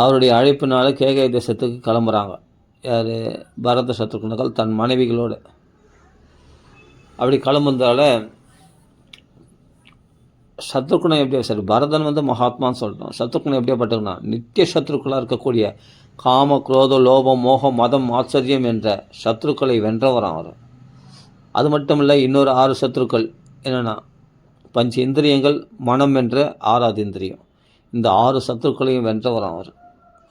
அவருடைய அழைப்பினால கேகய தேசத்துக்கு கிளம்புறாங்க. யார்? பரத சத்ருக்னர்கள் தன் மனைவிகளோடு. அப்படி கிளம்புறதால சத்ருக்னன் எப்படியா சரி பரதன் மகாத்மான்னு சொல்லிட்டோம். சத்ருக்னன் எப்படியாப்பட்டவனா? நித்திய சத்ருக்களாக இருக்கக்கூடிய காம, குரோத, லோபம், மோகம், மதம், ஆச்சரியம் என்ற சத்ருக்களை வென்றவரான் அவர். அது மட்டும் இல்லை, இன்னொரு 6 சத்ருக்கள் என்னென்னா பஞ்ச இந்திரியங்கள், மனம் என்ற 6வது இந்திரியம். இந்த 6 சத்ருக்களையும் வென்றவரான் அவர்.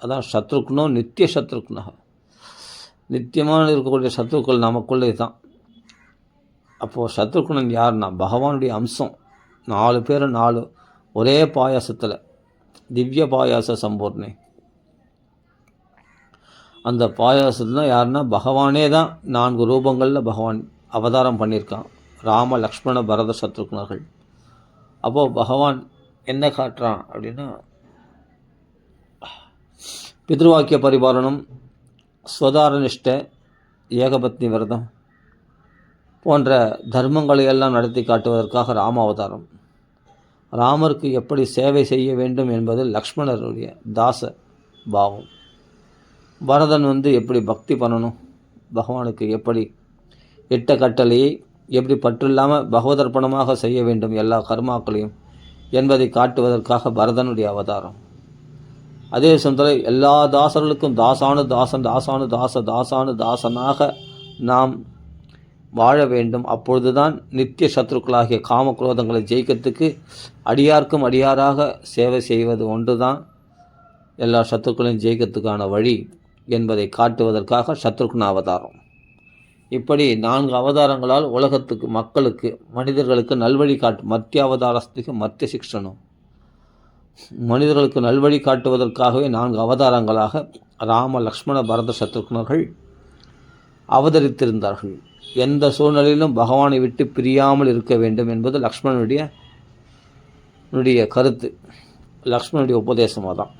அதான் சத்ருக்னோ நித்திய சத்ருக்னாக. நித்தியமாக இருக்கக்கூடிய சத்ருக்கள் நமக்குள்ளே தான். அப்போது சத்ருக்னன் யாருன்னா பகவானுடைய அம்சம். 4 பேர் 4 ஒரே பாயாசத்தில், திவ்ய பாயாச சம்பூர்ணி. அந்த பாயாசத்தில் யாருன்னா பகவானே தான் 4 ரூபங்களில் பகவான் அவதாரம் பண்ணியிருக்கான். ராம, லக்ஷ்மண, பரத, சத்ருக்னர்கள். அப்போது பகவான் என்ன காட்டுறான் அப்படின்னா பித்ருவாக்கிய பரிபாலனம், ஸ்வதாரநிஷ்ட, ஏகபத்னி விரதம் போன்ற தர்மங்களை எல்லாம் நடத்தி காட்டுவதற்காக ராம அவதாரம். ராமருக்கு எப்படி சேவை செய்ய வேண்டும் என்பது லக்ஷ்மணருடைய தாச பாவம். பரதன் எப்படி பக்தி பண்ணணும், பகவானுக்கு எப்படி இட்ட கட்டளையை எப்படி பற்று இல்லாமல் பகவதர்ப்பணமாக செய்ய வேண்டும் எல்லா கர்மாக்களையும் என்பதை காட்டுவதற்காக பரதனுடைய அவதாரம். அதே சமயத்தில் எல்லா தாசர்களுக்கும் தாசானு தாசன், தாசானு தாச, தாசானு தாசனாக நாம் வாழ வேண்டும். அப்பொழுதுதான் நித்திய சத்ருக்களாகிய காம குரோதங்களை ஜெயிக்கிறதுக்கு அடியார்க்கும் அடியாராக சேவை செய்வது ஒன்று தான் எல்லா சத்ருக்களையும் ஜெயிக்கிறதுக்கான வழி என்பதை காட்டுவதற்காக சத்ருக்ன அவதாரம். இப்படி 4 அவதாரங்களால் உலகத்துக்கு, மக்களுக்கு, மனிதர்களுக்கு நல்வழி மத்திய அவதாரத்துக்கு மத்திய சிக்ஷனும். மனிதர்களுக்கு நல்வழி காட்டுவதற்காகவே 4 அவதாரங்களாக ராம, லக்ஷ்மண, பரத, சத்ருக்னர்கள் அவதரித்திருந்தார்கள். எந்த சூழ்நிலையிலும் பகவானை விட்டு பிரியாமல் இருக்க வேண்டும் என்பது லக்ஷ்மணனுடைய கருத்து, லக்ஷ்மணனுடைய உபதேசமாக தான்.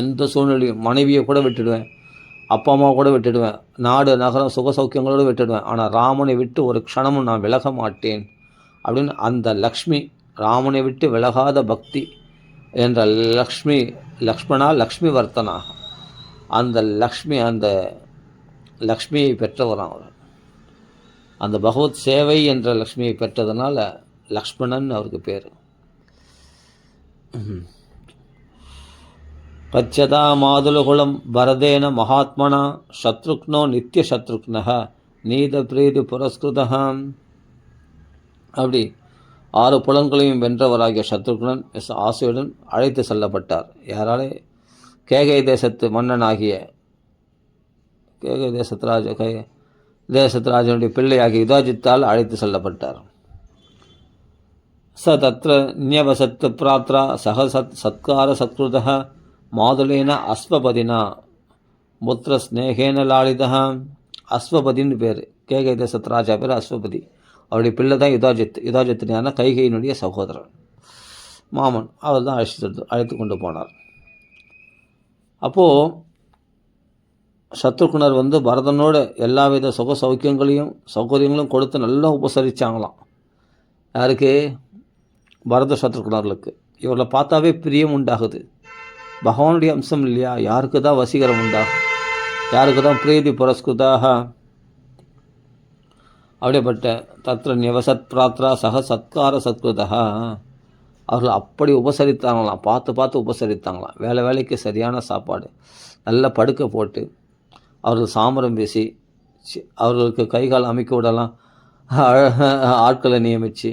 எந்த சூழ்நிலையும் மனைவியை கூட விட்டுடுவேன், அப்பா அம்மா கூட விட்டுடுவேன், நாடு நகரம் சுக சௌக்கியங்களோடு விட்டுடுவேன், ஆனால் ராமனை விட்டு ஒரு க்ஷணமும் நான் விலக மாட்டேன் அப்படின்னு அந்த லக்ஷ்மி, ராமனை விட்டு விலகாத பக்தி என்ற லக்ஷ்மி, லக்ஷ்மணா லக்ஷ்மி வர்த்தனா, அந்த லக்ஷ்மியை பெற்றவரான் அவர். அந்த பகவத் சேவை என்ற லக்ஷ்மியை பெற்றதுனால லக்ஷ்மணன் அவருக்கு பேர். பச்சதா மாதுலகுலம் பரதேன மகாத்மனா சத்ருக்னோ நித்திய சத்ருக்னஹ நீத பிரீதி புரஸ்கிருதம். அப்படி 6 புலன்களையும் வென்றவராகிய சத்ருக்னன் ஆசையுடன் அழைத்து செல்லப்பட்டார். யாராலே? கேகய தேசத்து மன்னனாகிய கேகய தேசத்ராஜனுடைய பிள்ளையாகிய யுதாஜித்தால் அழைத்து செல்லப்பட்டார். ச தத்ர நியவசத் பிராத்ரா சக சத்கார சத்கிருதः மாதுலேன அஸ்வபதினா புத்திர ஸ்நேகேன லாளிதா. அஸ்வபதின்னு பேர், கேகய தேசத்து ராஜா பேர் அஸ்வபதி. அவருடைய பிள்ளை தான் யுதாஜித்னா கைகையினுடைய சகோதரன், மாமன். அவர் தான் அழைத்து கொண்டு போனார். அப்போது சத்ருக்னர் பரதனோட எல்லாவித சுக சௌகரியங்களும் கொடுத்து நல்லா உபசரித்தாங்களாம். யாருக்கு? பரத சத்ருக்னர்களுக்கு. இவர்களை பார்த்தாவே பிரியம் உண்டாகுது. பகவானுடைய அம்சம் இல்லையா? யாருக்கு தான் வசீகரம் உண்டாகும், யாருக்கு தான் பிரீதி புரஸ்கிருதாக. அப்படிப்பட்ட தத்ர நிவசத் பிராத்ரா சக சத்கார சத்கிருதா. அவர்கள் அப்படி உபசரித்தாங்களாம், பார்த்து உபசரித்தாங்களாம். வேலைக்கு சரியான சாப்பாடு, நல்ல படுக்கை போட்டு அவர்கள் சாமரம் பேசி அவர்களுக்கு கைகால் அமைக்க விடலாம் ஆட்களை நியமித்து,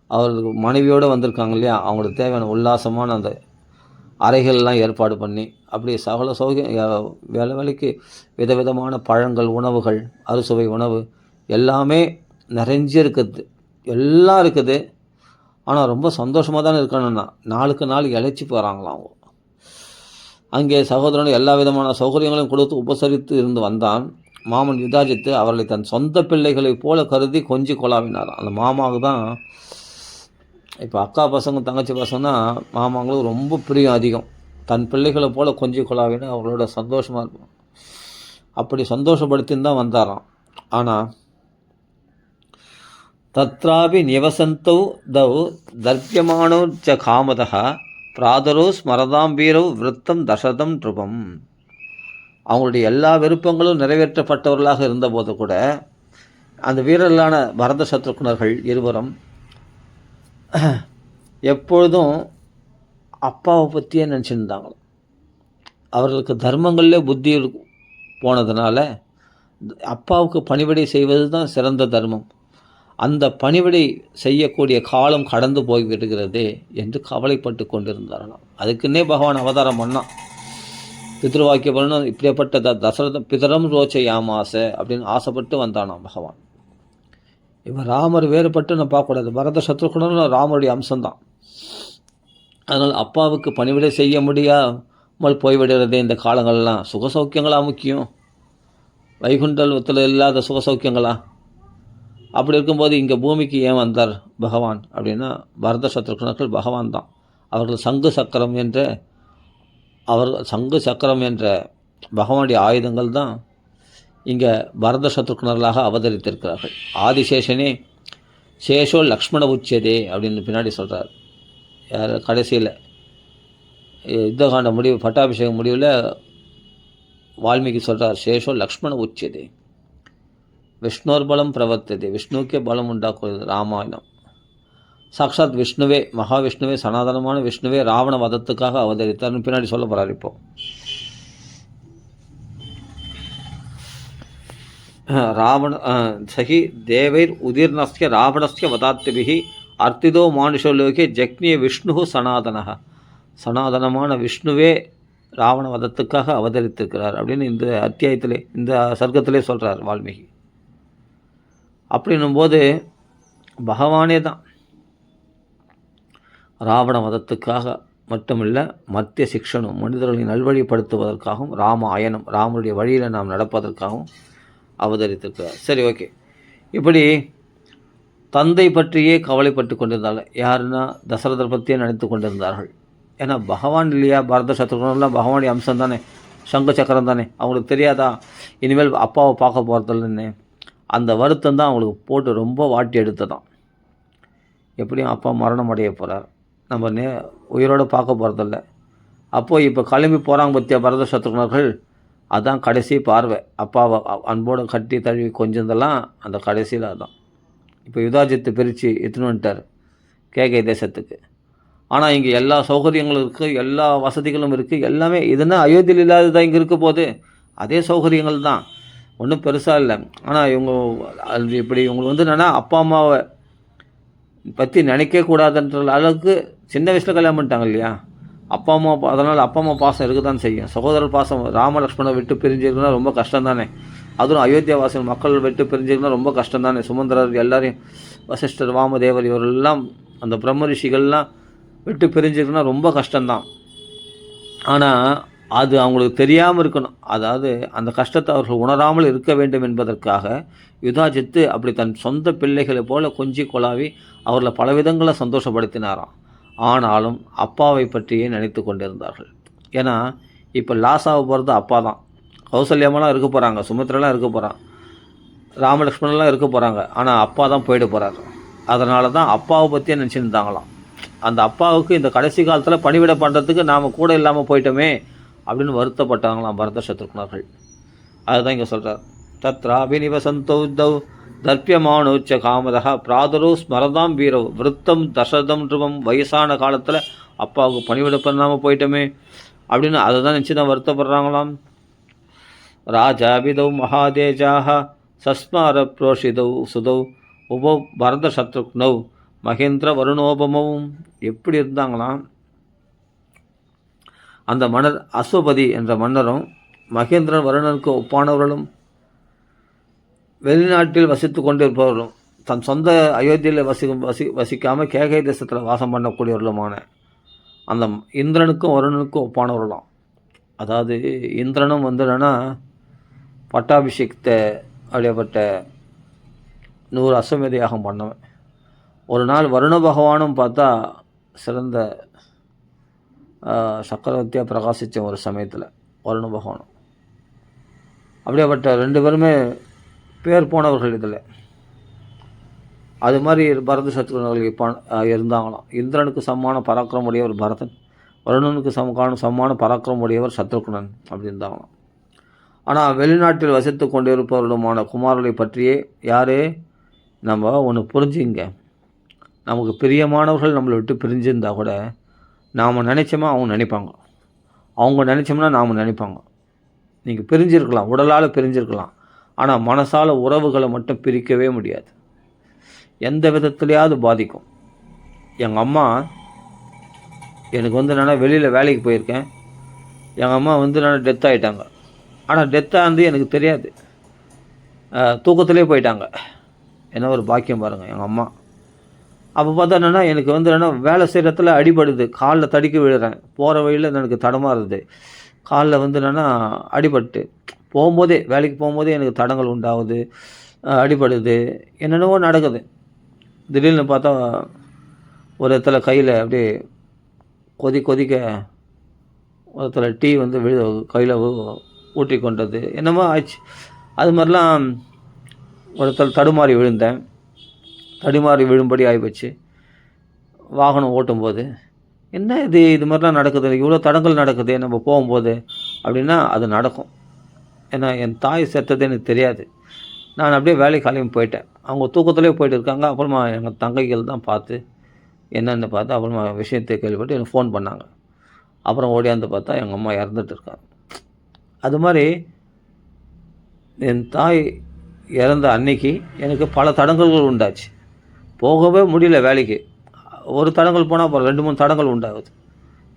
அவர்களுக்கு மனைவியோடு வந்திருக்காங்க இல்லையா, அவங்களுக்கு தேவையான உல்லாசமான அந்த அறைகள்லாம் ஏற்பாடு பண்ணி, அப்படி சகல சௌகியம் வேலைக்கு விதவிதமான பழங்கள், உணவுகள், அறுசுவை உணவு எல்லாமே நிறைஞ்சு இருக்குது, எல்லாம் இருக்குது. ஆனால் ரொம்ப சந்தோஷமாக தானே இருக்கணும்னா நாளுக்கு நாள் இழைச்சி போகிறாங்களாம். அவங்க அங்கே சகோதரன் எல்லா விதமான சௌகரியங்களையும் கொடுத்து உபசரித்து இருந்து வந்தான். மாமன் யுதாஜித்து அவர்களை தன் சொந்த பிள்ளைகளைப் போல கருதி கொஞ்சி கொலாவினார். அந்த மாமாவுக்கு தான், இப்போ அக்கா பசங்க தங்கச்சி பசங்கன்னா மாமாங்களுக்கு ரொம்ப பிரியம் அதிகம். தன் பிள்ளைகளை போல கொஞ்சி கொலாவினா அவங்களோட சந்தோஷமாக இருக்கும். அப்படி சந்தோஷப்படுத்தின்னு தான் வந்தாராம். ஆனால் தத்ராபி நிவசந்தௌ தௌ தர்ப்பியமானோ ச காமதः பிராதரோ ஸ்மரதாம் வீரவ் விருத்தம் தசரதம் நிருபம். அவங்களுடைய எல்லா விருப்பங்களும் நிறைவேற்றப்பட்டவர்களாக இருந்தபோது கூட அந்த வீரர்களான பரத சத்ருக்னர்கள் இருவரும் எப்பொழுதும் அப்பாவை பற்றியே நினச்சிருந்தாங்க. அவர்களுக்கு தர்மங்களிலே புத்தி போனதுனால அப்பாவுக்கு பணிவிடை செய்வது தான் சிறந்த தர்மம். அந்த பணிவிடை செய்யக்கூடிய காலம் கடந்து போய்விடுகிறது என்று கவலைப்பட்டு கொண்டிருந்தார்களாம். அதுக்குன்னே பகவான் அவதாரம் பண்ணான். பித்ருவாக்கிய பண்ணணும் இப்படிப்பட்ட தசரத பிதரம் ரோச்சை யாமாச அப்படின்னு ஆசைப்பட்டு வந்தானாம் பகவான். இவன் ராமர் வேறுபட்டு நான் பார்க்கக்கூடாது. பரத சத்ருகுணனும் ராமருடைய அம்சம்தான். அதனால் அப்பாவுக்கு பணிவிடை செய்ய முடியாமல் போய்விடுறதே இந்த காலங்கள்லாம். சுகசௌக்கியங்களா முக்கியம்? வைகுண்டத்தில் இல்லாத சுகசௌக்கியங்களா? அப்படி இருக்கும்போது இங்கே பூமிக்கு ஏன் வந்தார் பகவான் அப்படின்னா, பரத சத்ருக்னர்கள் பகவான் தான். அவர்கள் சங்கு சக்கரம் என்ற பகவானுடைய ஆயுதங்கள் தான் இங்கே பரத சத்ருக்னர்களாக அவதரித்திருக்கிறார்கள். ஆதிசேஷனே சேஷோ லக்ஷ்மண உச்சதே அப்படின்னு பின்னாடி சொல்கிறார். யார் கடைசியில் யுத்தகாண்ட முடிவு பட்டாபிஷேகம் முடிவில் வால்மீகி சொல்கிறார், சேஷோ லக்ஷ்மண உச்சதே விஷ்ணோர் பலம் பிரவர்த்ததே. விஷ்ணுக்கே பலம் உண்டாக்குவது ராமாயணம். சாக்ஷாத் விஷ்ணுவே, மகாவிஷ்ணுவே, சனாதனமான விஷ்ணுவே ராவண வதத்துக்காக அவதரித்தார்னு பின்னாடி சொல்ல போகிறார். இப்போ ராவண சகி தேவைர் உதிர்ணஸ்ய ராவணஸ்ய வதாத்திபிகி அர்த்திதோ மானுஷலோகே ஜக்னிய விஷ்ணு சனாதனः. சனாதனமான விஷ்ணுவே ராவண வதத்துக்காக அவதரித்திருக்கிறார் அப்படின்னு இந்த அத்தியாயத்திலே, இந்த சர்க்கத்திலே சொல்கிறார் வால்மீகி. அப்படின்னும்போது பகவானே தான் ராவண வதத்துக்காக மட்டுமில்லை, மத்திய சிக்ஷனும் மனிதர்களை நல்வழிப்படுத்துவதற்காகவும் ராமாயணம் ராமனுடைய வழியில் நாம் நடப்பதற்காகவும் அவதரித்திருக்கிறார். சரி, ஓகே. இப்படி தந்தை பற்றியே கவலைப்பட்டு கொண்டிருந்தார்கள். யாருன்னா தசரதர் பற்றியே நினைத்து கொண்டிருந்தார்கள். ஏன்னா பகவான் இல்லையா, பரத சத்ருக்னெல்லாம் பகவானுடைய அம்சம் தானே, சங்கு சக்கரம் தானே. அவங்களுக்கு தெரியாதா இனிமேல் அப்பாவை பார்க்க போகிறதில்லன்னு? அந்த வருத்தம் தான் அவங்களுக்கு போட்டு ரொம்ப வாட்டி எடுத்ததான். எப்படியும் அப்பா மரணம் அடைய போகிறார், நம்ம உயிரோடு பார்க்க போகிறதில்ல. அப்போது இப்போ கிளம்பி போகிறாங்க பற்றிய பரத சத்ருக்னர்கள். அதுதான் கடைசி பார்வை. அப்பாவை அன்போடு கட்டி தழுவி கொஞ்சந்தெல்லாம் அந்த கடைசியில் அதுதான். இப்போ யுதாஜித்து பிரித்து எடுத்துன்னு வந்துட்டார் கேகை தேசத்துக்கு. ஆனால் இங்கே எல்லா சௌகரியங்களும் இருக்குது, எல்லா வசதிகளும் இருக்குது, எல்லாமே. இதுனா அயோத்தியில் இல்லாததான் இங்கே இருக்க போது. அதே சௌகரியங்கள் தான், ஒன்றும் பெருசாக இல்லை. ஆனால் இவங்க அது இப்படி இவங்களுக்கு என்னென்னா அப்பா அம்மாவை பற்றி நினைக்கக்கூடாதுன்ற அளவுக்கு சின்ன வயசில் கல்யாணம் பண்ணிட்டாங்க இல்லையா அப்பா அம்மா. அதனால் அப்பா அம்மா பாசம் இருக்க தான் செய்யும். சகோதரர் பாசம் ராம லக்ஷ்மணை விட்டு பிரிஞ்சிருக்குன்னா ரொம்ப கஷ்டம் தானே. அதுவும் அயோத்தியாவாசிகள் மக்கள் விட்டு பிரிஞ்சிருக்குன்னா ரொம்ப கஷ்டம் தானே. சுமந்திரர் எல்லாரையும், வசிஷ்டர், வாமதேவர் இவரெல்லாம், அந்த பிரம்ம ரிஷிகள்லாம் விட்டு பிரிஞ்சிருக்குன்னா ரொம்ப கஷ்டம்தான். ஆனால் அது அவங்களுக்கு தெரியாமல் இருக்கணும். அதாவது அந்த கஷ்டத்தை அவர்கள் உணராமல் இருக்க வேண்டும் என்பதற்காக யுதாஜித்து அப்படி தன் சொந்த பிள்ளைகளை போல கொஞ்சி கொலாவி அவர்களை பலவிதங்களை சந்தோஷப்படுத்தினாராம். ஆனாலும் அப்பாவை பற்றியே நினைத்து கொண்டிருந்தார்கள். ஏன்னா இப்போ லாஸாக போகிறது அப்பா தான். கௌசல்யமெல்லாம் இருக்க போகிறாங்க, சுமித்ரெல்லாம் இருக்க போகிறான், ராமலக்ஷ்மணெல்லாம் இருக்க போகிறாங்க. ஆனால் அப்பா தான் போயிட போகிறார். அதனால தான் அப்பாவை பற்றியே நினச்சிருந்தாங்களாம். அந்த அப்பாவுக்கு இந்த கடைசி காலத்தில் பணிவிட பண்ணுறதுக்கு நாம் கூட இல்லாமல் போயிட்டோமே அப்படின்னு வருத்தப்பட்டாங்களாம் பரத சத்ருக்னர்கள். அதுதான் இங்கே சொல்கிறார். தத்ராபிநிவசந்தௌ தர்ப்பியமானோச்ச காமதா பிராதரோ ஸ்மரதாம் வீரவ் விருத்தம் தசரதம் நிருபம். வயசான காலத்தில் அப்பாவுக்கு பணிவிட பண்ணாமல் போயிட்டோமே அப்படின்னு அதை தான் நினச்சி தான் வருத்தப்படுறாங்களாம். ராஜாபிதௌ மகாதேஜாக சஸ்மார புரோஷிதௌ சுதௌ உபோ பரத சத்ருக்னௌ மகேந்திர வருணோபமவும். எப்படி இருந்தாங்களாம் அந்த மன்னர் அஸ்வபதி என்ற மன்னரும் மகேந்திரன் வருணனுக்கு ஒப்பானவர்களும் வெளிநாட்டில் வசித்து கொண்டிருப்பவர்களும் தன் சொந்த அயோத்தியில் வசிக்காமல் கேகை தேசத்தில் வாசம் பண்ணக்கூடியவர்களுமான அந்த இந்திரனுக்கும் வருணனுக்கும் ஒப்பானவர்களாம். அதாவது இந்திரனும் என்னன்னா பட்டாபிஷேகத்தை அப்படியேப்பட்ட 100 அஸ்வமேத யாகம் பண்ணவன். ஒரு நாள் வருண பகவானும் பார்த்தா சிறந்த சக்கரவர்த்தியாக பிரகாசித்த ஒரு சமயத்தில் வருண பகவானும் அப்படியேப்பட்ட 2 பேருமே பேர் போனவர்கள். இதில் அது மாதிரி பரத சத்ருக்னர்கள் இருந்தாங்களாம். இந்திரனுக்கு சமமான பராக்கிரமுடைய ஒரு பரதன் வருணனுக்கு சமமான பராக்கிரமம் உடையவர் சத்ருக்னன் அப்படின்னு தான். ஆனால் வெளிநாட்டில் வசித்து கொண்டிருப்பவர்களுமான குமாரர்களை பற்றியே யார் நம்ம ஒன்று புரிஞ்சுங்க. நமக்கு பிரியமானவர்கள் நம்மளை விட்டு பிரிஞ்சிருந்தால் கூட நாம் நினச்சோமா அவங்க நினைப்பாங்க, அவங்க நினச்சோம்னா நாம் நினைப்பாங்க. நீங்கள் பிரிஞ்சிருக்கலாம், உடலால் பிரிஞ்சிருக்கலாம், ஆனால் மனசால் உறவுகளை மட்டும் பிரிக்கவே முடியாது. எந்த விதத்துலையாவது பாதிக்கும். எங்கள் அம்மா எனக்கு என்னென்னா வெளியில் வேலைக்கு போயிருக்கேன், எங்கள் அம்மா என்னென்னா டெத் ஆகிட்டாங்க. ஆனால் டெத்தாக எனக்கு தெரியாது, தூக்கத்திலே போயிட்டாங்க. என்ன ஒரு பாக்கியம் பாருங்கள் எங்கள் அம்மா. அப்போ பார்த்தா என்னென்னா எனக்கு என்னென்னா வேலை செய்கிறத்துல அடிபடுது, காலில் தடுக்கி விழுறேன், போகிற வழியில் எனக்கு தடமாறுது, காலில் என்னென்னா அடிபட்டு போகும்போதே, வேலைக்கு போகும்போதே எனக்கு தடங்கள் உண்டாகுது, அடிபடுது, என்னென்னவோ நடக்குது. திடீர்னு பார்த்தா ஒரு இடத்துல கையில் அப்படியே கொதிக்க ஒரு இடத்துல டீ கையில் ஊற்றி கொண்டது, என்னமோ ஆச்சு. அது மாதிரிலாம் ஒரு இடத்துல தடுமாறி விழுந்தேன், தடுமாறி விழும்படி ஆகிப்போச்சு. வாகனம் ஓட்டும்போது என்ன இது மாதிரிலாம் நடக்குது, இவ்வளோ தடங்கள் நடக்குது நம்ம போகும்போது அப்படின்னா அது நடக்கும். ஏன்னா என் தாய் செத்தது எனக்கு தெரியாது. நான் அப்படியே வேலைக்கு கிளம்பி போயிட்டேன். அவங்க தூக்கத்திலே போயிட்டு இருக்காங்க. அப்புறமா எங்கள் தங்கைகள் தான் பார்த்து என்னென்னு பார்த்து அப்புறமா விஷயத்தை கேள்விப்பட்டு எனக்கு ஃபோன் பண்ணாங்க. அப்புறம் ஓடியாந்து பார்த்தா எங்கள் அம்மா இறந்துட்டு இருக்காங்க. அது மாதிரி என் தாய் இறந்த அன்னைக்கு எனக்கு பல தடங்கல்கள் உண்டாச்சு. போகவே முடியல வேலைக்கு. ஒரு தடங்கள் போனால் அப்புறம் 2-3 தடங்கள் உண்டாகுது.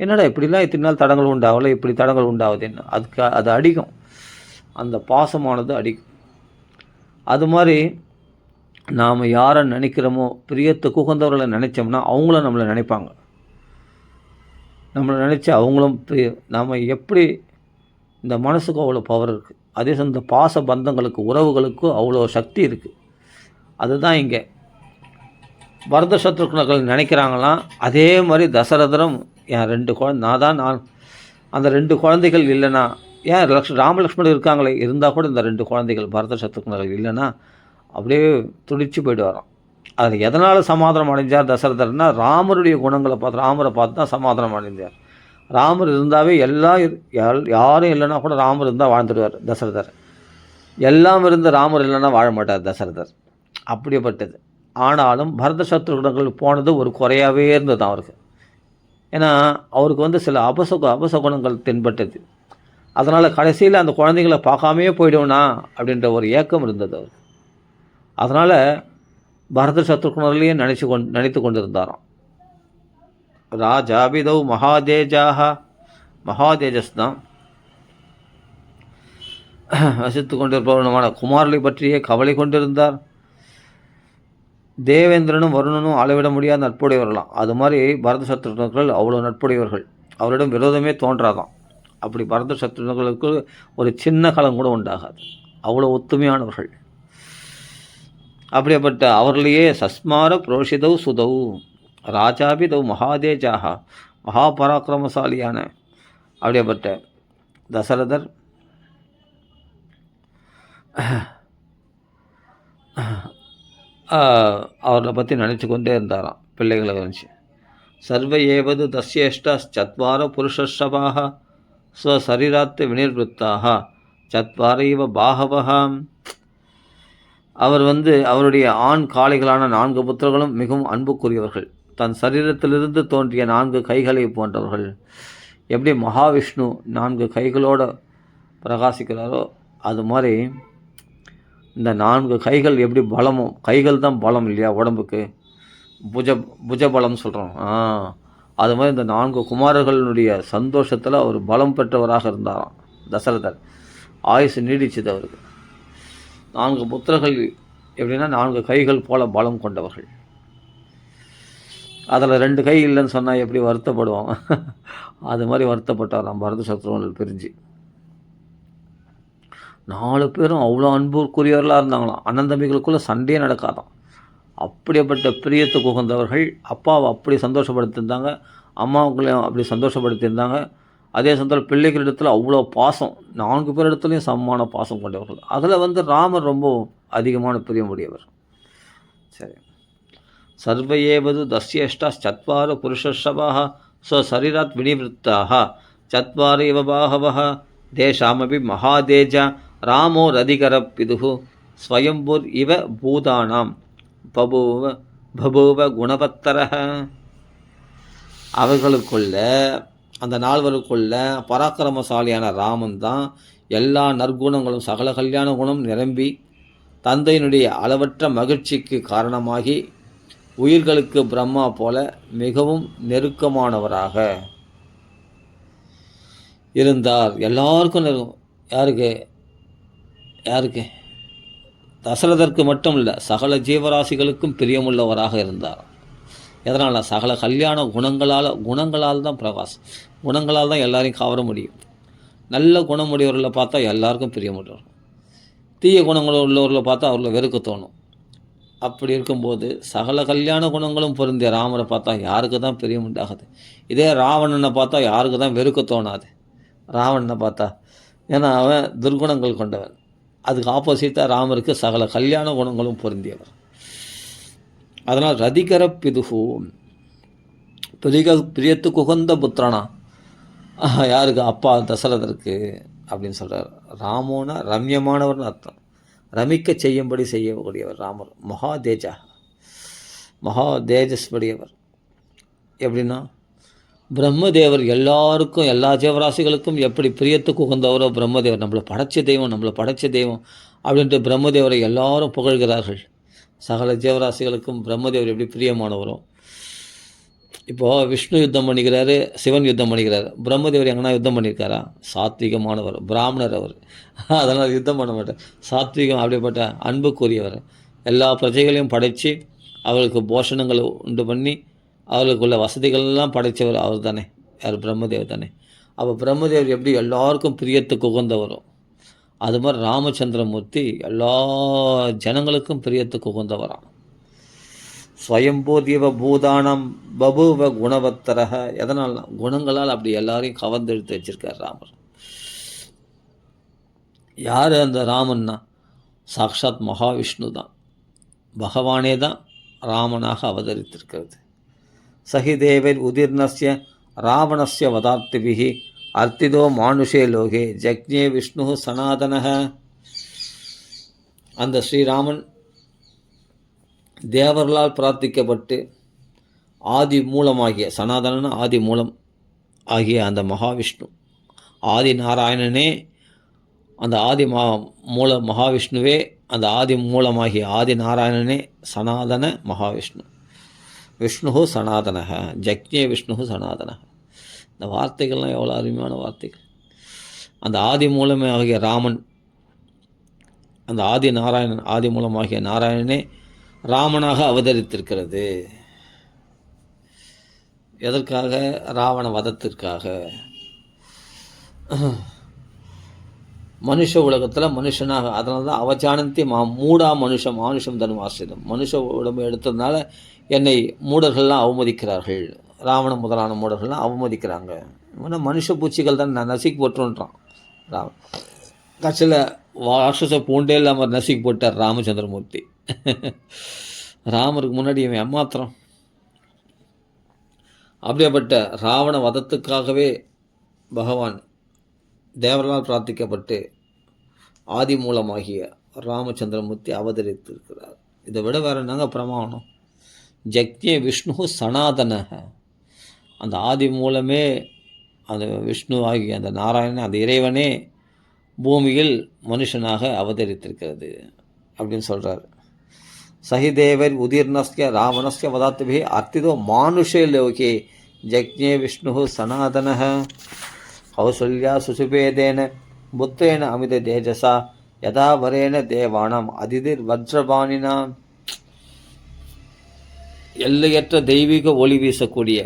என்னடா இப்படிலாம் இத்தனை நாள் தடங்கள் உண்டாகலை, இப்படி தடங்கள் உண்டாகுதுன்னு அது அடிக்கும், அந்த பாசமானது அடிக்கும். அது மாதிரி நாம் யாரை நினைக்கிறோமோ, பிரியத்துக்கு உகந்தவர்களை நினச்சோம்னா அவங்களும் நம்மளை நினைப்பாங்க. நம்மளை நினச்சி அவங்களும் நாம் எப்படி இந்த மனசுக்கு அவ்வளோ பவர் இருக்குது. அதே சமயம் இந்த பாச பந்தங்களுக்கு, உறவுகளுக்கும் அவ்வளோ சக்தி இருக்குது. அதுதான் இங்கே பரத சத்ருக்னர்கள் நினைக்கிறாங்களாம். அதே மாதிரி தசரதரும் என் 2 குழந்தை நான் அந்த 2 குழந்தைகள் இல்லைன்னா, ஏன் ராமலக்ஷ்மணர் இருக்காங்களே, இருந்தால் கூட இந்த 2 குழந்தைகள் பரத சத்ருக்னர்கள் இல்லைன்னா அப்படியே துடிச்சு போய்ட்டு வரோம். அதில் எதனால் சமாதானம் அடைஞ்சார் தசரதர்னா, ராமருடைய குணங்களை பார்த்து, ராமரை பார்த்து தான் சமாதானம் அடைஞ்சார். ராமர் இருந்தாவே யாரும் இல்லைன்னா கூட ராமர் இருந்தால் வாழ்ந்துடுவார் தசரதர். எல்லாம் இருந்து ராமர் இல்லைன்னா வாழ மாட்டார் தசரதர். அப்படிப்பட்டது. ஆனாலும் பரத சத்ருக்னர்கள் போனது ஒரு குறையாகவே இருந்தது அவருக்கு. ஏன்னா அவருக்கு சில அபசகுணங்கள் தென்பட்டது. அதனால் கடைசியில் அந்த குழந்தைங்களை பார்க்காமையே போய்டுவோனா அப்படின்ற ஒரு ஏக்கம் இருந்தது அவருக்கு. அதனால் பரத சத்ருக்னர்களையே நினைத்து கொண்டிருந்தாராம். ராஜாபிதௌ மகாதேஜாக, மகாதேஜஸ் தான் வசித்து கொண்டிருப்பவனுமான குமாரலை பற்றியே கவலை கொண்டிருந்தார். தேவேந்திரனும் வருணனும் அளவிட முடியாத நட்புடையவர்களாம். அது மாதிரி பரத சத்ருக்னர்கள் அவ்வளோ நட்புடையவர்கள், அவரிடம் விரோதமே தோன்றாதான். அப்படி பரத சத்ருக்னர்களுக்கு ஒரு சின்ன கலம் கூட உண்டாகாது, அவ்வளோ ஒத்துமையானவர்கள். அப்படிப்பட்ட அவர்களையே சஸ்மார புரோஷிதௌ சுதௌ ராஜாபிதௌ மகாதேஜாக, மகாபராக்கிரமசாலியான அப்படிப்பட்ட தசரதர் அவரை பற்றி நினச்சி கொண்டே இருந்தாராம், பிள்ளைகளை வச்சு. சர்வ ஏவது தஸ்யேஷ்ட சத்வார புருஷஸ்ரபாக ஸ்வசரீராத்து வினிர்வృத்தாக சத்வார இவ பாகவகாம். அவர் அவருடைய ஆண் காளைகளான 4 புத்திரர்களும் மிகவும் அன்புக்குரியவர்கள். தன் சரீரத்திலிருந்து தோன்றிய 4 கைகளை போன்றவர்கள். எப்படி மகாவிஷ்ணு 4 கைகளோடு பிரகாசிக்கிறாரோ அது மாதிரி இந்த 4 கைகள் எப்படி பலமோ, கைகள் தான் பலம் இல்லையா உடம்புக்கு, புஜபலம் சொல்கிறோம். அது மாதிரி இந்த 4 குமாரர்களுடைய சந்தோஷத்தில் அவர் பலம் பெற்றவராக இருந்தாராம் தசரதர். ஆயுசு நீடிச்சது அவருக்கு. 4 புத்திரர்கள் எப்படின்னா 4 கைகள் போல பலம் கொண்டவர்கள். அதில் 2 கை இல்லைன்னு சொன்னால் எப்படி வருத்தப்படுவான், அது மாதிரி வருத்தப்பட்டாராம் பரத சத்ருக்னர்கள் பிரிஞ்சு. 4 பேரும் அவ்வளோ அன்புக்குரியவர்களாக இருந்தாங்களாம். அண்ணன் தம்பிகளுக்குள்ளே சண்டையே நடக்காதான். அப்படிப்பட்ட பிரியத்துக்கு உகந்தவர்கள். அப்பாவை அப்படி சந்தோஷப்படுத்தியிருந்தாங்க, அம்மாவுக்குள்ளேயும் அப்படி சந்தோஷப்படுத்தியிருந்தாங்க. அதே சமயத்தில் பிள்ளைகளிடத்தில் அவ்வளோ பாசம், 4 பேர் இடத்துலையும் சமமான பாசம் கொண்டவர்கள். அதில் ராமர் ரொம்ப அதிகமான பிரியமுடையவர். சரி. சர்வ ஏவது தஸ்யேஷ்டா சத்வார புருஷஸ்ரபாக स्वशरीरात् विनिवृत्ताः चत्वारि इव बाहवः तेषामपि महातेज रामो रदिकरपितुः स्वयंभुर् इव भूतानां பபூவ குணவத்தரக. அவர்களுக்குள்ள அந்த நால்வருக்குள்ள பராக்கிரமசாலியான ராமன் தான் எல்லா நற்குணங்களும் சகல கல்யாண குணம் நிரம்பி தந்தையினுடைய அளவற்ற மகிழ்ச்சிக்கு காரணமாகி உயிர்களுக்கு பிரம்மா போல மிகவும் நெருக்கமானவராக இருந்தார். எல்லாருக்கும் யாருக்கு யாருக்கு தசரதற்கு மட்டும் இல்லை, சகல ஜீவராசிகளுக்கும் பிரியமுள்ளவராக இருந்தார். எதனால்? சகல கல்யாண குணங்களால் தான் பிரகாசம், குணங்களால் தான் எல்லாரையும் கவர முடியும். நல்ல குணமுடையவர்களை பார்த்தா எல்லாருக்கும் பிரியமுள்ளவர், தீய குணங்கள் உள்ளவர்களை பார்த்தா அவர்களை வெறுக்க தோணும். அப்படி இருக்கும்போது சகல கல்யாண குணங்களும் பொருந்திய ராமரை பார்த்தா யாருக்கு தான் பிரியம் உண்டாகுது. இதே ராவணனை பார்த்தா யாருக்கு தான் வெறுக்க தோணாது. ராவணனை பார்த்தா, ஏன்னா அவன் துர்குணங்கள் கொண்டவன். அதுக்கு ஆப்போசிட்டாக ராமருக்கு சகல கல்யாண குணங்களும் பொருந்தியவர். அதனால் ரதிகர பிதுகு பிரியத்துக்கு உகந்த புத்திரனா யாருக்கு? அப்பா தசரதருக்கு அப்படின்னு சொல்கிறார். ராமோனா ரம்யமானவர்னு அர்த்தம், ரமிக்க செய்யும்படி செய்யக்கூடியவர் ராமர். மகா தேஜஸ்படியவர். எப்படின்னா பிரம்மதேவர் எல்லாருக்கும் எல்லா ஜீவராசிகளுக்கும் எப்படி பிரியத்துக்கு உகந்தவரோ பிரம்மதேவர், நம்மளை படைச்ச தெய்வம் அப்படின்ட்டு பிரம்மதேவரை எல்லாரும் புகழ்கிறார்கள். சகல ஜீவராசிகளுக்கும் பிரம்மதேவர் எப்படி பிரியமானவரோ. இப்போது விஷ்ணு யுத்தம் பண்ணிக்கிறாரு, சிவன் யுத்தம் பண்ணிக்கிறாரு. பிரம்மதேவர் எங்கன்னா யுத்தம் பண்ணியிருக்காரா? சாத்விகமானவர், பிராமணர் அவர், அதனால் யுத்தம் பண்ண மாட்டார். சாத்விகம் அப்படிப்பட்ட அன்புக்குரியவர். எல்லா பிரஜைகளையும் படைத்து அவர்களுக்கு போஷணங்களை உண்டு பண்ணி அவர்களுக்குள்ள வசதிகள்லாம் படைத்தவர் அவர் தானே. யார்? பிரம்மதேவர் தானே. அப்போ பிரம்மதேவர் எப்படி எல்லாருக்கும் பிரியத்துக்கு உகந்தவரும், அது மாதிரி ராமச்சந்திரமூர்த்தி எல்லா ஜனங்களுக்கும் பிரியத்துக்கு உகந்தவராம். ஸ்வயம்பூதீவ பூதானம் பபுவ குணவத்தரக. எதனால்? குணங்களால் அப்படி எல்லாரையும் கவர்ந்தெடுத்து வச்சிருக்கார் ராமர். யார் அந்த ராமன்னா? சாக்ஷாத் மகாவிஷ்ணு தான், பகவானே தான் ராமனாக அவதரித்திருக்கிறது. சகிதேவர் உதிர்ணஸ்ய ராவணஸ்ய வதார்த்திபிஹி அர்த்திதோ மானுஷே லோகே ஜக்ஞே விஷ்ணு சனாதனக. அந்த ஸ்ரீராமன் தேவர்களால் பிரார்த்திக்கப்பட்டு ஆதி மூலமாகிய சனாதனன் ஆதி மூலம் ஆகிய அந்த மகாவிஷ்ணு, ஆதி நாராயணனே அந்த ஆதி மகாவிஷ்ணுவே, அந்த ஆதி மூலமாகிய ஆதி நாராயணனே சனாதன மகாவிஷ்ணு. விஷ்ணு சனாதனக ஜக்ஞே விஷ்ணு சனாதனக. இந்த வார்த்தைகள்லாம் எவ்வளோ அருமையான வார்த்தைகள். அந்த ஆதி மூலமே ஆகிய ராமன், அந்த ஆதி நாராயணன், ஆதி மூலமாகிய நாராயணனே ராமனாக அவதரித்திருக்கிறது. எதற்காக? ராவண வதத்திற்காக. மனுஷ உலகத்தில் மனுஷனாக, அதனால தான் அவஜானந்தி மூடா மானுஷம் தனும் ஆசிரியம். மனுஷ உடம்பு எடுத்ததுனால என்னை மூடர்கள்லாம் அவமதிக்கிறார்கள், ராவண முதலான மூடர்கள்லாம் அவமதிக்கிறாங்க. இவனை மனுஷ பூச்சிகள் தான் நான் நசுக்கி போட்டுன்றான் ராவன். கட்சியில் ராட்சச பூண்டே இல்லாமல் நசுக்கி போட்டார் ராமச்சந்திரமூர்த்தி. ராமருக்கு முன்னாடி இவன் ஏமாத்திரம். அப்படியேப்பட்ட ராவண வதத்துக்காகவே பகவான் தேவர்களால் பிரார்த்திக்கப்பட்டு ஆதி மூலமாகிய ராமச்சந்திரமூர்த்தி அவதரித்திருக்கிறார். இதை விட வேறு என்னங்க பிரமாணம்? ஜக்ஞே விஷ்ணு சனாதனக. அந்த ஆதி மூலமே அந்த விஷ்ணு ஆகிய அந்த நாராயணன், அந்த இறைவனே பூமியில் மனுஷனாக அவதரித்திருக்கிறது அப்படின்னு சொல்கிறார். சகிதேவர் உதிர்ணஸ்ய ராவணஸ்ய வதாத்துபி அர்த்திதோ மானுஷே லோகே ஜக்ஞே விஷ்ணு சனாதனக. கௌசல்யா சுசுபேதேன புத்திரேன அமித தேஜசா யதா வரேன தேவானாம் அதிதிர் வஜ்ரபாணினாம். எல்லையற்ற தெய்வீக ஒளி வீசக்கூடிய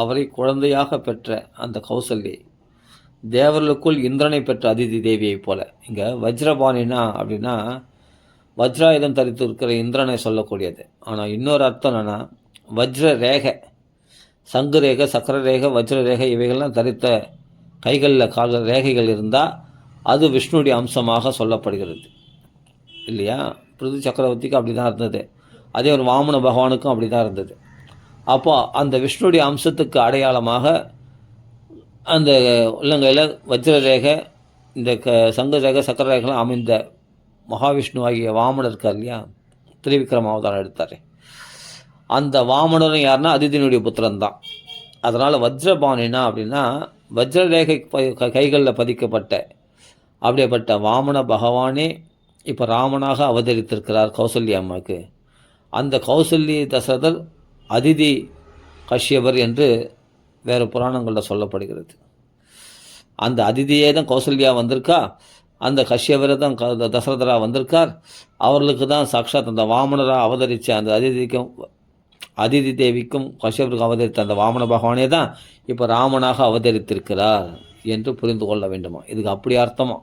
அவரை குழந்தையாக பெற்ற அந்த கௌசல்யை தேவர்களுக்குள் இந்திரனை பெற்ற அதிதி தேவியைப் போல. இங்கே வஜ்ரபாணினா அப்படின்னா வஜ்ராயுதம் தரித்து இருக்கிற இந்திரனை சொல்லக்கூடியது. ஆனால் இன்னொரு அர்த்தம் என்னென்னா வஜ்ர ரேகை, சங்கு ரேகை, சக்கர ரேகை, வஜ்ர ரேகை இவைகள்லாம் தரித்த கைகளில் கால ரேகைகள் இருந்தால் அது விஷ்ணுடைய அம்சமாக சொல்லப்படுகிறது இல்லையா? பிருது சக்கரவர்த்திக்கு அப்படி தான் இருந்தது. அதே ஒரு வாமன பகவானுக்கும் அப்படி தான் இருந்தது. அப்போ அந்த விஷ்ணுடைய அம்சத்துக்கு அடையாளமாக அந்த உள்ளங்கையில் வஜ்ர ரேகை, இந்த சங்கு ரேகை, சக்கர ரேகைலாம் அமைந்த மகாவிஷ்ணு ஆகிய வாமனர் இருக்கார் இல்லையா, திரிவிக்ரம அவதாரம் எடுத்தார். அந்த வாமனரும் யாருன்னா அதிதியினுடைய புத்திரன் தான். அதனால் வஜ்ரபாணினா அப்படின்னா வஜ்ர ரேகை கைகளில் பதிக்கப்பட்ட அப்படிப்பட்ட வாமன பகவானே இப்போ ராமனாக அவதரித்திருக்கிறார் கௌசல்யா அம்மாவுக்கு. அந்த கௌசல்ய தசரதர் அதிதி கஷ்யபர் என்று வேறு புராணங்களில் சொல்லப்படுகிறது. அந்த அதிதியே தான் கௌசல்யா வந்திருக்கா, அந்த கஷ்யபரை தான் தசரதராக வந்திருக்கார். அவர்களுக்கு தான் சாட்சாத் அந்த வாமனராக அவதரித்த அந்த அதிதி தேவிக்கும் கஷ்யபருக்கு அவதரித்த அந்த வாமன பகவானே தான் இப்போ ராமனாக அவதரித்திருக்கிறார் என்று புரிந்து கொள்ள வேண்டுமா. இதுக்கு அப்படி அர்த்தமா.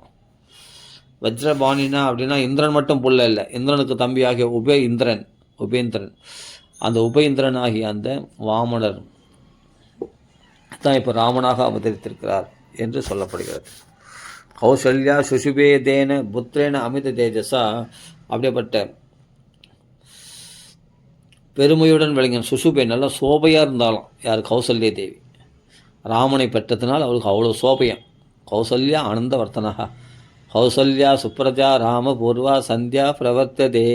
வஜ்ரபாணினா அப்படின்னா இந்திரன் மட்டும் புள்ள இல்லை, இந்திரனுக்கு தம்பி ஆகிய உபேந்திரன் அந்த உபேந்திரன் ஆகிய அந்த வாமனர் தான் இப்போ ராமனாக அவதரித்திருக்கிறார் என்று சொல்லப்படுகிறது. கௌசல்யா சுசுபேதேன புத்திரேன அமித தேஜஸா, அப்படிப்பட்ட பெருமையுடன் விளங்கின சுசுபே நல்லா சோபையாக இருந்தாலும் யார் கௌசல்யா தேவி, ராமனை பெற்றதுனால் அவளுக்கு அவ்வளோ சோபையம். கௌசல்யா ஆனந்தவர்த்தனகா கௌசல்யா சுப்ரஜா ராம பூர்வா சந்தியா பிரவர்த்ததே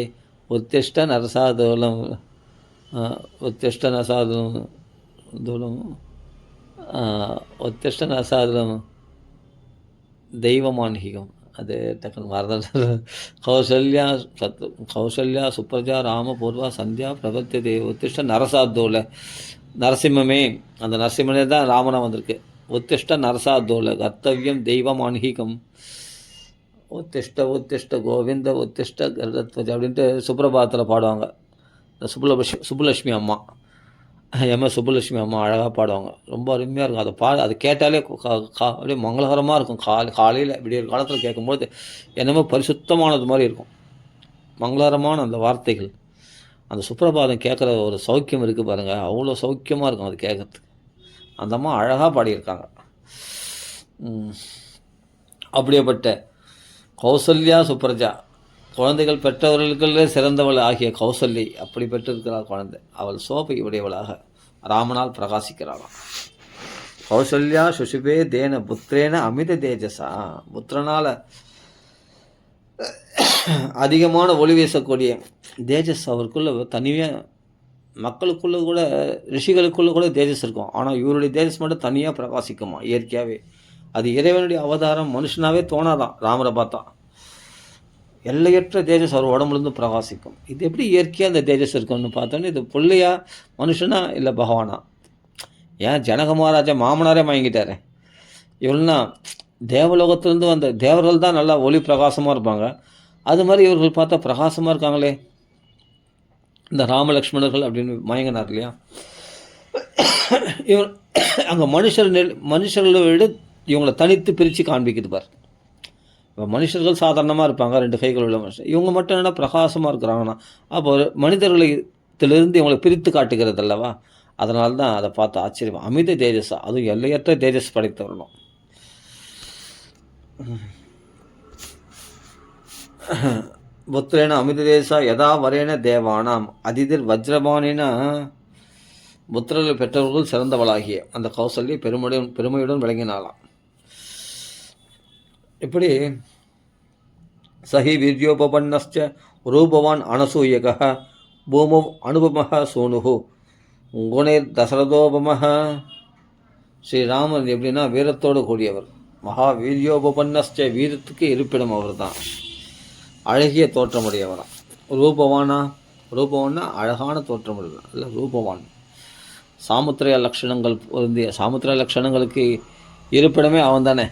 உத்திஷ்ட நரசாதூலம் உத்திஷ்ட நரசாதூலம் தெய்வமான்ஹிகம். அது டக்குன்னு மறந்துடுறது. கௌசல்யா சுப்ரஜா ராம பூர்வா சந்தியா பிரவர்த்ததே உத்திஷ்ட நரசாதூல, நரசிம்மமே அந்த நரசிம்மனே தான் ராமனாக வந்திருக்கு. உத்திஷ்ட நரசாதூல கர்த்தவியம் தெய்வமான்ஹிகம். உத்திஷ்ட கோவிந்த உத்திஷ்ட கருடத்வஜ அப்படின்ட்டு சுப்ரபாதத்தில் பாடுவாங்க. சுப்புலட்சுமி அம்மா சுப்புலட்சுமி அம்மா அழகாக பாடுவாங்க. ரொம்ப அருமையாக இருக்கும். அதை கேட்டாலே அப்படியே மங்களகரமாக இருக்கும். காலையில் விடிய காலத்தில் கேட்கும்போது என்னமோ பரிசுத்தமானது மாதிரி இருக்கும். மங்களகரமான அந்த வார்த்தைகள், அந்த சுப்ரபாதம் கேட்குற ஒரு சௌக்கியம் இருக்குது பாருங்கள், அவ்வளோ சௌக்கியமாக இருக்கும் அது கேட்குறதுக்கு. அந்த அம்மா அழகாக பாடியிருக்காங்க. அப்படியேப்பட்ட கௌசல்யா சுப்ரஜா, குழந்தைகள் பெற்றவர்களுக்குள்ளே சிறந்தவள் ஆகிய கௌசல்யை அப்படி பெற்றிருக்கிறாள் குழந்தை. அவள் சோபை உடையவளாக ராமனால் பிரகாசிக்கிறாளாம். கௌசல்யா சுஷுபே தேன புத்திரேன அமித தேஜஸா, புத்திரனால் அதிகமான ஒளி வீசக்கூடிய தேஜஸ் அவருக்குள்ள தனியாக, மக்களுக்குள்ளே கூட ரிஷிகளுக்குள்ளே கூட தேஜஸ் இருக்கும். ஆனால் இவருடைய தேஜஸ் மட்டும் தனியாக பிரகாசிக்குமா இயற்கையாகவே. அது இறைவனுடைய அவதாரம், மனுஷனாகவே தோணாதான். ராமரை பார்த்தா எல்லையற்ற தேஜஸ் அவர் உடம்புலேருந்து பிரகாசிக்கும். இது எப்படி இயற்கையாக அந்த தேஜஸ் இருக்குன்னு பார்த்தோன்னே இது பிள்ளையா மனுஷனா இல்லை பகவானா? ஏன் ஜனக மகாராஜா மாமனாரே வாங்கிட்டாரு. இவள்னா தேவலோகத்திலேருந்து வந்த தேவர்கள் தான் நல்லா ஒளி பிரகாசமாக இருப்பாங்க. அது மாதிரி இவர்கள் பார்த்தா பிரகாசமாக இருக்காங்களே, இந்த ராமலக்ஷ்மணர்கள் அப்படின்னு மயங்கினார் இல்லையா. இவர் அங்கே மனுஷர்களை விட இவங்களை தனித்து பிரித்து காண்பிக்குது பார். இப்போ மனுஷர்கள் சாதாரணமாக இருப்பாங்க, 2 கைகள் உள்ள மனுஷன். இவங்க மட்டும் என்ன பிரகாசமாக இருக்கிறாங்கன்னா அப்போ மனிதர்களிலிருந்து இவங்களை பிரித்து காட்டுகிறது அல்லவா. அதனால தான் அதை பார்த்து ஆச்சரியம். அமித தேஜஸா, அதுவும் எல்லையற்ற தேஜஸ் படைத்தவரணும். புத்திரேன அமித தேஜஸா யதா வரேன தேவானாம் அதிதிர் வஜ்ரபானினா, புத்திரர்கள் பெற்றவர்கள் சிறந்தவளாகிய அந்த கௌசல்யை பெருமையுடன் விளங்கினாலாம். இப்படி சஹி வீர்யோபன்னஸ்ச ரூபவான் அனசூயக பூமோ அனுபம சூனுகு குணேர் தசரதோபம. ஸ்ரீராமன் எப்படின்னா வீரத்தோடு கூடியவர். மகா வீரியோபன்னஸ்ச, வீரத்துக்கு இருப்பிடம் அவர் தான். அழகிய தோற்றமுடையவராம். ரூபவான்னா அழகான தோற்றமுடையவர் இல்லை, ரூபவான். சாமுத்திர லட்சணங்கள் பொருந்திய, சாமுத்திர லட்சணங்களுக்கு இருப்பிடமே அவன் தானே.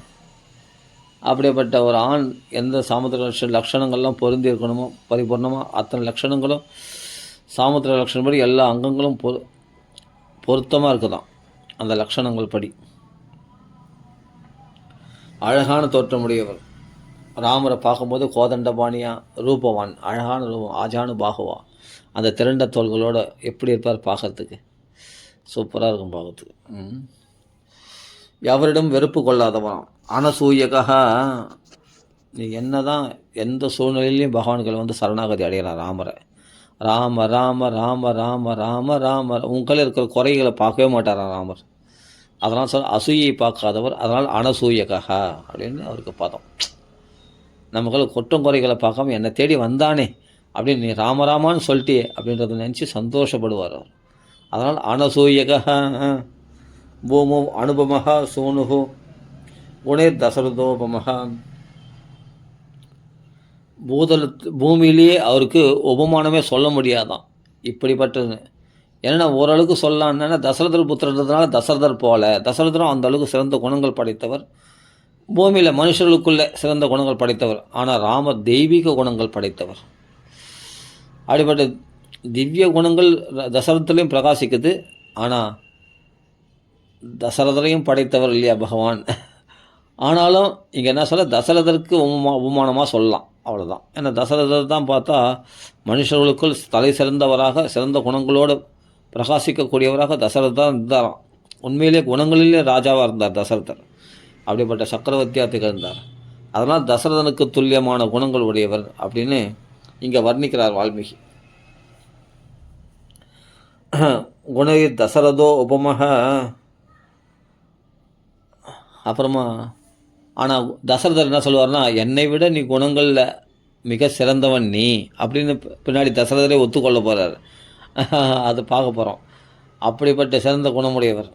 அப்படிப்பட்ட ஒரு ஆண் எந்த சாமுத்திர லட்சணங்கள்லாம் பொருந்தி இருக்கணுமோ பரிபூர்ணமாக அத்தனை லட்சணங்களும் சாமுத்திர லட்சணம் படி எல்லா அங்கங்களும் பொருத்தமாக இருக்குதான். அந்த லட்சணங்கள் படி அழகான தோற்றமுடையவர். ராமரை பார்க்கும்போது கோதண்டபாணியா ரூபவான், அழகான ரூபம், ஆஜானு பாகுவா, அந்த திரண்ட தோள்களோட எப்படி இருப்பார் பார்க்கறதுக்கு, சூப்பராக இருக்கும் பார்க்கறதுக்கு. எவரிடம் வெறுப்பு கொள்ளாதவன். அனசூயகா, நீ என்ன தான் எந்த சூழ்நிலையிலையும் பகவான்கள் வந்து சரணாகதி அடைகிறார் ராமரை. ராம ராம ராம ராம ராம ராம உங்களில் இருக்கிற குறைகளை பார்க்கவே மாட்டாராம் ராமர். அதனால் சொல்ல அசூயை பார்க்காதவர், அதனால் அனசூயகா அப்படின்னு அவருக்கு பதம். நமக்குள்ள குற்றம் குறைகளை பார்க்காம என்னை தேடி வந்தானே அப்படின்னு நீ ராமராமான்னு சொல்லிட்டியே அப்படின்றத நினச்சி சந்தோஷப்படுவார் அவர். அதனால் அனசூயகா பூமோ அனுபமஹா சோனுஹோ குணேர் தசரதோபமஹா. பூமியிலேயே அவருக்கு உபமானமே சொல்ல முடியாதான் இப்படிப்பட்டது. ஏன்னா ஓரளவுக்கு சொல்லலான்னா தசரதர் புத்திரன்றதுனால தசரதர் போல, தசரதரும் அந்த அளவுக்கு சிறந்த குணங்கள் படைத்தவர், பூமியில் மனுஷர்களுக்குள்ளே சிறந்த குணங்கள் படைத்தவர். ஆனால் ராமர் தெய்வீக குணங்கள் படைத்தவர். அப்படிப்பட்ட திவ்ய குணங்கள் தசரதத்துலேயும் பிரகாசிக்குது. ஆனால் தசரதரையும் படைத்தவர் இல்லையா பகவான். ஆனாலும் இங்கே என்ன சொல்ல, தசரதருக்கு உபமானமாக சொல்லலாம், அவ்வளோதான். ஏன்னா தசரதர் தான் பார்த்தா மனுஷர்களுக்குள் தலை சிறந்தவராக சிறந்த குணங்களோடு பிரகாசிக்கக்கூடியவராக தசரதர் தான் இருந்தாராம். உண்மையிலே குணங்களிலே ராஜாவாக இருந்தார் தசரதர். அப்படிப்பட்ட சக்கரவர்த்தியாக திகழ்ந்தார். அதனால் தசரதனுக்கு துல்லியமான குணங்கள் உடையவர் அப்படின்னு இங்கே வர்ணிக்கிறார் வால்மீகி. குணை தசரதோ உபமக. அப்புறமா ஆனால் தசரதர் என்ன சொல்லுவார்னா, என்னை விட நீ குணங்களில் மிக சிறந்தவன் நீ அப்படின்னு பின்னாடி தசரதரே ஒத்துக்கொள்ள போகிறார். அது பார்க்க போகிறோம். அப்படிப்பட்ட சிறந்த குணமுடையவர்.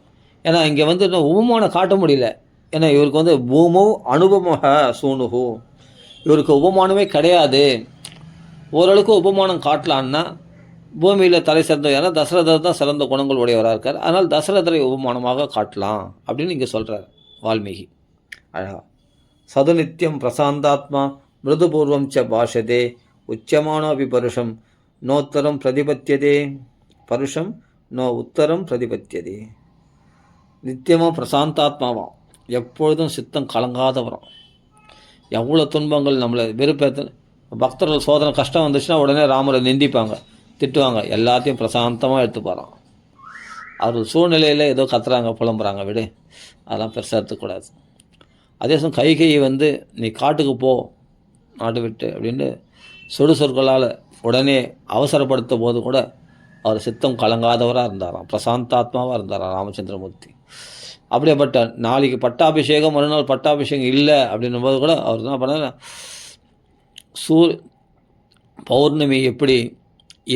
ஏன்னா இங்கே வந்து இன்னும் உபமானம் காட்ட முடியல. ஏன்னா இவருக்கு வந்து பூமோ அனுபமக சூனுகு, இவருக்கு உபமானமே கிடையாது. ஓரளவுக்கு உபமானம் காட்டலான்னா பூமியில் தலை சிறந்த, ஏன்னா தசரதர் தான் சிறந்த குணங்கள் உடையவராக இருக்கார். அதனால் தசரதரை உபமானமாக காட்டலாம் அப்படின்னு இங்கே சொல்கிறார் வால்மீகி. அழகா சதுநித்தியம் பிரசாந்தாத்மா மிருதுபூர்வம் ச பாஷதே உச்சமானோபி பருஷம் நோத்தரம் பிரதிபத்தியதே பருஷம் நோ உத்தரம் பிரதிபத்தியதே. நித்தியமாக பிரசாந்தாத்மாவாம், எப்பொழுதும் சித்தம் கலங்காதவரம். எவ்வளோ துன்பங்கள் நம்மளை வெறுப்பேற்ற பக்தர்கள் சோதனை கஷ்டம் வந்துச்சுன்னா உடனே ராமரை நிந்திப்பாங்க, திட்டுவாங்க. எல்லாத்தையும் பிரசாந்தமாக எடுத்துப்பாராம். அவர் சூழ்நிலையில் ஏதோ கத்துறாங்க புலம்புறாங்க, விடு, அதெல்லாம் பெருசாக எடுத்துக்கூடாது. அதே சமயம் கைகையை வந்து நீ காட்டுக்கு போ நாட்டு விட்டு அப்படின்னு சொற்களால் உடனே அவசரப்படுத்த போது கூட அவர் சித்தம் கலங்காதவராக இருந்தாராம், பிரசாந்தாத்மாவாக இருந்தாராம் ராமச்சந்திரமூர்த்தி. அப்படியேப்பட்ட நாளைக்கு பட்டாபிஷேகம், மறுநாள் பட்டாபிஷேகம் இல்லை அப்படின்னும் போது கூட அவர் என்ன பண்ணார், பௌர்ணமி எப்படி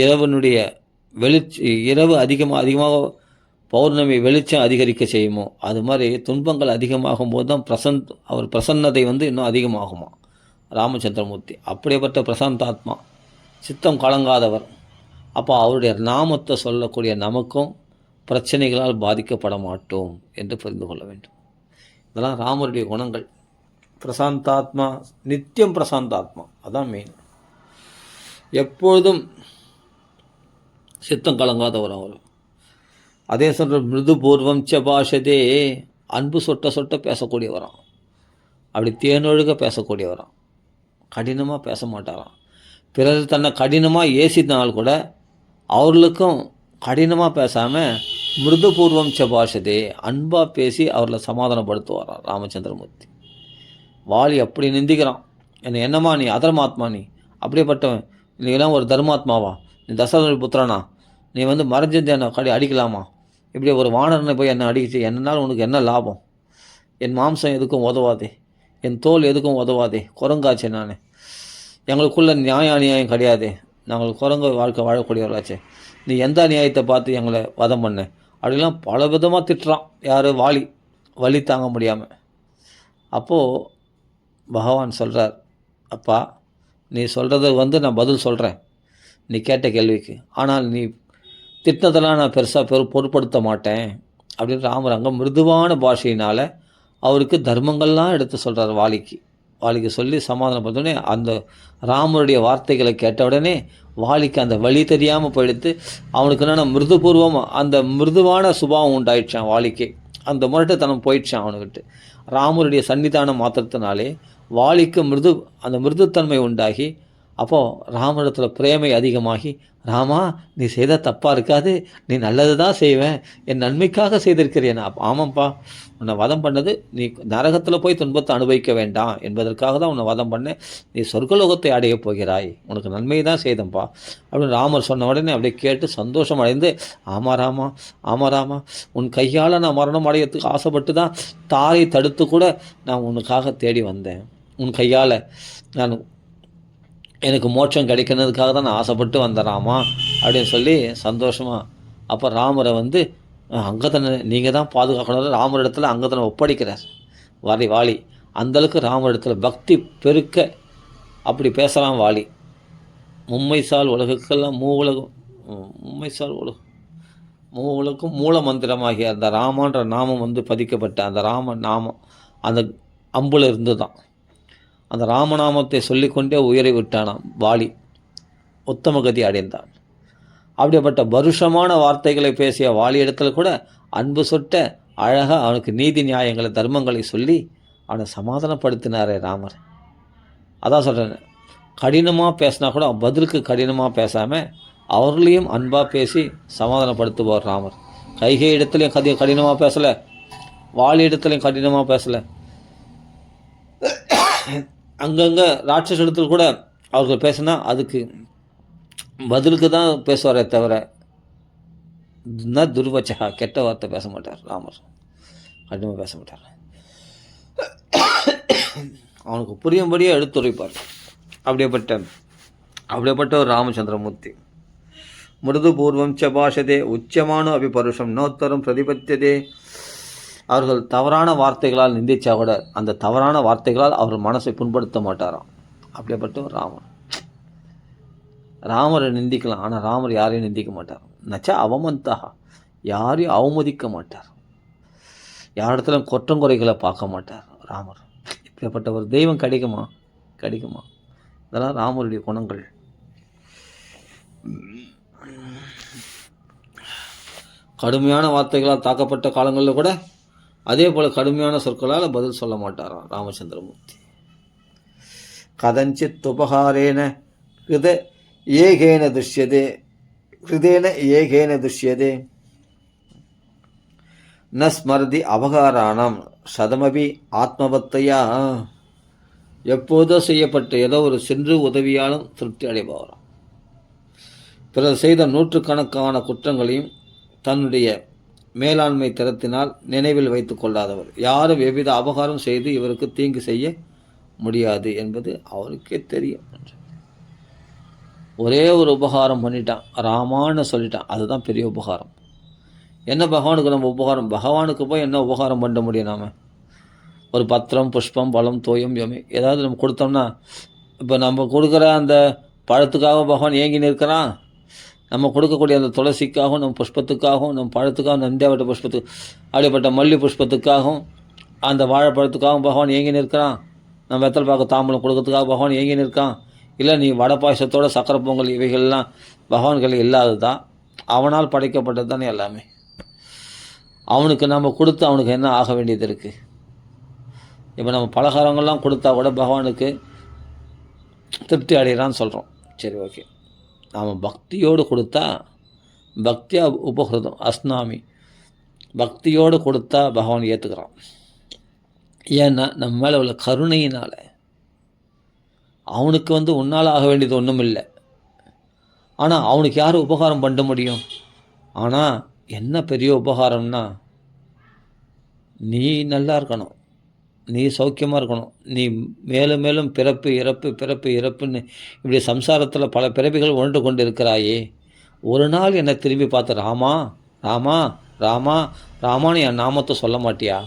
இரவனுடைய இரவு அதிகமாக பௌர்ணமி வெளிச்சம் அதிகரிக்க செய்யுமோ அது மாதிரி துன்பங்கள் அதிகமாகும் போது தான் அவர் பிரசன்னதை வந்து இன்னும் அதிகமாகுமா ராமச்சந்திரமூர்த்தி. அப்படியேப்பட்ட பிரசாந்தாத்மா, சித்தம் கலங்காதவர். அப்போ அவருடைய நாமத்தை சொல்லக்கூடிய நமக்கும் பிரச்சனைகளால் பாதிக்கப்பட மாட்டோம் என்று புரிந்து கொள்ள வேண்டும். இதெல்லாம் ராமருடைய குணங்கள். பிரசாந்தாத்மா, நித்தியம் பிரசாந்தாத்மா, அதான் மெயின். எப்பொழுதும் சித்தம் கலங்காதவர் அவர். அதே சொல்கிற மிருதுபூர்வம் ச பாஷதே, அன்பு சொட்ட பேசக்கூடியவராம். அப்படி தேனொழுக பேசக்கூடியவராம், கடினமாக பேச மாட்டாராம். பிறர் தன்னை கடினமாக ஏசினால் கூட அவர்களுக்கும் கடினமாக பேசாமல் மிருதுபூர்வம் ச பாஷதே, அன்பாக பேசி அவர்களை சமாதானப்படுத்துவாராம் ராமச்சந்திரமூர்த்தி. வாலி அப்படி நிந்திக்கிறான், என்னம்மா நீ அதர்மாத்மா, நீ அப்படியேப்பட்டவன், நீ எல்லாம் ஒரு தர்மாத்மாவா, நீ தசரத புத்திரனா, நீ வந்து மறைஞ்சிருந்து என்னை அடிக்கலாமா, இப்படி ஒரு வானரனை போய் என்னை அடிக்கிச்சு, என்னால் உனக்கு என்ன லாபம், என் மாம்சம் எதுக்கும் உதவாதே, என் தோல் எதுக்கும் உதவாதே, குரங்காச்சே நான், எங்களுக்குள்ள அநியாயம் கிடையாது, நாங்கள் குரங்கு வாழ்க்கை வாழக்கூடியவர்களாச்சே, நீ எந்த நியாயத்தை பார்த்து எங்களை வதம் பண்ண அப்படிலாம் பல விதமாக திட்டுறான். யார், வலி தாங்க முடியாமல். அப்போது பகவான் சொல்கிறார், அப்பா நீ சொல்கிறத வந்து நான் பதில் சொல்கிறேன் நீ கேட்ட கேள்விக்கு, ஆனால் நீ திட்டினதெல்லாம் நான் பெருசாக பொருட்படுத்த மாட்டேன் அப்படின்னு ராமர் அங்கே மிருதுவான பாஷையினால் அவருக்கு தர்மங்கள்லாம் எடுத்து சொல்கிறார் வாலிக்கு சொல்லி சமாதானப்படுத்தோடனே அந்த ராமருடைய வார்த்தைகளை கேட்ட உடனே வாலிக்கு அந்த வழி தெரியாமல் போயிடுத்து. அவனுக்கு என்னென்ன மிருதுபூர்வமாக அந்த மிருதுவான சுபாவம் உண்டாயிடுச்சான் வாலிக்கு, அந்த முரட்டுத்தனம் போயிடுச்சான் அவனுக்கிட்டு. ராமருடைய சன்னிதானம் மாத்திரத்தினாலே வாலிக்கு அந்த மிருதுத்தன்மை உண்டாகி அப்போது ராமரிடத்தில் பிரேமை அதிகமாகி, ராமா நீ செய்த தப்பாக இருக்காது, நீ நல்லது தான் செய்வேன், என் நன்மைக்காக செய்திருக்கிறேன். ஆமாம்ப்பா, உன்னை வதம் பண்ணது நீ நரகத்தில் போய் துன்பத்தை அனுபவிக்க வேண்டாம் என்பதற்காக தான் உன்னை வதம் பண்ணேன், நீ சொர்க்கலோகத்தை அடையப் போகிறாய், உனக்கு நன்மை தான் செய்தேன்ப்பா அப்படின்னு ராமர் சொன்ன உடனே அப்படியே கேட்டு சந்தோஷம் அடைந்து, ஆமா ராமா, ஆமா ராமா, உன் கையால் நான் மரணம் அடையத்துக்கு ஆசைப்பட்டு தான் தாரை தடுத்து கூட நான் உனக்காக தேடி வந்தேன், உன் கையால் நான் எனக்கு மோட்சம் கிடைக்கிறதுக்காக தான் நான் ஆசைப்பட்டு வந்துடுறாமா அப்படின்னு சொல்லி சந்தோஷமாக. அப்போ ராமரை வந்து அங்கதனை நீங்கள் தான் பாதுகாக்கணும் ராமரிடத்தில் அங்கதனை ஒப்படைக்கிறார் வாலி. அந்தளவுக்கு ராமரிடத்தில் பக்தி பெருக்க அப்படி பேசலாம் வாலி. மும்மைசால் உலகுக்கெல்லாம் மும்மைசால் மூவுலகும் மூல மந்திரமாகிய அந்த ராமன்ற நாமம் வந்து பதிக்கப்பட்ட அந்த ராம நாமம் அந்த அம்புல இருந்து தான் அந்த ராமநாமத்தை சொல்லிக்கொண்டே உயிரை விட்டானான் வாலி, உத்தமகதி அடைந்தான். அப்படிப்பட்ட பருஷமான வார்த்தைகளை பேசிய வாலி இடத்துல கூட அன்பு சொட்ட அழகாக அவனுக்கு நீதி நியாயங்களை தர்மங்களை சொல்லி அவனை சமாதானப்படுத்தினாரே ராமர். அதான் சொல்கிறேன், கடினமாக பேசினா கூட பதிலுக்கு கடினமாக பேசாமல் அவர்களையும் அன்பாக பேசி சமாதானப்படுத்துவார் ராமர். கைகை இடத்துலையும் கடினமாக பேசலை, வாலி இடத்துலையும் கடினமாக பேசலை. அங்கங்கே ராட்சச இடத்துல கூட அவர்கள் பேசினா அதுக்கு பதிலுக்கு தான் பேசுவாரே தவிர துர்வச்சகா கெட்ட வார்த்தை பேச மாட்டார் ராமர், கடினமாக பேச மாட்டார். அவனுக்கு புரியும்படியே எடுத்துரைப்பார். அப்படியேப்பட்ட ஒரு ராமச்சந்திரமூர்த்தி. மிருதுபூர்வம் ச பாஷதே உச்சமானோ அபிபருஷம் நோத்தரம் பிரதிபத்தியதே. அவர்கள் தவறான வார்த்தைகளால் நிந்திச்சா கூட அந்த தவறான வார்த்தைகளால் அவர்கள் மனசை புண்படுத்த மாட்டாராம். அப்படியேப்பட்ட ஒரு ராமரை நிந்திக்கலாம், ஆனால் ராமர் யாரையும் நிந்திக்க மாட்டார். நச்சா அவமந்தாக, யாரையும் அவமதிக்க மாட்டார், யாரிடத்துல குற்றங்குறைகளை பார்க்க மாட்டார் ராமர். இப்படிப்பட்ட ஒரு தெய்வம் கிடைக்குமா? இதெல்லாம் ராமருடைய குணங்கள். கடுமையான வார்த்தைகளால் தாக்கப்பட்ட காலங்களில் கூட அதே போல் கடுமையான சொற்களால் பதில் சொல்ல மாட்டாராம் ராமச்சந்திரமூர்த்தி. கதஞ்சித் உபகாரேன ஏகேன துஷ்யதே ந ஸ்மரதி அபகாராணம் சதமபி ஆத்மபத்தையா. எப்போதோ செய்யப்பட்ட ஏதோ ஒரு சென்று உதவியாலும் திருப்தி அடைபவராம். பிறர் செய்த நூற்றுக்கணக்கான குற்றங்களையும் தன்னுடைய மேலாண்மை திறத்தினால் நினைவில் வைத்து கொள்ளாதவர். யாரும் எவ்வித அபகாரம் செய்து இவருக்கு தீங்கு செய்ய முடியாது என்பது அவருக்கே தெரியும். ஒரே ஒரு உபகாரம் பண்ணிட்டான், ராமான்னு சொல்லிட்டான், அதுதான் பெரிய உபகாரம். என்ன பகவானுக்கு நம்ம உபகாரம்? பகவானுக்கு போய் என்ன உபகாரம் பண்ண முடியும்? நாம் ஒரு பத்திரம், புஷ்பம், பழம், தோயம், யமி ஏதாவது நம்ம கொடுத்தோம்னா, இப்போ நம்ம கொடுக்குற அந்த பழத்துக்காக பகவான் ஏங்கி நிற்கிறான். நம்ம கொடுக்கக்கூடிய அந்த துளசிக்காகவும் நம்ம புஷ்பத்துக்காகவும் நம்ம பழத்துக்காகவும் நந்தியாவட்ட புஷ்பத்துக்கு அப்படிப்பட்ட மல்லி புஷ்பத்துக்காகவும் அந்த வாழைப்பழத்துக்காகவும் பகவான் ஏங்கி நிற்கிறான். நம்ம வெத்தலை பார்க்க தாம்பலம் கொடுக்கறதுக்காக பகவான் ஏங்கி நிற்கான். இல்லை நீ வடை பாயசத்தோட சக்கரை பொங்கல் இவைகள்லாம் பகவான்கள் இல்லாதது தான், அவனால் படைக்கப்பட்டது தானே எல்லாமே. அவனுக்கு நம்ம கொடுத்து அவனுக்கு என்ன ஆக வேண்டியது இருக்குது? இப்போ நம்ம பலகாரங்கள்லாம் கொடுத்தா கூட பகவானுக்கு திருப்தி அடைகிறான்னு சொல்கிறோம். சரி, ஓகே. நாம் பக்தியோடு கொடுத்தா, பக்தியா உபகிருதம் அஸ்னாமி, பக்தியோடு கொடுத்தா பகவான் ஏற்றுக்கிறான். ஏன்னா நம்ம மேலே உள்ள கருணையினால். அவனுக்கு உன்னால் ஆக வேண்டியது ஒன்றும் இல்லை, ஆனால் அவனுக்கு யார் உபகாரம் பண்ண முடியும்? ஆனால் என்ன பெரிய உபகாரம்னா, நீ நல்லா இருக்கணும், நீ சௌக்கியமாக இருக்கணும், நீ மேலும் மேலும் பிறப்பு இறப்புன்னு இப்படி சம்சாரத்தில் பல பிறப்பிகள் உணர்ந்து கொண்டு இருக்கிறாயே, ஒரு நாள் என்னை திரும்பி பார்த்து ராமா ராமா ராமா ராமான்னு என் நாமத்தை சொல்ல மாட்டியா?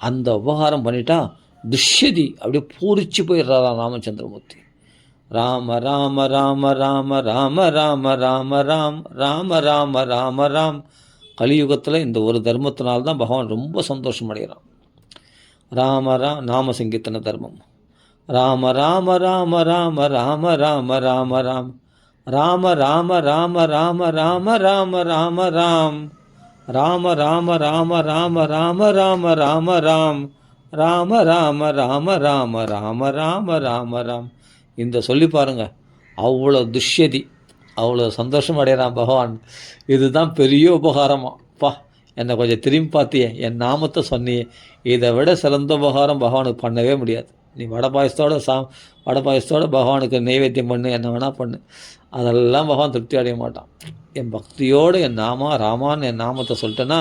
அந்த உபகாரம் பண்ணிட்டா துஷ்யதி அப்படியே பூரிச்சு போயிடுறாராம் ராமச்சந்திரமூர்த்தி. ராம ராம ராம ராம ராம ராம ராம ராம் ராம ராம ராம ராம். கலியுகத்தில் இந்த ஒரு தர்மத்தினால்தான் பகவான் ரொம்ப சந்தோஷம் அடைகிறான். நாம சங்கீர்த்தன தர்மம். ராம ராம ராம ராம ராம ராம ராம ராம் ராம ராம ராம ராம ராம ராம ராம ராம் ராம ராம ராம ராம ராம ராம ராம ராம் ராம ராம ராம ராம ராம ராம ராம ராம். இந்த சொல்லி பாருங்கள், அவ்வளோ துஷ்யதி, அவ்வளோ சந்தோஷம் அடைகிறான் பகவான். இதுதான் பெரிய உபகாரமாப்பா. என்னை கொஞ்சம் திரும்பி பார்த்தியே, என் நாமத்தை சொன்னியே, இதை விட சிறந்த உபகாரம் பகவானுக்கு பண்ணவே முடியாது. நீ வடை பாயசத்தோடு பகவானுக்கு நைவேத்தியம் பண்ணு, என்ன வேணால் பண்ணு, அதெல்லாம் பகவான் திருப்தி அடைய மாட்டான். என் பக்தியோடு என் ராமான்னு என் நாமத்தை சொல்லிட்டேன்னா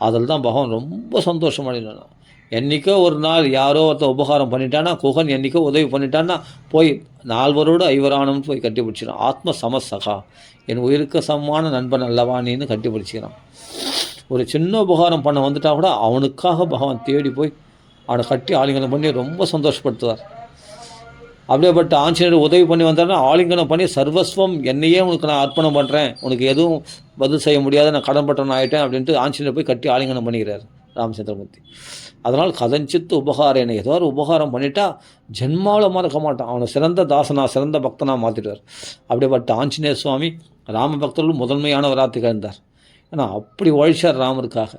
அதில் தான் பகவான் ரொம்ப சந்தோஷம் அடையணும். என்றைக்கோ ஒரு நாள் யாரோ ஒருத்தர் உபகாரம் பண்ணிட்டான்னா, குகன் என்றைக்கோ உதவி பண்ணிட்டான்னா போய் 4வரோடு 5வரானம்னு போய் கட்டி பிடிச்சிடான். ஆத்ம சமசகா, என் உயிருக்கு சமமான நண்பன் அல்லவானின்னு கட்டி பிடிச்சிக்கிறான். ஒரு சின்ன உபகாரம் பண்ண வந்துட்டால் கூட அவனுக்காக பகவான் தேடி போய் அவனை கட்டி ஆலிங்கனம் பண்ணி ரொம்ப சந்தோஷப்படுத்துவார். அப்படியேப்பட்ட ஆஞ்சநேயர் உதவி பண்ணி வந்தாருன்னா ஆலிங்கனம் பண்ணி சர்வஸ்வம் என்னையே உனக்கு நான் அர்ப்பணம் பண்ணுறேன், உனக்கு எதுவும் பதில் செய்ய முடியாத நான் கடன்பட்டவன் ஆகிட்டேன் அப்படின்ட்டு ஆஞ்சநேயர் போய் கட்டி ஆலிங்கனம் பண்ணிக்கிறார் ராமச்சந்திரமூர்த்தி. அதனால் கதஞ்சித்து உபகாரேனை, ஏதோ ஒரு உபகாரம் பண்ணிட்டா ஜென்மாவில் மறக்க மாட்டான். அவனை சிறந்த தாசனா சிறந்த பக்தனாக மாற்றிடுவார். அப்படிப்பட்ட ஆஞ்சநேய சுவாமி ராம பக்தர்கள் முதன்மையானவராக திகழ்ந்தார். ஏன்னா அப்படி உழைச்சார் ராமருக்காக.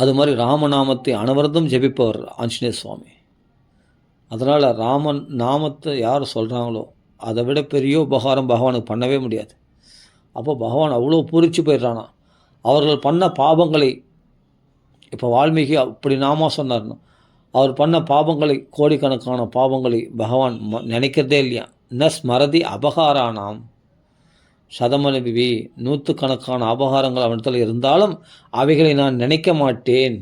அது மாதிரி ராமநாமத்தை அனவரதம் ஜெபிப்பவர் ஆஞ்சநேய சுவாமி. அதனால் ராமன் நாமத்தை யார் சொல்கிறாங்களோ அதை விட பெரிய உபகாரம் பகவானுக்கு பண்ணவே முடியாது. அப்போ பகவான் அவ்வளோ பூரிச்சு போயிடுறானா. அவர்கள் பண்ண பாவங்களை, இப்போ வால்மீகி அப்படி நாம சொன்னார்னா, அவர் பண்ண பாவங்களை, கோடிக்கணக்கான பாவங்களை பகவான் நினைக்கிறதே இல்லையா. ந ஸ்மரதி அபகாரானாம் சதமனுபவி, 100கணக்கான அபகாரங்கள் அவனிடத்தில் இருந்தாலும் அவைகளை நான் நினைக்க மாட்டேன்.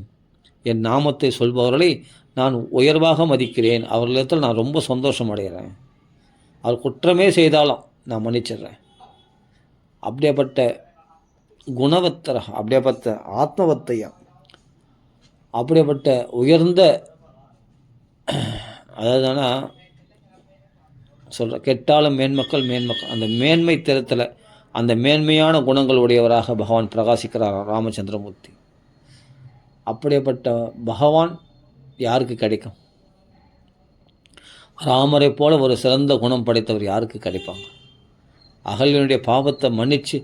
என் நாமத்தை சொல்பவர்களை நான் உயர்வாக மதிக்கிறேன். அவர்களிடத்தில் நான் ரொம்ப சந்தோஷம் அடைகிறேன். அவர் குற்றமே செய்தாலும் நான் மன்னிச்சிடுறேன். அப்படியேப்பட்ட குணவத்தர, அப்படியேப்பட்ட ஆத்மவத்தையம், அப்படியேப்பட்ட உயர்ந்த, அதாவதுனா சொல்கிற கெட்டாலும் மேன்மக்கள் அந்த மேன்மை திறத்தில் அந்த மேன்மையான குணங்கள் உடையவராக பகவான் பிரகாசிக்கிறார் ராமச்சந்திரமூர்த்தி. அப்படியேப்பட்ட பகவான் யாருக்கு கிடைக்கும்? ராமரை போல ஒரு சிறந்த குணம் படைத்தவர் யாருக்கு கிடைப்பாங்க? அகல்யனுடைய பாவத்தை மன்னித்து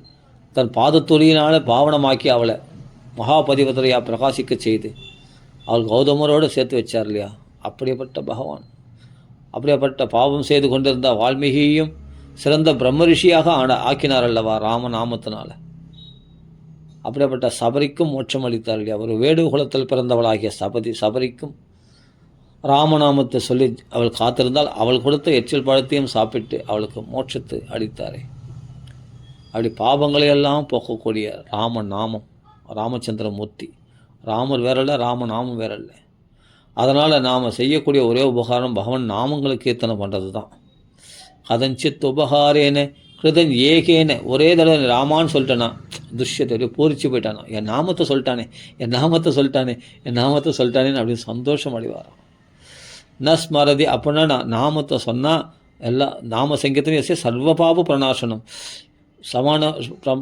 தன் பாதத்துளியினால் பாவனமாக்கி அவளை மகாபதிவதரையாக பிரகாசிக்க செய்து அவள் கௌதமரோடு சேர்த்து வச்சார் இல்லையா? அப்படியேப்பட்ட பகவான். அப்படியேப்பட்ட பாவம் செய்து கொண்டிருந்த வால்மீகியையும் சிறந்த பிரம்மரிஷியாக ஆக்கினார் அல்லவா ராமநாமத்தினால. அப்படியேப்பட்ட சபரிக்கும் மோட்சம் அளித்தார் இல்லையா? ஒரு வேடு குலத்தில் பிறந்தவளாகிய சபரிக்கும் ராமநாமத்தை சொல்லி அவள் காத்திருந்தால் அவள் கொடுத்த எச்சில் பழத்தையும் சாப்பிட்டு அவளுக்கு மோட்சத்தை அளித்தாரே. அப்படி பாவங்களையெல்லாம் போக்கக்கூடிய ராமநாமம், ராமச்சந்திரமூர்த்தி. ராமர் வேறல்ல, ராமநாமம் வேறல்ல. அதனால் நாம் செய்யக்கூடிய ஒரே உபகாரம் பகவான் நாமங்களை கீர்த்தனை பண்ணுறது தான். கதஞ்சித் உபகாரேன கிருதன் ஏகேன, ஒரே தடவை ராமான்னு சொல்லிட்டேனா துஷ்யத்தை பூரிச்சு போயிட்டானா. என் நாமத்தை சொல்லிட்டானேன்னு அப்படின்னு சந்தோஷம் அடைவாராம். ந ஸ்மரதி, அப்படின்னா நான் நாமத்தை சொன்னால் எல்லா நாம சங்கீதனையும் சர்வபாப பிரணாசனம் சமான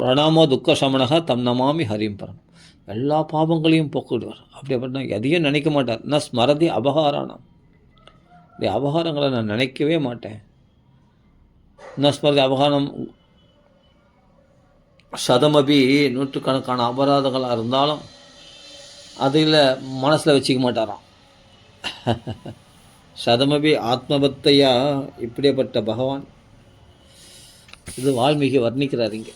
பிரணாமோ துக்க சமனக தம் நமாமி ஹரிம்பரம், எல்லா பாவங்களையும் போக்கிடுவார். அப்படின்னா எதையும் நினைக்க மாட்டார். ந ஸ்மரதி அபகாரானம், இந்த அபகாரங்களை நான் நினைக்கவே மாட்டேன். ந ஸ்மரதி அபகாரம் சதமபி, 100கணக்கான அபராதங்களாக இருந்தாலும் அதில் மனசில் வச்சுக்க மாட்டாராம். சதமபி ஆத்மபத்தையா, இப்படியேப்பட்ட பகவான். இது வால்மீகி வர்ணிக்கிறார் இங்கே.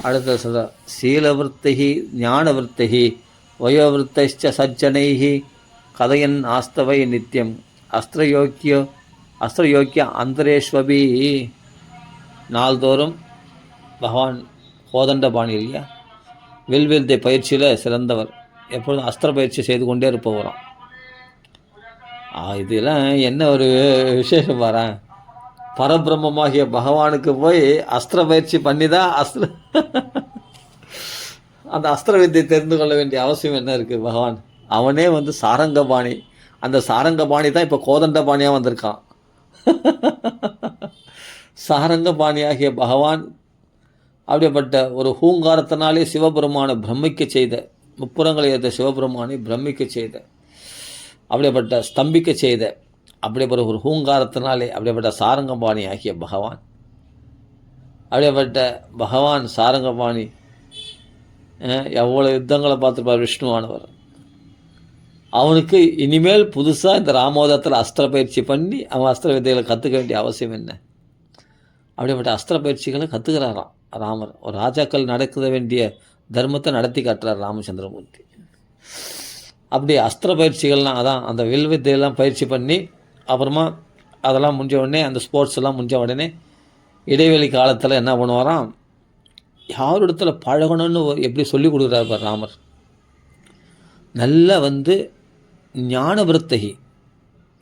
அடுத்த சொல்ற சீலவர்த்தகி ஞானவர்த்தகி வயோவிருத்த சஜ்ஜனைகி கதையன் ஆஸ்தவை நித்தியம் அஸ்திரயோக்கிய அந்தரேஸ்வபி. நாள்தோறும் பகவான் கோதண்டபாணி இல்லையா, வில்வித்தை பயிற்சியில் சிறந்தவர். எப்பொழுதும் அஸ்திர பயிற்சி செய்து கொண்டே இருப்பவராம். இதெல்லாம் என்ன ஒரு விசேஷம் பாரேன். பரபிரம்மமாகிய பகவானுக்கு போய் அஸ்திர பயிற்சி பண்ணி தான் அந்த அஸ்திர வித்தை தெரிந்து கொள்ள வேண்டிய அவசியம் என்ன இருக்குது? பகவான் அவனே சாரங்கபாணி. அந்த சாரங்கபாணி தான் இப்போ கோதண்டபாணியாக வந்திருக்கான். சாரங்கபாணியாகிய பகவான் அப்படிப்பட்ட ஒரு ஹூங்காரத்தினாலே சிவபெருமானை பிரமிக்க செய்த, முப்புறங்களை ஏற்ற சிவபெருமானை பிரமிக்க செய்த, அப்படிப்பட்ட ஸ்தம்பிக்க செய்த, அப்படிப்பட்ட ஒரு ஹூங்காரத்தினாலே அப்படிப்பட்ட சாரங்கபாணி ஆகிய பகவான், அப்படிப்பட்ட பகவான் சாரங்கபாணி எவ்வளோ யுத்தங்களை பார்த்துருப்பார் விஷ்ணுவானவர். அவனுக்கு இனிமேல் புதுசாக இந்த ராமோதத்தில் அஸ்திர பயிற்சி பண்ணி அவன் அஸ்திர வித்தைகளை கற்றுக்க வேண்டிய அவசியம் என்ன? அப்படிப்பட்ட அஸ்திர பயிற்சிகளை கற்றுக்கிறாராம் ராமர். ஒரு ராஜாக்கள் நடக்க வேண்டிய தர்மத்தை நடத்தி காட்டுறார் ராமச்சந்திரமூர்த்தி. அப்படி அஸ்திர பயிற்சிகள்லாம் அதான் அந்த வில் வித்தையெல்லாம் பயிற்சி பண்ணி அப்புறமா அதெல்லாம் முடிஞ்ச உடனே அந்த ஸ்போர்ட்ஸ் எல்லாம் முடிஞ்ச உடனே இடைவெளி காலத்தில் என்ன பண்ணுவாராம், யாரிடத்துல பழகணும்னு எப்படி சொல்லி கொடுக்குறாரு பார் ராமர். நல்ல ஞான விருத்தகி,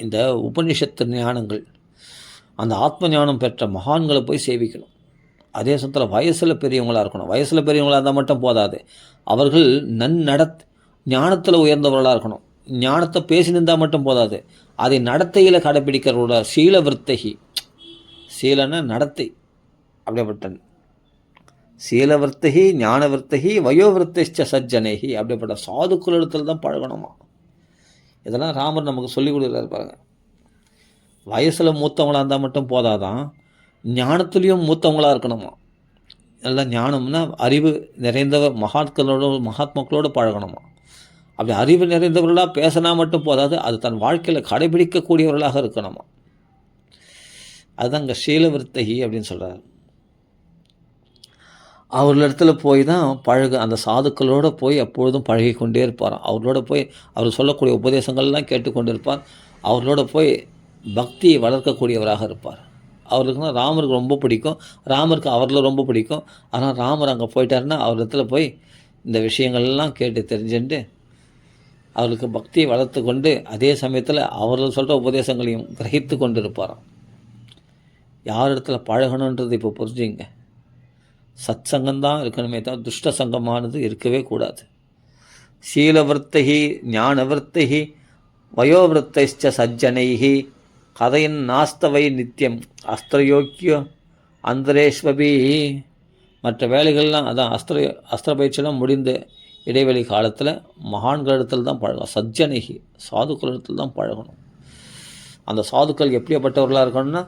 இந்த உபனிஷத்து ஞானங்கள், அந்த ஆத்ம ஞானம் பெற்ற மகான்களை போய் சேவிக்கணும். அதே சமயத்தில் வயசில் பெரியவங்களாக இருக்கணும். வயசில் பெரியவங்களாக இருந்தால் மட்டும் போதாது, அவர்கள் ஞானத்தில் உயர்ந்தவர்களாக இருக்கணும். ஞானத்தை பேசினிருந்தால் மட்டும் போதாது, அதை நடத்தையில் கடைப்பிடிக்கிறவர்களோட சீல விருத்தகி. சீலன நடத்தை, அப்படிப்பட்ட சீலவர்த்தகி ஞானவர்த்தகி வயோவிருத்திச்ச சஜ்ஜனேகி, அப்படிப்பட்ட சாதுக்குள் இடத்துல தான் பழகணுமா. இதெல்லாம் ராமர் நமக்கு சொல்லிக் கொடுக்குறாரு பாருங்க. வயசில் மூத்தவங்களாக இருந்தால் மட்டும் போதாதான், ஞானத்துலேயும் மூத்தவங்களாக இருக்கணுமா. எல்லாம் ஞானம்னா அறிவு நிறைந்தவர் மகாத்மாக்களோடு பழகணுமா. அப்படி அறிவு நிறைந்தவர்களாக பேசினா மட்டும் போதாது, அது தன் வாழ்க்கையில் கடைபிடிக்கக்கூடியவர்களாக இருக்கணுமா. அதுதான் இங்கே சீலவிருத்தகி அப்படின்னு சொல்கிறார். அவர்களிடத்துல போய் தான் அந்த சாதுக்களோடு போய் எப்பொழுதும் பழகி கொண்டே இருப்பார். அவர்களோட போய் அவர் சொல்லக்கூடிய உபதேசங்கள்லாம் கேட்டுக்கொண்டு இருப்பார். அவர்களோட போய் பக்தியை வளர்க்கக்கூடியவராக இருப்பார். அவருக்குன்னா ராமருக்கு ரொம்ப பிடிக்கும், ராமருக்கு அவரில் ரொம்ப பிடிக்கும். ஆனால் ராமர் அங்கே போயிட்டாருன்னா அவரிடத்துல போய் இந்த விஷயங்கள்லாம் கேட்டு தெரிஞ்சுட்டு அவருக்கு பக்தியை வளர்த்து கொண்டு அதே சமயத்தில் அவர்கள் சொல்கிற உபதேசங்களையும் கிரகித்து கொண்டு இருப்பாராம். யார் இடத்துல பழகணுன்றது இப்போ புரிஞ்சுங்க. சத் சங்கம்தான் இருக்கணுமே தவிர துஷ்ட சங்கமானது இருக்கவே கூடாது. சீலவர்த்தகி ஞானவர்த்தகி வயோவிருத்தைச்ச சஜ்ஜனைகி கதையின் நாஸ்தவை நித்தியம் அஸ்திரயோக்கிய அந்தரேஸ்வபி. மற்ற வேலைகள்லாம் அதான் அஸ்திர பயிற்சியெல்லாம் முடிந்து இடைவெளி காலத்தில் மகான்களிடத்தில் தான் பழகணும். சஜ்ஜனைகி சாதுக்களிடத்தில் தான் பழகணும். அந்த சாதுக்கள் எப்படிப்பட்டவர்களாக இருக்கணும்னா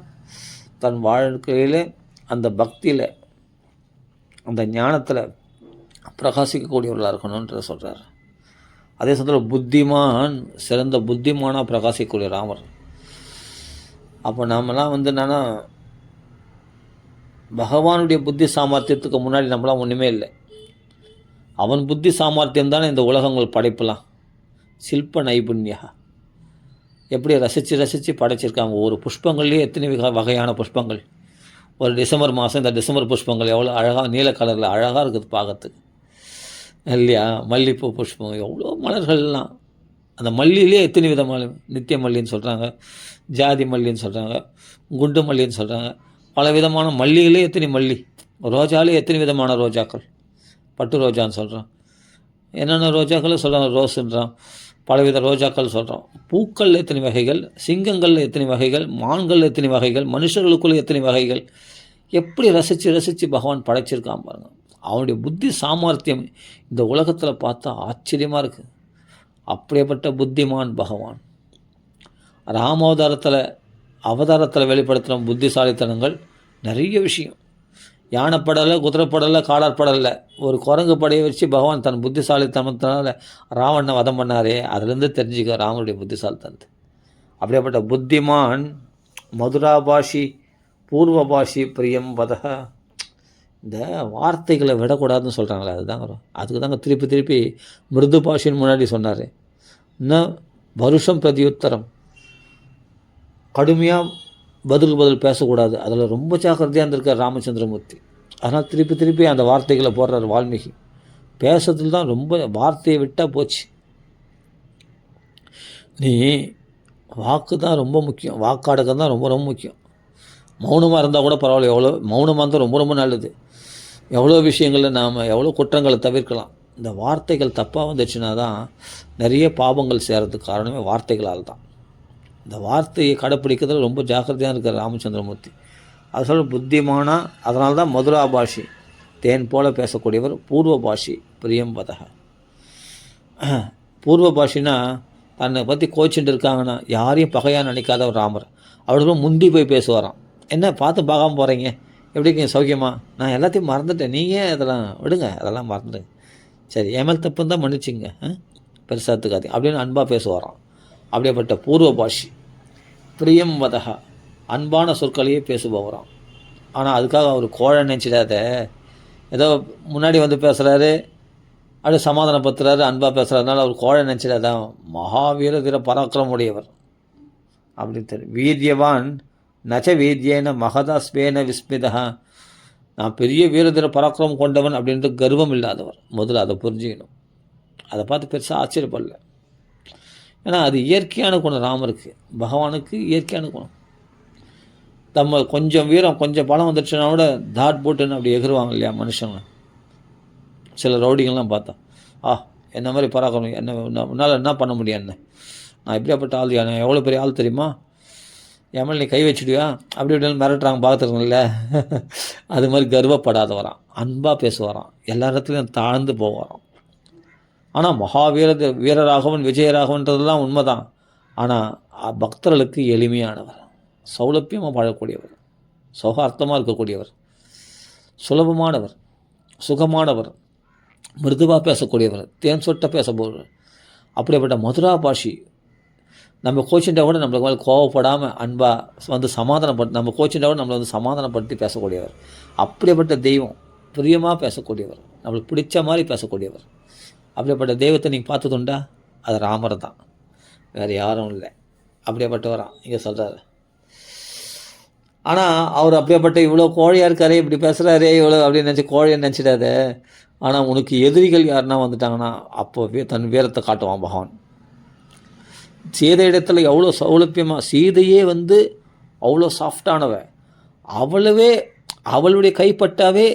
தன் வாழ்க்கையில் அந்த பக்தியில் அந்த ஞானத்தில் பிரகாசிக்கக்கூடியவர்களாக இருக்கணுன்ற சொல்கிறார். அதே சமயத்தில் புத்திமான் சிறந்த புத்திமானாக பிரகாசிக்கக்கூடிய ராமர். அப்போ நாமெல்லாம் என்னன்னா பகவானுடைய புத்தி சாமர்த்தியத்துக்கு முன்னாடி நம்மளாம் ஒன்றுமே இல்லை. அவன் புத்தி சாமர்த்தியம் தானே இந்த உலகங்கள் படைப்பலாம். சில்ப நைபுண்யா எப்படி ரசித்து படைச்சிருக்காங்க. ஒரு புஷ்பங்கள்லேயே எத்தனை வகையான புஷ்பங்கள். ஒரு டிசம்பர் மாதம் இந்த டிசம்பர் புஷ்பங்கள் எவ்வளோ அழகாக நீல கலரில் அழகாக இருக்குது பார்க்கறதுக்கு இல்லையா. மல்லிகைப்பூ புஷ்பம் எவ்வளோ மலர்கள்லாம். அந்த மல்லியிலே எத்தனை விதமான நித்திய மல்லின்னு சொல்கிறாங்க, ஜாதி மல்லின்னு சொல்கிறாங்க, குண்டு மல்லின்னு சொல்கிறாங்க. பல விதமான மல்லிகளே எத்தனை மல்லி, ரோஜாலே எத்தனை விதமான ரோஜாக்கள், பட்டு ரோஜான்னு சொல்கிறோம், என்னென்ன ரோஜாக்கள் சொல்கிறாங்க, ரோஸுன்றான், பலவித ரோஜாக்கள் சொல்கிறோம். பூக்களில் எத்தனை வகைகள், சிங்கங்களில் எத்தனை வகைகள், மான்களில் எத்தனை வகைகள், மனுஷர்களுக்குள்ளே எத்தனை வகைகள். எப்படி ரசித்து பகவான் படைச்சிருக்கான் பாருங்கள். அவனுடைய புத்தி சாமர்த்தியம் இந்த உலகத்தில் பார்த்தா ஆச்சரியமாக இருக்குது. அப்படியேப்பட்ட புத்திமான் பகவான். அவதாரத்தில் வெளிப்படுத்துகிற புத்திசாலித்தனங்கள் நிறைய விஷயம். யானைப்படலை, குதிரைப்படலை, காலாற்படலை, ஒரு குரங்கு படையை வச்சு பகவான் தன் புத்திசாலித்தனத்தினால ராவணனை வதம் பண்ணாரே, அதுலேருந்து தெரிஞ்சுக்க ராமனுடைய புத்திசாலித்தனத்தை. அப்படியேப்பட்ட புத்திமான் மதுராபாஷி பூர்வபாஷி பிரியம் வதக. இந்த வார்த்தைகளை விடக்கூடாதுன்னு சொல்கிறாங்களே, அதுதான் வரும். அதுக்கு தாங்க திருப்பி மிருது பாஷின்னு முன்னாடி சொன்னார். இன்னும் வருஷம் பிரதியுத்தரம், கடுமையாக பதில் பேசக்கூடாது. அதில் ரொம்ப ஜாக்கிரதையாக இருந்திருக்கார் ராமச்சந்திரமூர்த்தி. அதனால் திருப்பி அந்த வார்த்தைகளை போடுறார் வால்மீகி. பேசுறதுல தான் ரொம்ப வார்த்தையை விட்டால் போச்சு. நீ வாக்கு தான் ரொம்ப முக்கியம், வாக்காடுக்கிறது தான் ரொம்ப முக்கியம். மௌனமாக இருந்தால் கூட பரவாயில்ல, எவ்வளோ மௌனமாக இருந்தால் ரொம்ப நல்லது. எவ்வளோ விஷயங்களில் நாம் எவ்வளோ குற்றங்களை தவிர்க்கலாம். இந்த வார்த்தைகள் தப்பாக வந்துச்சுன்னா தான் நிறைய பாவங்கள் சேரத்துக்கு காரணமே வார்த்தைகளால் தான். இந்த வார்த்தையை கடைப்பிடிக்கிறதுல ரொம்ப ஜாக்கிரதையாக இருக்கார் ராமச்சந்திரமூர்த்தி. அது சொல்ல புத்திமானா. அதனால தான் மதுராபாஷி தேன் போல பேசக்கூடியவர். பூர்வபாஷி பிரியம் பதக. பூர்வபாஷினா தன்னை பற்றி கோச்சிட்டு இருக்காங்கன்னா யாரையும் பகையாக நினைக்காதவர் ராமர். அவர்களும் முந்தி போய் பேசுவாராம். என்ன பார்த்து பார்க்காம போகிறீங்க, எப்படி இருக்கீங்க, சௌக்கியமா, நான் எல்லாத்தையும் மறந்துட்டேன், நீங்கள் அதெல்லாம் விடுங்க, அதெல்லாம் மறந்துடுங்க, சரி என் மேல் தப்புன்னு தான் மன்னிச்சிங்க, பெருசாக எடுத்துக்காதீங்க அப்படின்னு அன்பாக பேசுவாராம். அப்படியேப்பட்ட பூர்வ பாஷி பிரியம் வதகா, அன்பான சொற்களையே பேசுபவராம். ஆனால் அதுக்காக அவர் கோழை நினச்சிடாத, ஏதோ முன்னாடி வந்து பேசுகிறாரு, அப்படியே சமாதானப்படுத்துறாரு, அன்பாக பேசுகிறதுனால அவர் கோழை நினச்சிடாதான். மகாவீர தீர பராக்கிரமுடையவர் அப்படின்னு தெரியும். வீரியவான் நச்ச வீரியேன மகதா ஸ்வேன விஸ்மிதா, நான் பெரிய வீரதீர பராக்கிரமம் கொண்டவன் அப்படின்ட்டு கர்வம் இல்லாதவர். முதல்ல அதை புரிஞ்சுக்கணும். அதை பார்த்து பெருசாக ஆச்சரியப்படல. ஏன்னா அது இயற்கையான குணம் ராமருக்கு, பகவானுக்கு இயற்கையான குணம். நம்ம கொஞ்சம் வீரம் கொஞ்சம் பலம் வந்துடுச்சுன்னா கூட தாட் போட்டுன்னு அப்படி எகிருவாங்க இல்லையா மனுஷங்க. சில ரவுடிங்கள்லாம் பார்த்தா, என்ன மாதிரி பராக்கிரமம், என்ன உன்னால் என்ன பண்ண முடியும், என்ன நான் எப்படியாப்பட்ட ஆள், நான் எவ்வளோ பெரிய ஆள் தெரியுமா, எம்எல்ஏ கை வச்சுடுவியா அப்படி இப்படின்னு மிரட்டுறாங்க பார்த்துருக்கோம்ல. அது மாதிரி கர்வப்படாத வரான், அன்பாக பேசுவாராம், எல்லா இடத்துலையும் தாழ்ந்து போவாராம். ஆனால் வீரராகவன் விஜயராகவன்றதுலாம் உண்மைதான். ஆனால் பக்தர்களுக்கு எளிமையானவர், சௌலபியமாக பழகக்கூடியவர், சௌகார்த்தமாக இருக்கக்கூடியவர், சுலபமானவர், சுகமானவர், மிருதுவாக பேசக்கூடியவர், தேன் சொட்ட பேசப்படுவர். அப்படிப்பட்ட மதுரா பாஷி நம்ம கோச்சின்டா கூட நம்மளுக்கு மேலே கோவப்படாமல் அன்பாக வந்து நம்ம கோச்சின்டா கூட நம்மளை வந்து சமாதானப்படுத்தி பேசக்கூடியவர். அப்படிப்பட்ட தெய்வம், பிரியமாக பேசக்கூடியவர், நம்மளுக்கு பிடிச்ச மாதிரி பேசக்கூடியவர். அப்படிப்பட்ட தெய்வத்தை நீங்கள் பார்த்ததுண்டா? அது ராமர் தான், வேறு யாரும் இல்லை. அப்படியேப்பட்டவரான் இங்கே சொல்கிறாரு. ஆனால் அவர் அப்படியேப்பட்ட இவ்வளோ கோழையாக இருக்காரே, இப்படி பேசுகிறாரே, இவ்வளோ அப்படின்னு நினச்சி கோழையை நினச்சிடாத. ஆனால் உனக்கு எதிரிகள் யாருன்னா வந்துட்டாங்கன்னா அப்போ தன் வீரத்தை காட்டுவான் பகவான். சீதை இடத்துல எவ்வளோ சௌலபியமாக, சீதையே வந்து அவ்வளோ சாஃப்டானவ, அவளுடைய கைப்பட்டாவே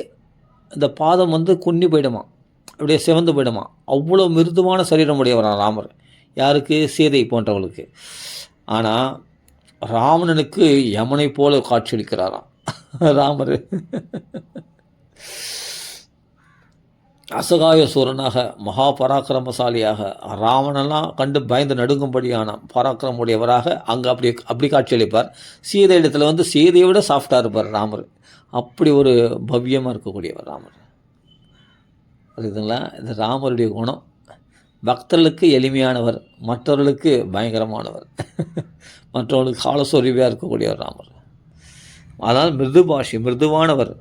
இந்த பாதம் வந்து குன்னி போயிடுமா, அப்படியே சிவந்து போயிடுமா. அவ்வளோ மிருதுவான சரீரம் உடையவரான் ராமர். யாருக்கு? சீதை போன்றவளுக்கு. ஆனால் ராவணனுக்கு யமனை போல காட்சியளிக்கிறாராம் ராமர். அசகாய சூரனாக, மகா பராக்கிரமசாலியாக, ராவணெல்லாம் கண்டு பயந்து நடுங்கும்படியான பராக்கிரமுடையவராக அங்கே அப்படி காட்சியளிப்பார். சீதை இடத்துல வந்து சீதையை விட சாஃப்டாக இருப்பார் ராமர். அப்படி ஒரு பவ்யமாக இருக்கக்கூடியவர் ராமர். புரியுதுங்களா? இது ராமருடைய குணம். பக்தர்களுக்கு எளிமையானவர், மற்றவர்களுக்கு பயங்கரமானவர், மற்றவர்களுக்கு காலசொரிவாக இருக்கக்கூடியவர் ராமர். அதனால் மிருதுவானவர்,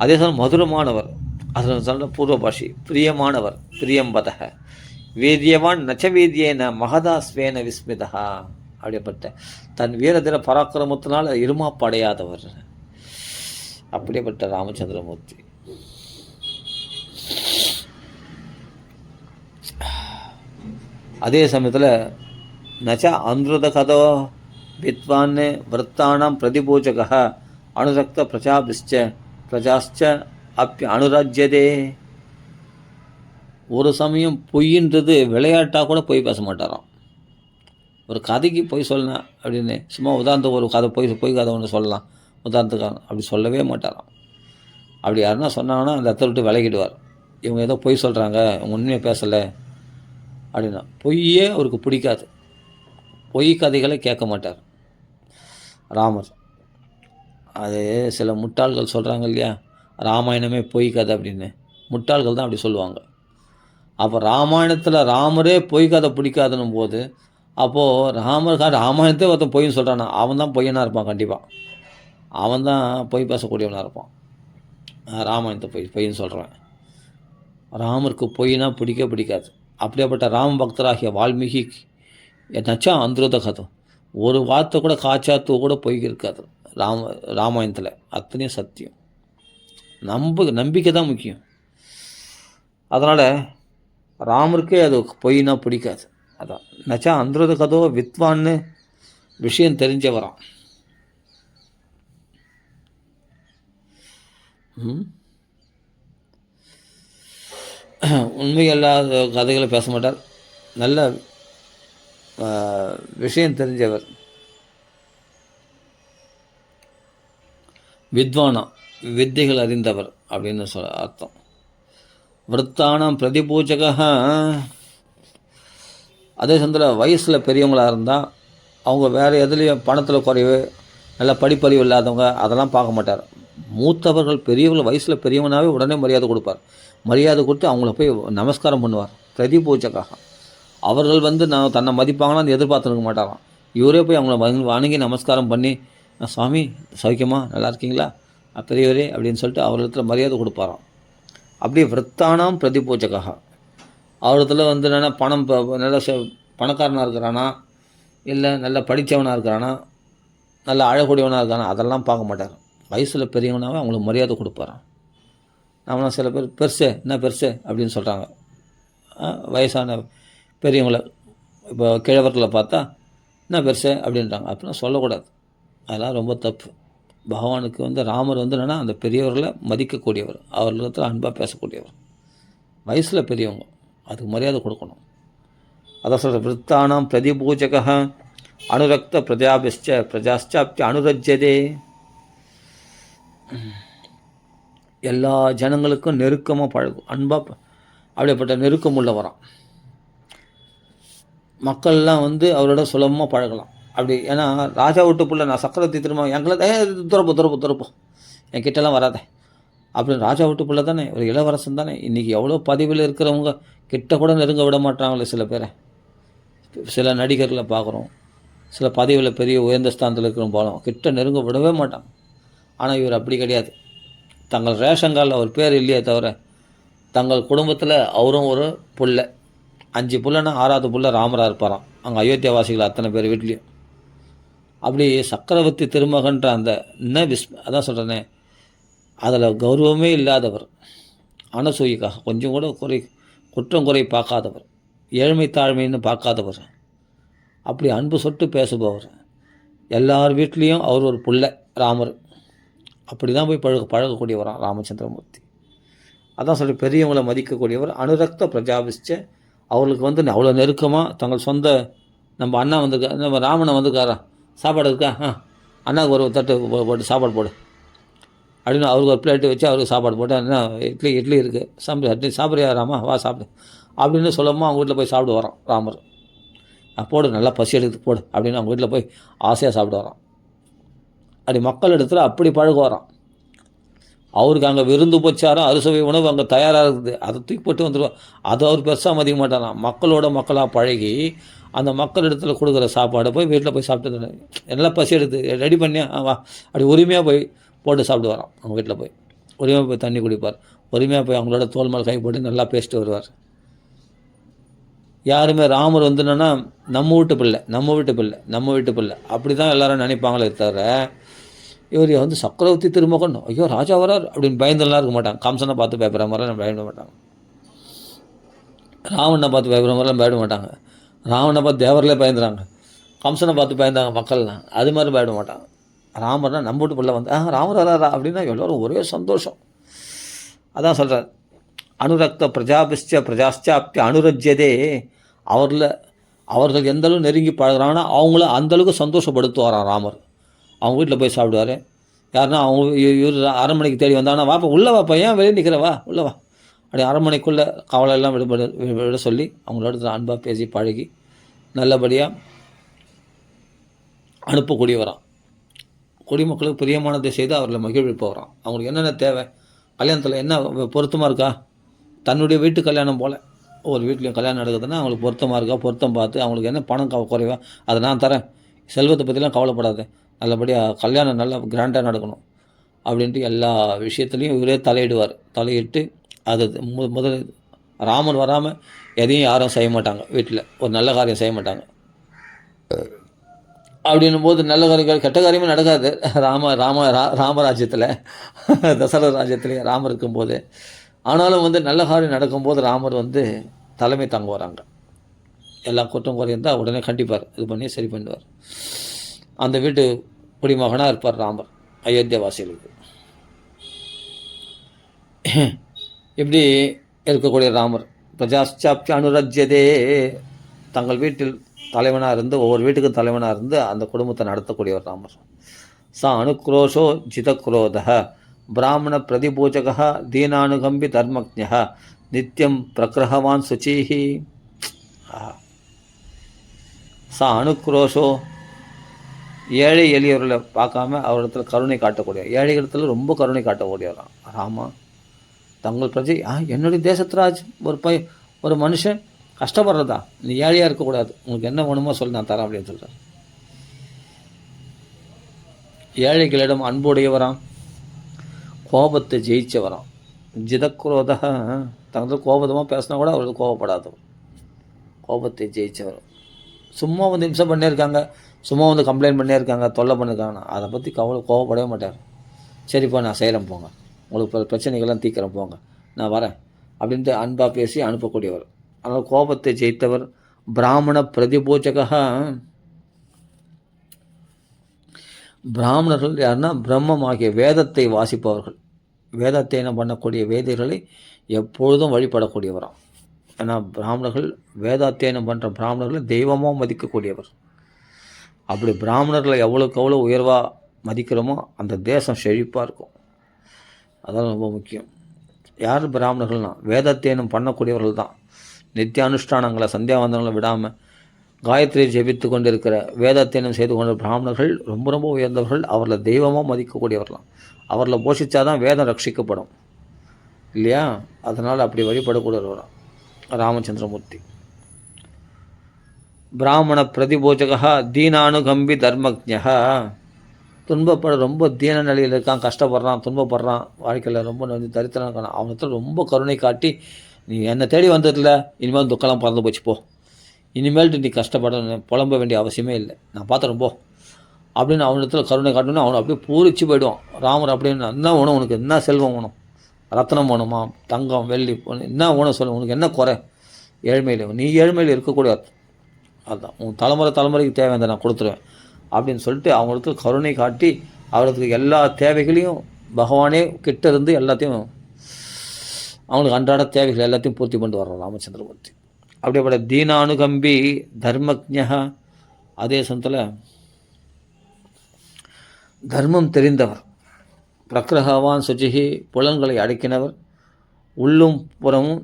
அதே சமயம் மதுரமானவர். அதில் சொல்ல பூர்வ பாஷி பிரியமானவர், பிரியம்பதக வீரியவான் நச்ச வீரியேன மகதா ஸ்வேன விஸ்மிதா. அப்படிப்பட்ட தன் வீரதீர பராக்கிரமத்தினால் இருமாப்படையாதவர். அப்படிப்பட்ட ராமச்சந்திரமூர்த்தி. அதே சமயத்தில் நச்ச அனுருத கதோ வித்வான் விரத்தானாம் பிரதிபூஜக அனுரக்த பிரஜாஸ்ச அனுராஜ்யதே. ஒரு சமயம் பொய்ன்றது விளையாட்டாக கூட பொய் பேச மாட்டாராம். ஒரு கதைக்கு பொய் சொல்லலாம் அப்படின்னு சும்மா உதாரணத்துக்கு ஒரு கதை பொய் கதை ஒன்று சொல்லலாம் உதாரணத்துக்காக, அப்படி சொல்லவே மாட்டாராம். அப்படி யாருன்னா சொன்னாங்கன்னா அந்த இடத்த விட்டு விலகிடுவார். இவங்க ஏதோ பொய் சொல்கிறாங்க, இவங்க உண்மையாக பேசலை அப்படின்னா. பொய்யே அவருக்கு பிடிக்காது, பொய் கதைகளை கேட்க மாட்டார் ராமர். அது சில முட்டாள்கள் சொல்கிறாங்க இல்லையா, ராமாயணமே பொய் கதை அப்படின்னு. முட்டாள்கள் தான் அப்படி சொல்லுவாங்க. அப்போ ராமாயணத்தில் ராமரே பொய் கதை பிடிக்காதுன்னும் போது, அப்போது ராமாயணத்தை ஒருத்தன் பொய்ன்னு சொல்கிறானா அவன் தான் பொய்யனாக இருப்பான். கண்டிப்பாக அவன் தான் பொய் பேசக்கூடியவனாக இருப்பான். ராமாயணத்தை பொய்ன்னு சொல்கிறேன். ராமருக்கு பொய்னா பிடிக்காது. அப்படியேப்பட்ட ராம பக்தராகிய வால்மீகி நச்சா அந்துரத கதை, ஒரு வார்த்தை கூட காச்சாத்து கூட பொய் இருக்காது ராமாயணத்தில். அத்தனையும் சத்தியம். நம்பிக்கை தான் முக்கியம். அதனால் ராமருக்கே அது பொய்னா பிடிக்காது. அதான் நச்சா அந்துரத கதோ வித்வான்னு விஷயம் தெரிஞ்சவரான். உண்மை இல்லாத கதைகளை பேச மாட்டார். நல்ல விஷயம் தெரிஞ்சவர். வித்வானா, வித்தைகள் அறிந்தவர் அப்படின்னு அர்த்தம். விரத்தானம் பிரதிபூஜக. அதே சமயத்தில் வயசில் பெரியவங்களாக இருந்தால் அவங்க வேறு எதுலேயும் பணத்தில் குறைவு, நல்ல படிப்பறிவு இல்லாதவங்க அதெல்லாம் பார்க்க மாட்டார். மூத்தவர்கள் பெரியவர்கள் வயசில் பெரியவனாவே உடனே மரியாதை கொடுப்பார். மரியாதை கொடுத்து அவங்கள போய் நமஸ்காரம் பண்ணுவார். பிரதிபூஜகாக அவர்கள் வந்து நான் தன்னை மதிப்பாங்களான்னு எதிர்பார்த்துருக்க மாட்டாராம். இவரே போய் அவங்கள வணங்கி நமஸ்காரம் பண்ணி, சுவாமி சௌக்கியமா, நல்லா இருக்கீங்களா, பெரியவரே அப்படின்னு சொல்லிட்டு அவர்களிடத்துல மரியாதை கொடுப்பாராம். அப்படியே விரத்தானாம் பிரதிபூஜகா. அவரிடத்துல வந்து என்னென்னா பணம் நல்ல பணக்காரனாக இருக்கிறானா, இல்லை நல்ல படித்தவனாக இருக்கிறானா, நல்ல அழகுடையவனாக இருக்கானா, அதெல்லாம் பார்க்க மாட்டார். வயசில் பெரியவனாவே அவங்களுக்கு மரியாதை கொடுப்பாரான். நம்மளாம் சில பேர் பெருசு என்ன பெருசு அப்படின்னு சொல்கிறாங்க. வயசான பெரியவங்களை இப்போ கிழவர்களை பார்த்தா என்ன பெருசு அப்படின்றாங்க. அப்படின்னா சொல்லக்கூடாது, அதெல்லாம் ரொம்ப தப்பு. பகவானுக்கு வந்து ராமர் வந்து என்னென்னா அந்த பெரியவர்களை மதிக்கக்கூடியவர், அவர்களிடத்தில் அன்பாக பேசக்கூடியவர், வயசில் பெரியவங்க, அதுக்கு மரியாதை கொடுக்கணும். அதான் சொல்கிற விருத்தானாம் பிரதிபூஜக அனுரக்த பிரஜாஷ்சாப்தி அனுரஜ்யதே. எல்லா ஜனங்களுக்கும் நெருக்கமாக பழகும், அன்பாக அப்படிப்பட்ட நெருக்கம் உள்ள வரான். மக்கள்லாம் வந்து அவரோட சுலபமாக பழகலாம் அப்படி. ஏன்னா ராஜா விட்டு புள்ள நான் சக்கரவர்த்தி திரும்ப எங்களை துறப்போம் என் கிட்டலாம் வராத அப்படின்னு. ராஜா விட்டு புள்ள தானே, ஒரு இளவரசன் தானே. இன்றைக்கி எவ்வளோ பதவியில் இருக்கிறவங்க கிட்ட கூட நெருங்க விட மாட்டாங்களே சில பேரை. சில நடிகர்களை பார்க்குறோம், சில பதவியில் பெரிய உயர்ந்த ஸ்தானத்தில் இருக்கிறவங்க போகலாம், கிட்ட நெருங்க விடவே மாட்டாங்க. ஆனால் இவர் அப்படி கிடையாது. தங்கள் ரேஷன் கார்டில் அவர் பேர் இல்லையே தவிர தங்கள் குடும்பத்தில் அவரும் ஒரு புள்ள, 5 புள்ளனா 6வது புள்ள ராமராக இருப்பாராம் அங்கே அயோத்தியாவாசிகள் அத்தனை பேர் வீட்லேயும். அப்படி சக்கரவர்த்தி திருமகன்ற அந்த அதான் சொல்கிறேனே, அதில் கௌரவமே இல்லாதவர், அனசூயிக்காக கொஞ்சம் கூட குற்றம் குறை பார்க்காதவர், ஏழ்மை தாழ்மைன்னு பார்க்காதவர், அப்படி அன்பு சொட்டு பேசுபவர், எல்லார் வீட்லேயும் அவர் ஒரு புள்ள ராமர். அப்படி தான் போய் பழகக்கூடியவரான் ராமச்சந்திரமூர்த்தி. அதான் சொல்லி பெரியவங்களை மதிக்கக்கூடியவர். அனுரக்த பிரஜாபிச்ச, அவர்களுக்கு வந்து அவ்வளோ நெருக்கமாக தங்கள் சொந்த நம்ம அண்ணா வந்திருக்கா, நம்ம ராமனை வந்திருக்காரா, சாப்பாடு இருக்கா, அண்ணாவுக்கு ஒரு தட்டு போட்டு சாப்பாடு போடு அப்படின்னு அவருக்கு ஒரு பிளேட்டு வச்சு அவருக்கு சாப்பாடு போட்டு, என்ன இட்லி இருக்குது சாப்பிட்றியா ராமா, வா சாப்பிடு அப்படின்னு சொல்லமா அவங்க வீட்டில் போய் சாப்பிட்டு வரோம் ராமர். போடு நல்லா பசி எடுத்து போடு அப்படின்னு அவங்க வீட்டில் போய் ஆசையாக சாப்பிட்டு வரோம். அப்படி மக்கள் இடத்துல அப்படி பழக வரோம். அவருக்கு அங்கே விருந்து போச்சாரோ அறுசுவை உணவு அங்கே தயாராக இருக்குது, அதை தூக்கி போட்டு வந்துடுவோம். அதை அவர் பெருசாக மதிக்க மாட்டாராம். மக்களோட மக்களாக பழகி அந்த மக்கள் இடத்துல கொடுக்குற சாப்பாடை போய் வீட்டில் போய் சாப்பிட்டு நல்லா பசி எடுத்து ரெடி பண்ணியா வா அப்படி உரிமையாக போய் போட்டு சாப்பிட்டு வரோம். அவங்க வீட்டில் போய் உரிமையாக போய் தண்ணி குடிப்பார், உரிமையாக போய் அவங்களோட தோல் மேலே கை போட்டு நல்லா பேசிட்டு வருவார். யாருமே ராமர் வந்து என்னென்னா நம்ம வீட்டு பிள்ளை அப்படி தான் எல்லோரும் நினைப்பாங்களே தவிர இவர் வந்து சக்கரவர்த்தி திருமகன், ஐயோ ராஜா வரார் அப்படின்னு பயந்துலாம் இருக்க மாட்டாங்க. கம்சனை பார்த்து பயப்படுற மாதிரிலாம் பயப்பட மாட்டாங்க, ராவணனை பார்த்து பயப்படுற மாதிரிலாம் பயப்பட மாட்டாங்க. ராவணனை பார்த்து தேவர்களே பயந்துறாங்க, கம்சனை பார்த்து பயந்தாங்க மக்கள்லாம், அது மாதிரி பயப்பட மாட்டாங்க. ராமர்னா நம்ம வீட்டு பிள்ளை வந்து ராமர் வராரா அப்படின்னா எல்லோரும் ஒரே சந்தோஷம். அதான் சொல்கிறார், அனுரக்த பிரஜாஷ்சாப்தி அனுரஜ்யதே. அவர்கள் எந்தளவு நெருங்கி பழகிறாங்கன்னா அவங்கள அந்தளவுக்கு சந்தோஷப்படுத்துவாராம் ராமர். அவங்க வீட்டில் போய் சாப்பிடுவார். யாருன்னா அவங்க இவர் அரண்மனைக்கு தேடி வந்தாங்கன்னா வாப்பா உள்ளே வாப்பா, ஏன் வெளியே நிற்கிறவா உள்ளே வா அப்படி அரண்மனைக்குள்ளே கவலையெல்லாம் விட சொல்லி அவங்களோட அன்பாக பேசி பழகி நல்லபடியாக அனுப்பக்கூடியவரான். குடிமக்களுக்கு பிரியமானதை செய்து அவர்களை மகிழ்விப்பவரான். அவங்களுக்கு என்னென்ன தேவை, கல்யாணத்தில் என்ன பொருத்தமாக இருக்கா, தன்னுடைய வீட்டு கல்யாணம் போல் ஒவ்வொரு வீட்லேயும் கல்யாணம் நடக்குதுன்னா அவங்களுக்கு பொருத்தமாக இருக்கா, பொருத்தம் பார்த்து அவங்களுக்கு என்ன பணம் குறைவா அதை நான் தரேன், செல்வத்தை பற்றிலாம் கவலைப்படாது, நல்லபடியாக கல்யாணம் நல்லா கிராண்டாக நடக்கணும் அப்படின்ட்டு எல்லா விஷயத்துலையும் இவரே தலையிட்டு அது முதல் ராமன் வராமல் எதையும் யாரும் செய்ய மாட்டாங்க, வீட்டில் ஒரு நல்ல காரியம் செய்ய மாட்டாங்க. அப்படின்னும் போது நல்ல காரியங்கள் கெட்ட காரியமே நடக்காது. ராமராஜ்யத்தில் தசரத ராஜ்யத்துலேயே ராமர் இருக்கும்போது. ஆனாலும் வந்து நல்ல காரியம் நடக்கும்போது ராமர் வந்து தலைமை தாங்க வராங்க. எல்லா குற்றம் குறையும் தான் உடனே கண்டிப்பார், இது பண்ணி சரி பண்ணுவார். அந்த வீட்டு குடிமகனாக இருப்பார் ராமர் அயோத்தியாவாசிகளுக்கு. இப்படி இருக்கக்கூடிய ராமர் பிரஜாஷ்சாப்தி அனுரஜ்யதே, தங்கள் வீட்டில் தலைவனாக இருந்து ஒவ்வொரு வீட்டுக்கும் தலைவனாக இருந்து அந்த குடும்பத்தை நடத்தக்கூடியவர் ராமர். அனுக்ரோஷோ ஜிதக்ரோத பிராமண பிரதிபூஜக தீனானுகம்பி தர்மஜ்ஞ நித்தியம் பிரகிரகவான் சுச்சீஹி. அனுக்ரோஷோ, ஏழை எளியவர்களை பார்க்காம அவரிடத்துல கருணை காட்டக்கூடிய, ஏழைகளிடத்துல ரொம்ப கருணை காட்டக்கூடியவராம் ராமா. தங்கள் பிரஜை என்னுடைய தேசத்ராஜ் ஒரு மனுஷன் கஷ்டப்படுறதா, நீ ஏழையாக இருக்கக்கூடாது, உங்களுக்கு என்ன வேணுமோ சொல்லி நான் தரேன் அப்படின்னு சொல்கிறேன். ஏழைகளிடம் அன்புடையவராம், கோபத்தை ஜெயிச்சவராம். ஜிதக்ரோத, தனது கோபதமாக பேசினா கூட அவருக்கு கோபப்படாதவர், கோபத்தை ஜெயிச்சவர். சும்மா வந்து இம்சை பண்ணியிருக்காங்க, சும்மா வந்து கம்ப்ளைண்ட் பண்ணியிருக்காங்க, தொல்லை பண்ணியிருக்காங்கன்னா அதை பற்றி கோவப்படவே மாட்டார். சரிப்பா நான் செய்கிறேன் போங்க, உங்களுக்கு பிரச்சனைகள்லாம் தீர்க்குறேன் போங்க, நான் வரேன் அப்படின்ட்டு அன்பாக பேசி அனுப்பக்கூடியவர். அதனால் கோபத்தை ஜெயித்தவர். பிராமண பிரதிபூஜகா, பிராமணர்கள் யாருன்னா பிரம்மமாகிய வேதத்தை வாசிப்பவர்கள், வேதத்தையனம் பண்ணக்கூடிய வேதிகளை எப்பொழுதும் வழிபடக்கூடியவராம். ஏன்னா பிராமணர்கள் வேதாத்தியனம் பண்ணுற பிராமணர்கள் தெய்வமாக மதிக்கக்கூடியவர். அப்படி பிராமணர்களை எவ்வளோக்கு எவ்வளோ உயர்வாக மதிக்கிறோமோ அந்த தேசம் செழிப்பாக இருக்கும். அதெல்லாம் ரொம்ப முக்கியம். யார் பிராமணர்கள்னால் வேதாத்தியனம் பண்ணக்கூடியவர்கள் தான். நித்தியானுஷ்டானங்களை சந்தியாவந்தனங்களை விடாமல் காயத்ரியை ஜெபித்து கொண்டிருக்கிற, வேதாத்தியனம் செய்து கொண்ட பிராமணர்கள் ரொம்ப ரொம்ப உயர்ந்தவர்கள். அவர்களை தெய்வமாக மதிக்கக்கூடியவர்களாம். அவர்களை போஷித்தாதான் வேதம் ரட்சிக்கப்படும் இல்லையா? அதனால் அப்படி வழிபடக்கூடியவர்களாம் ராமச்சந்திரமூர்த்தி. பிராமண பிரதிபோஜகா தீனானுகம்பி தர்மஜா, ரொம்ப தீன நிலையில் இருக்கான், கஷ்டப்படுறான், துன்பப்படுறான், வாழ்க்கையில் ரொம்ப தரித்திரம் இருக்கான், அவனத்தில் ரொம்ப கருணை காட்டி, நீ என்னை தேடி வந்ததில்ல, இனிமேல் துக்கெல்லாம் பறந்து போச்சு போ, இனிமேல்ட்டு நீ கஷ்டப்பட புலம்ப வேண்டிய அவசியமே இல்லை, நான் பார்த்துறேன் போ அப்படின்னு அவனிடத்தில் கருணை காட்டணும்னு அவனை அப்படியே பூரிச்சு போயிடுவான். ராமர் அப்படின்னு என்ன வேணும் உனக்கு, என்ன செல்வம் வேணும், ரத்னம் வேணுமா, தங்கம் வெள்ளி என்ன வேணும் சொல்லு, உனக்கு என்ன குறை, ஏழ்மையில் நீ ஏழ்மையில் இருக்கக்கூடாது, அதுதான் உன் தலைமுறைக்கு தேவையான நான் கொடுத்துருவேன் அப்படின்னு சொல்லிட்டு அவங்களுக்கு கருணை காட்டி அவருக்கு எல்லா தேவைகளையும் பகவானே கிட்ட இருந்து எல்லாத்தையும் அவங்களுக்கு அன்றாட தேவைகள் எல்லாத்தையும் பூர்த்தி பண்ணிட்டு வர்றார் ராமச்சந்திரமூர்த்தி. அப்படிப்பட்ட தீனானுகம்பி தர்மஜா, அதே சமயத்தில் தர்மம் தெரிந்தவர். பிரக்ரஹவான் சுச்சிகி, புலன்களை அடக்கினவர். உள்ளும் புறமும்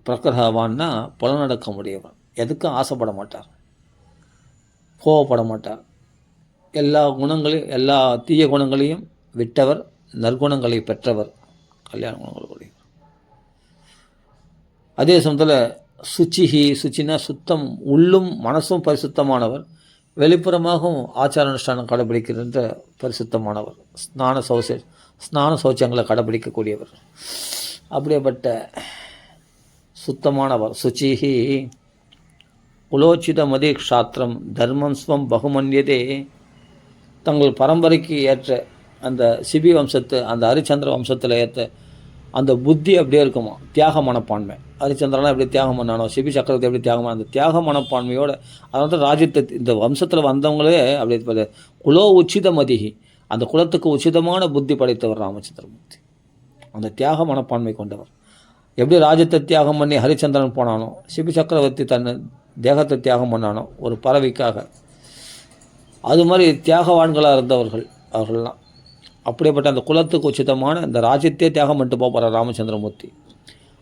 பிரக்ரஹவான்னா புலனடக்க முடியவர். எதுக்கும் ஆசைப்பட மாட்டார், கோவப்பட மாட்டார். எல்லா குணங்களையும் எல்லா தீய குணங்களையும் விட்டவர், நற்குணங்களை பெற்றவர், கல்யாண குணங்களுடைய. அதே சமயத்தில் சுச்சிஹி, சுச்சினா சுத்தம், உள்ளும் மனசும் பரிசுத்தமானவர். வெளிப்புறமாகவும் ஆச்சார அனுஷ்டானம் கடைபிடிக்கின்ற பரிசுத்தமானவர். ஸ்நான சௌச்சங்களை கடைபிடிக்கக்கூடியவர். அப்படியேப்பட்ட சுத்தமானவர். சுச்சிஹி உலோச்சிதமதி க்ஷாத்திரம் தர்மம் ஸ்வம் பகுமன்யதே, தங்கள் பரம்பரைக்கு ஏற்ற அந்த சிபி வம்சத்து, அந்த ஹரிச்சந்திர வம்சத்தில் ஏற்ற அந்த புத்தி அப்படியே இருக்குமா, தியாக மனப்பான்மை. ஹரிச்சந்திரலாம் எப்படி தியாகம் பண்ணானோ, சிபி சக்கரவர்த்தி எப்படி தியாகம் பண்ண, அந்த தியாக மனப்பான்மையோடு அதனால ராஜ்யத்தை இந்த வம்சத்தில் வந்தவங்களே அப்படி குலோ உச்சிதமதிகி, அந்த குலத்துக்கு உச்சிதமான புத்தி படைத்தவர் ராமச்சந்திரமூர்த்தி. அந்த தியாக மனப்பான்மை கொண்டவர். எப்படி ராஜ்யத்தை தியாகம் பண்ணி ஹரிச்சந்திரன் போனானோ, சிபி சக்கரவர்த்தி தன்னை தேகத்தை தியாகம் பண்ணானோ ஒரு பறவைக்காக, அது மாதிரி தியாகவான்களாக இருந்தவர்கள் அவர்கள்லாம். அப்படிப்பட்ட அந்த குலத்துக்கு உச்சிதமான இந்த ராஜ்யத்தையே தியாகம் பண்ணிட்டு போகிறார் ராமச்சந்திரமூர்த்தி.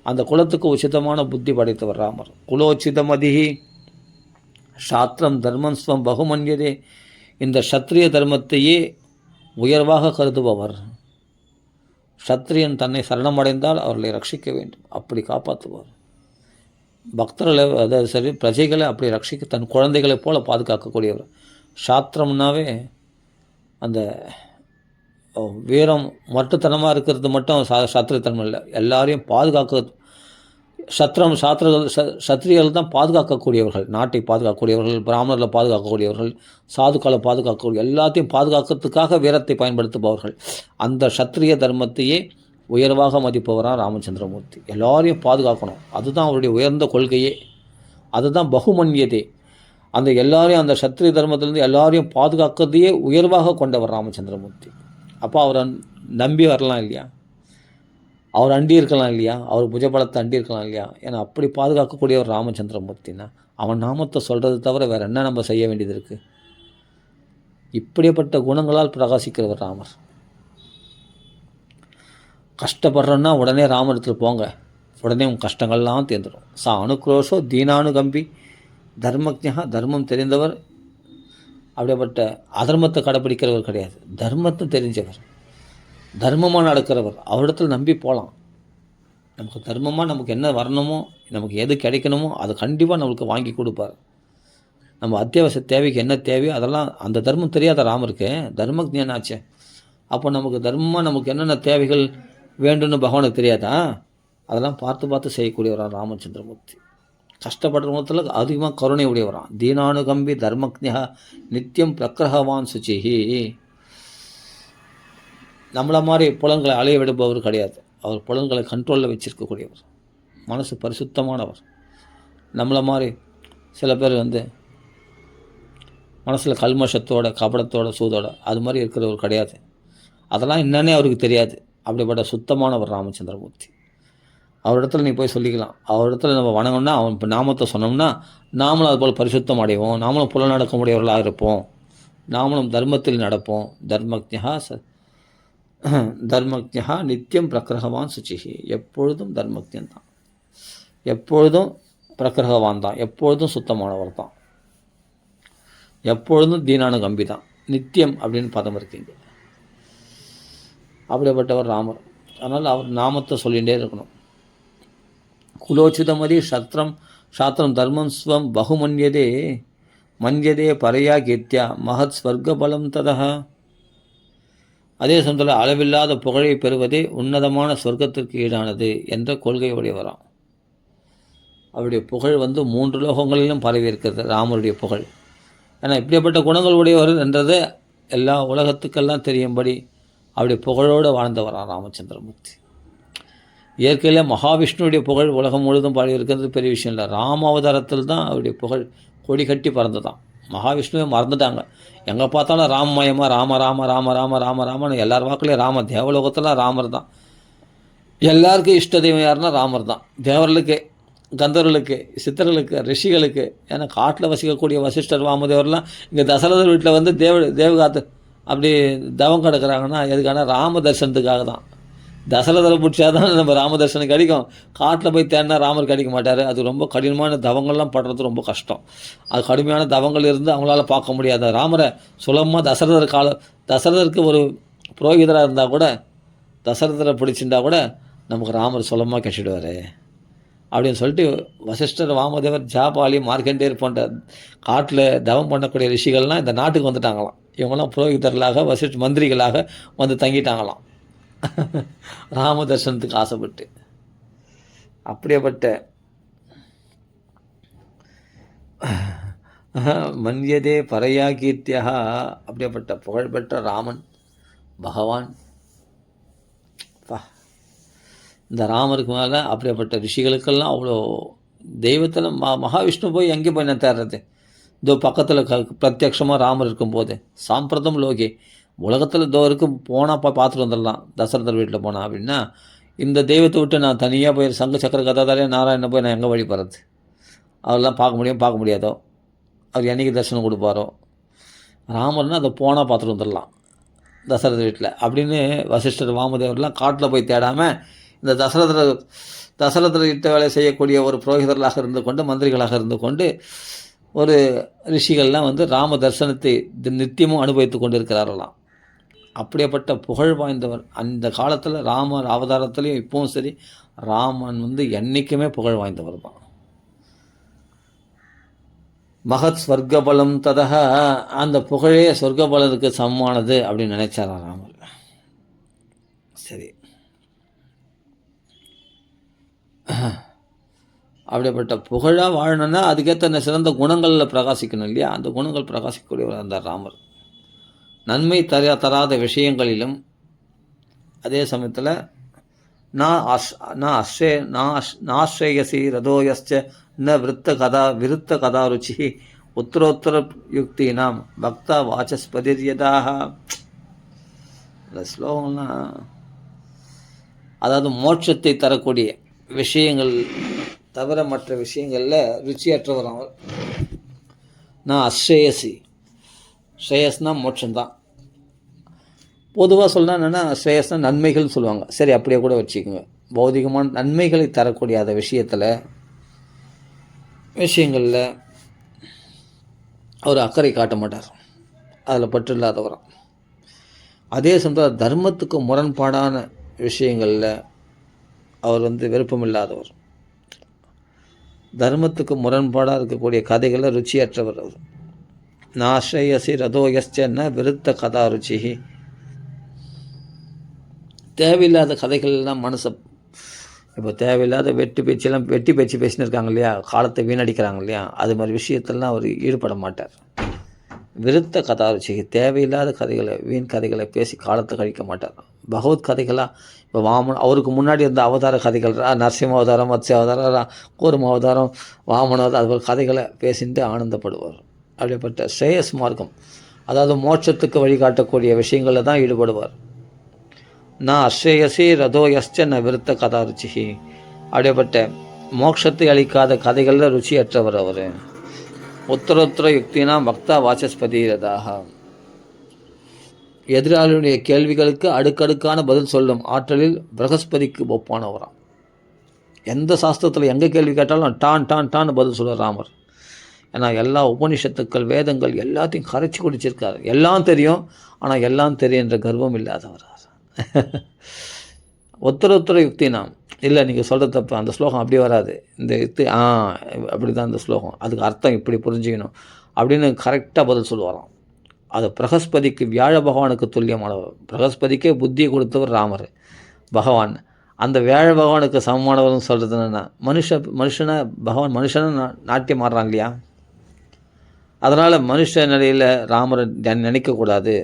அந்த குலத்துக்கு உச்சிதமான புத்தி படைத்தவர் ராமர். குலோச்சிதமதிஹி சாத்திரம் தர்மம் ஸ்வம் பகுமன்யதே, இந்த க்ஷத்ரிய தர்மத்தையே உயர்வாக கருதுபவர். க்ஷத்ரியன் தன்னை சரணமடைந்தால் அவர்களை ரட்சிக்க வேண்டும், அப்படி காப்பாற்றுவார். பக்தர்களை, அதாவது சரி பிரஜைகளை அப்படி ரட்சிக்க தன் குழந்தைகளைப் போல பாதுகாக்கக்கூடியவர். சாத்திரம்னாவே அந்த வீரம் மட்டுத்தனமாக இருக்கிறது மட்டும் சத்திரியத்தன்மை இல்லை, எல்லாரையும் பாதுகாக்க. சத்திரியர்கள் தான் பாதுகாக்கக்கூடியவர்கள், நாட்டை பாதுகாக்கக்கூடியவர்கள், பிராமணர்களை பாதுகாக்கக்கூடியவர்கள், சாதுக்களை பாதுகாக்கக்கூடிய, எல்லாத்தையும் பாதுகாக்கிறதுக்காக வீரத்தை பயன்படுத்துபவர்கள். அந்த சத்திரிய தர்மத்தையே உயர்வாக மதிப்பவராக ராமச்சந்திரமூர்த்தி. எல்லாரையும் பாதுகாக்கணும், அதுதான் அவருடைய உயர்ந்த கொள்கையே. அதுதான் பகுமன்யதே. அந்த எல்லாரையும், அந்த சத்திரிய தர்மத்திலேருந்து எல்லாரையும் பாதுகாக்கிறதையே உயர்வாக கொண்டவர் ராமச்சந்திரமூர்த்தி. அப்போ அவரை நம்பி வரலாம் இல்லையா, அவர் அண்டி இருக்கலாம் இல்லையா, அவர் புஜபலத்தை அண்டி இருக்கலாம் இல்லையா. ஏன்னா அப்படி பாதுகாக்கக்கூடியவர் ராமச்சந்திரமூர்த்தின்னா அவன் நாமத்தை சொல்கிறது தவிர வேறு என்ன நம்ம செய்ய வேண்டியது இருக்குது. இப்படிப்பட்ட குணங்களால் பிரகாசிக்கிறவர் ராமர். கஷ்டப்படுறோன்னா உடனே ராமரத்தில் போங்க, உடனே உங்கள் கஷ்டங்கள்லாம் தேர்ந்துடும். அனுக்ரோஷோ தீனானுகம்பி தர்மஜா, தர்மம் தெரிந்தவர். அப்படிப்பட்ட அதர்மத்தை கடைப்பிடிக்கிறவர் கிடையாது, தர்மத்தை தெரிஞ்சவர், தர்மமாக நடக்கிறவர். அவரிடத்தில் நம்பி போகலாம். நமக்கு தர்மமாக நமக்கு என்ன வரணுமோ, நமக்கு எது கிடைக்கணுமோ அதை கண்டிப்பாக நம்மளுக்கு வாங்கி கொடுப்பார். நம்ம அத்தியாவசிய தேவைக்கு என்ன தேவையோ அதெல்லாம் அந்த தர்மம் தெரியாத ராமருக்கு தர்மஜானம் ஆச்சே. அப்போ நமக்கு தர்மமாக நமக்கு என்னென்ன தேவைகள் வேண்டும்னு பகவானுக்கு தெரியாதா? அதெல்லாம் பார்த்து பார்த்து செய்யக்கூடியவரான் ராமச்சந்திரமூர்த்தி. கஷ்டப்படுறவத்தில் அதிகமாக கருணை உடையவரான். தீனானுகம்பி தர்மஜா நித்தியம் பிரக்கிரகவான் சுச்சிஹி. நம்மளை மாதிரி புலன்களை அலைய விடுபவர் கிடையாது. அவர் புலன்களை கண்ட்ரோலில் வச்சுருக்கக்கூடியவர். மனசு பரிசுத்தமானவர். நம்மளை மாதிரி சில பேர் மனசில் கல்மஷத்தோட கபடத்தோட சூதோட அது மாதிரி இருக்கிறவர் கிடையாது. அதெல்லாம் என்னன்னே அவருக்கு தெரியாது. அப்படிப்பட்ட சுத்தமானவர் ராமச்சந்திரமூர்த்தி. அவரிடத்துல நீ போய் சொல்லிக்கலாம். அவரிடத்துல நம்ம வணங்கணும்னா அவன் இப்போ நாமத்தை சொன்னோம்னா நாமளும் அதுபோல் பரிசுத்தம் அடைவோம். நாமளும் புலநடக்க முடியவர்களாக இருப்போம். நாமளும் தர்மத்தில் நடப்போம். தர்மஜா நித்தியம் பிரக்கிரகவான் சுச்சிஹி. எப்பொழுதும் தர்மஜன் தான், எப்பொழுதும் பிரக்கிரகவான் தான், எப்பொழுதும் சுத்தமானவர் தான், எப்பொழுதும் தீனானுகம்பி தான். நித்தியம் அப்படின்னு பதம் இருக்குங்க. அப்படிப்பட்டவர் ராமர். அதனால் அவர் நாமத்தை சொல்லிகிட்டே இருக்கணும். குலோச்சிதமதி சாத்திரம் தர்மம் ஸ்வம் பகுமன்யதே மன்யதே பரையா கீர்த்தியா மகத் ஸ்வர்கபலம் ததா. அதே சமயத்தில் அளவில்லாத புகழை பெறுவதே உன்னதமான சொர்க்கத்திற்கு ஈடானது என்ற கொள்கை உடையவராம். அவருடைய புகழ் 3 லோகங்களிலும் பரவி இருக்கிறது ராமருடைய புகழ். ஏன்னா இப்படிப்பட்ட குணங்கள் உடையவர் என்றது எல்லா உலகத்துக்கெல்லாம் தெரியும்படி அவருடைய புகழோடு வாழ்ந்தவராம் ராமச்சந்திரமூர்த்தி. இயற்கையில் மகாவிஷ்ணுடைய புகழ் உலகம் முழுதும் பாடி இருக்கிறது பெரிய விஷயம் இல்லை. ராம அவதாரத்தில் தான் அவருடைய புகழ் கொடி கட்டி பறந்துதான். மகாவிஷ்ணுவை மறந்துட்டாங்க. எங்கே பார்த்தாலும் ராமமயமாக ராம ராம ராம ராம ராம ராமன்னு எல்லார் வாக்குலேயும் ராம. தேவலோகத்தில் ராமர் தான். எல்லாருக்கும் இஷ்ட தெய்வம் யாருன்னா ராமர் தான். தேவர்களுக்கு, கந்தர்களுக்கு, சித்தர்களுக்கு, ரிஷிகளுக்கு. ஏன்னா காட்டில் வசிக்கக்கூடிய வசிஷ்டர் வாமதேவர்லாம் இங்கே தசரதர் வீட்டில் தேவகாத்து அப்படி தவம் கிடக்கிறாங்கன்னா எதுக்கான ராம தரிசனத்துக்காக தான். தசரதரை பிடிச்சா தான் நம்ம ராம தரிசனம் கிடைக்கும். காட்டில் போய் தேடினா ராமர் கிடைக்க மாட்டார். அது ரொம்ப கடினமான தவங்கள்லாம் படுறது ரொம்ப கஷ்டம். அது கடுமையான தவங்கள் இருந்து அவங்களால பார்க்க முடியாது ராமரை சுலபமாக. தசரதருக்கு ஒரு புரோகிதராக இருந்தால் கூட, தசரதரை பிடிச்சிருந்தா கூட நமக்கு ராமர் சுலபமாக கட்டிடுவார் அப்படின்னு சொல்லிட்டு வசிஷ்டர், வாமதேவர், ஜாபாலி, மார்க்கண்டேயர் போன்ற காட்டில் தவம் பண்ணக்கூடிய ரிஷிகள்லாம் இந்த நாட்டுக்கு வந்துட்டாங்களாம். இவங்கெல்லாம் புரோகிதர்களாக மந்திரிகளாக தங்கிட்டாங்களாம் ராம தரிசனத்துக்கு ஆசைப்பட்டு. அப்படியேப்பட்ட மன்யதே பரையா கீர்த்தியா, அப்படியேப்பட்ட புகழ்பெற்ற ராமன் பகவான். இந்த ராமருக்கு மேலே அப்படியேப்பட்ட ரிஷிகளுக்கெல்லாம் அவ்வளோ தெய்வத்தில் மகாவிஷ்ணு போய் எங்கே போய் நான் தேடுறது? இதோ பக்கத்தில் பிரத்யக்ஷமாக ராமர் இருக்கும்போது சாம்பிரதம் லோகி உலகத்தில் இதோ இருக்கும் போனால் பார்த்துட்டு வந்துடலாம். தசரதர் வீட்டில் போனால் அப்படின்னா இந்த தெய்வத்தை விட்டு நான் தனியாக போய் சங்க சக்கர கதாதாரே நாராயண போய் நான் எங்கே வழிபடுறது? அவரெல்லாம் பார்க்க முடியாதோ? அவர் என்றைக்கு தரிசனம் கொடுப்பாரோ? ராமர்னா அதை போனால் பார்த்துட்டு வந்துடலாம் தசரதர் வீட்டில் அப்படின்னு வசிஷ்டர், வாமதேவர்லாம் காட்டில் போய் தேடாமல் இந்த தசரதர் இட்ட வேலை செய்யக்கூடிய ஒரு புரோகிதர்களாக இருந்து கொண்டு, மந்திரிகளாக இருந்து கொண்டு, ஒரு ரிஷிகள்லாம் ராம தரிசனத்தை நித்தியமும் அனுபவித்து கொண்டு இருக்கிறார்களாம். அப்படியேப்பட்ட புகழ் வாய்ந்தவர். அந்த காலத்தில் ராமர் அவதாரத்துலேயும் இப்பவும் சரி ராமன் என்றைக்குமே புகழ் வாய்ந்தவர் தான். மகத் ஸ்வர்கபலம் ததக, அந்த புகழே சொர்க்கபலத்துக்கு சமமானது அப்படின்னு நினைச்சாரா ராமர். சரி, அப்படிப்பட்ட புகழாக வாழணுன்னா அதுக்கேற்ற சிறந்த குணங்களில் பிரகாசிக்கணும் இல்லையா? அந்த குணங்கள் பிரகாசிக்கக்கூடியவர் அந்த ராமர். நன்மை தராத விஷயங்களிலும் அதே சமயத்தில் நாஸ்ரேயசி ரதோயஸ்ச ந விருத்த கதா ருச்சி உத்தரோத்தர யுக்தினாம் பக்தா வாசஸ்பதிர்யதாக. இந்த ஸ்லோகம்லாம் அதாவது மோட்சத்தை தரக்கூடிய விஷயங்கள் தவிர மற்ற விஷயங்களில் ருச்சியற்றவர் அவர். நான் அஸ்ரேயசி, ஸ்ரேயஸ்னால் மோட்சம்தான். பொதுவாக சொல்லலாம் என்னென்னா ஸ்ரேயஸ்னால் நன்மைகள் சொல்லுவாங்க. சரி, அப்படியே கூட வச்சுக்கோங்க. பௌதிகமான நன்மைகளை தரக்கூடிய அந்த விஷயங்களில் அவர் அக்கறை காட்ட மாட்டார். அதில் பற்று இல்லாதவராம். அதே சமயத்தில் தர்மத்துக்கு முரண்பாடான விஷயங்களில் அவர் விருப்பம் இல்லாதவர். தர்மத்துக்கு முரண்பாடாக இருக்கக்கூடிய கதைகளில் ருச்சியற்றவர் அவர். நாஸ்ரயசி ரதோயஸ்சன்ன விருத்த கதா ருச்சி. தேவையில்லாத கதைகள்லாம் மனசை இப்போ தேவையில்லாத வெட்டி பேச்சு பேசின்னு இருக்காங்க இல்லையா, காலத்தை வீணடிக்கிறாங்க இல்லையா, அது மாதிரி விஷயத்தெல்லாம் அவர் ஈடுபட மாட்டார். விருத்த கதாருச்சி, தேவையில்லாத கதைகளை வீண் கதைகளை பேசி காலத்தை கழிக்க மாட்டார். பகவத் கதைகளாக இப்போ அவருக்கு முன்னாடி இருந்த அவதார கதைகள், நரசிம்ம அவதாரம், மத்ஸ்ய அவதாரம், கூர்ம அவதாரம், வாமன அவதாரம், அது போல் கதைகளை பேசிட்டு ஆனந்தப்படுவார். அப்படிப்பட்ட ஸ்ரேயஸ் மார்க்கம், அதாவது மோட்சத்துக்கு வழிகாட்டக்கூடிய விஷயங்களில் தான் ஈடுபடுவார். நான் அஸ்ரேயசி ரதோயஸ்ச விருத்த கதாருச்சி. அப்படிப்பட்ட மோட்சத்தை அளிக்காத கதைகளில் ருச்சியற்றவர் அவர். உத்தரோத்தர யுக்தினா பக்தா வாசஸ்பதிரதாக, எதிராளியுடைய கேள்விகளுக்கு அடுக்கடுக்கான பதில் சொல்லும் ஆற்றலில் பிரகஸ்பதிக்கு ஒப்பானவராம். எந்த சாஸ்திரத்தில் எங்கே கேள்வி கேட்டாலும் டான் டான் டான்னு பதில் சொல்லுவார் ராமர். ஏன்னா எல்லா உபனிஷத்துக்கள் வேதங்கள் எல்லாத்தையும் கரைச்சி குடிச்சிருக்காரு. எல்லாம் தெரியும், ஆனால் எல்லாம் தெரியுன்ற கர்வம் இல்லாதவர். உத்தரோத்தர யுக்தினா, இல்லை நீங்கள் சொல்கிற தப்பு, அந்த ஸ்லோகம் அப்படி வராது, இந்த யுக்தி அப்படி தான் இந்த ஸ்லோகம், அதுக்கு அர்த்தம் இப்படி புரிஞ்சுக்கணும் அப்படின்னு கரெக்டாக பதில் சொல்லுவாராம். அது பிரகஸ்பதிக்கு, வியாழ பகவானுக்கு துல்லியமானவர். பிரகஸ்பதிக்கே புத்தியை கொடுத்தவர் ராமர் பகவான். அந்த வியாழ பகவானுக்கு சமமானவர்னு சொல்கிறது என்னென்னா, மனுஷனை பகவான் மனுஷனை நாட்டியம் ஆடுறான் இல்லையா, அதனால் மனுஷ நிலையில் ராமரை நினைக்கக்கூடாது.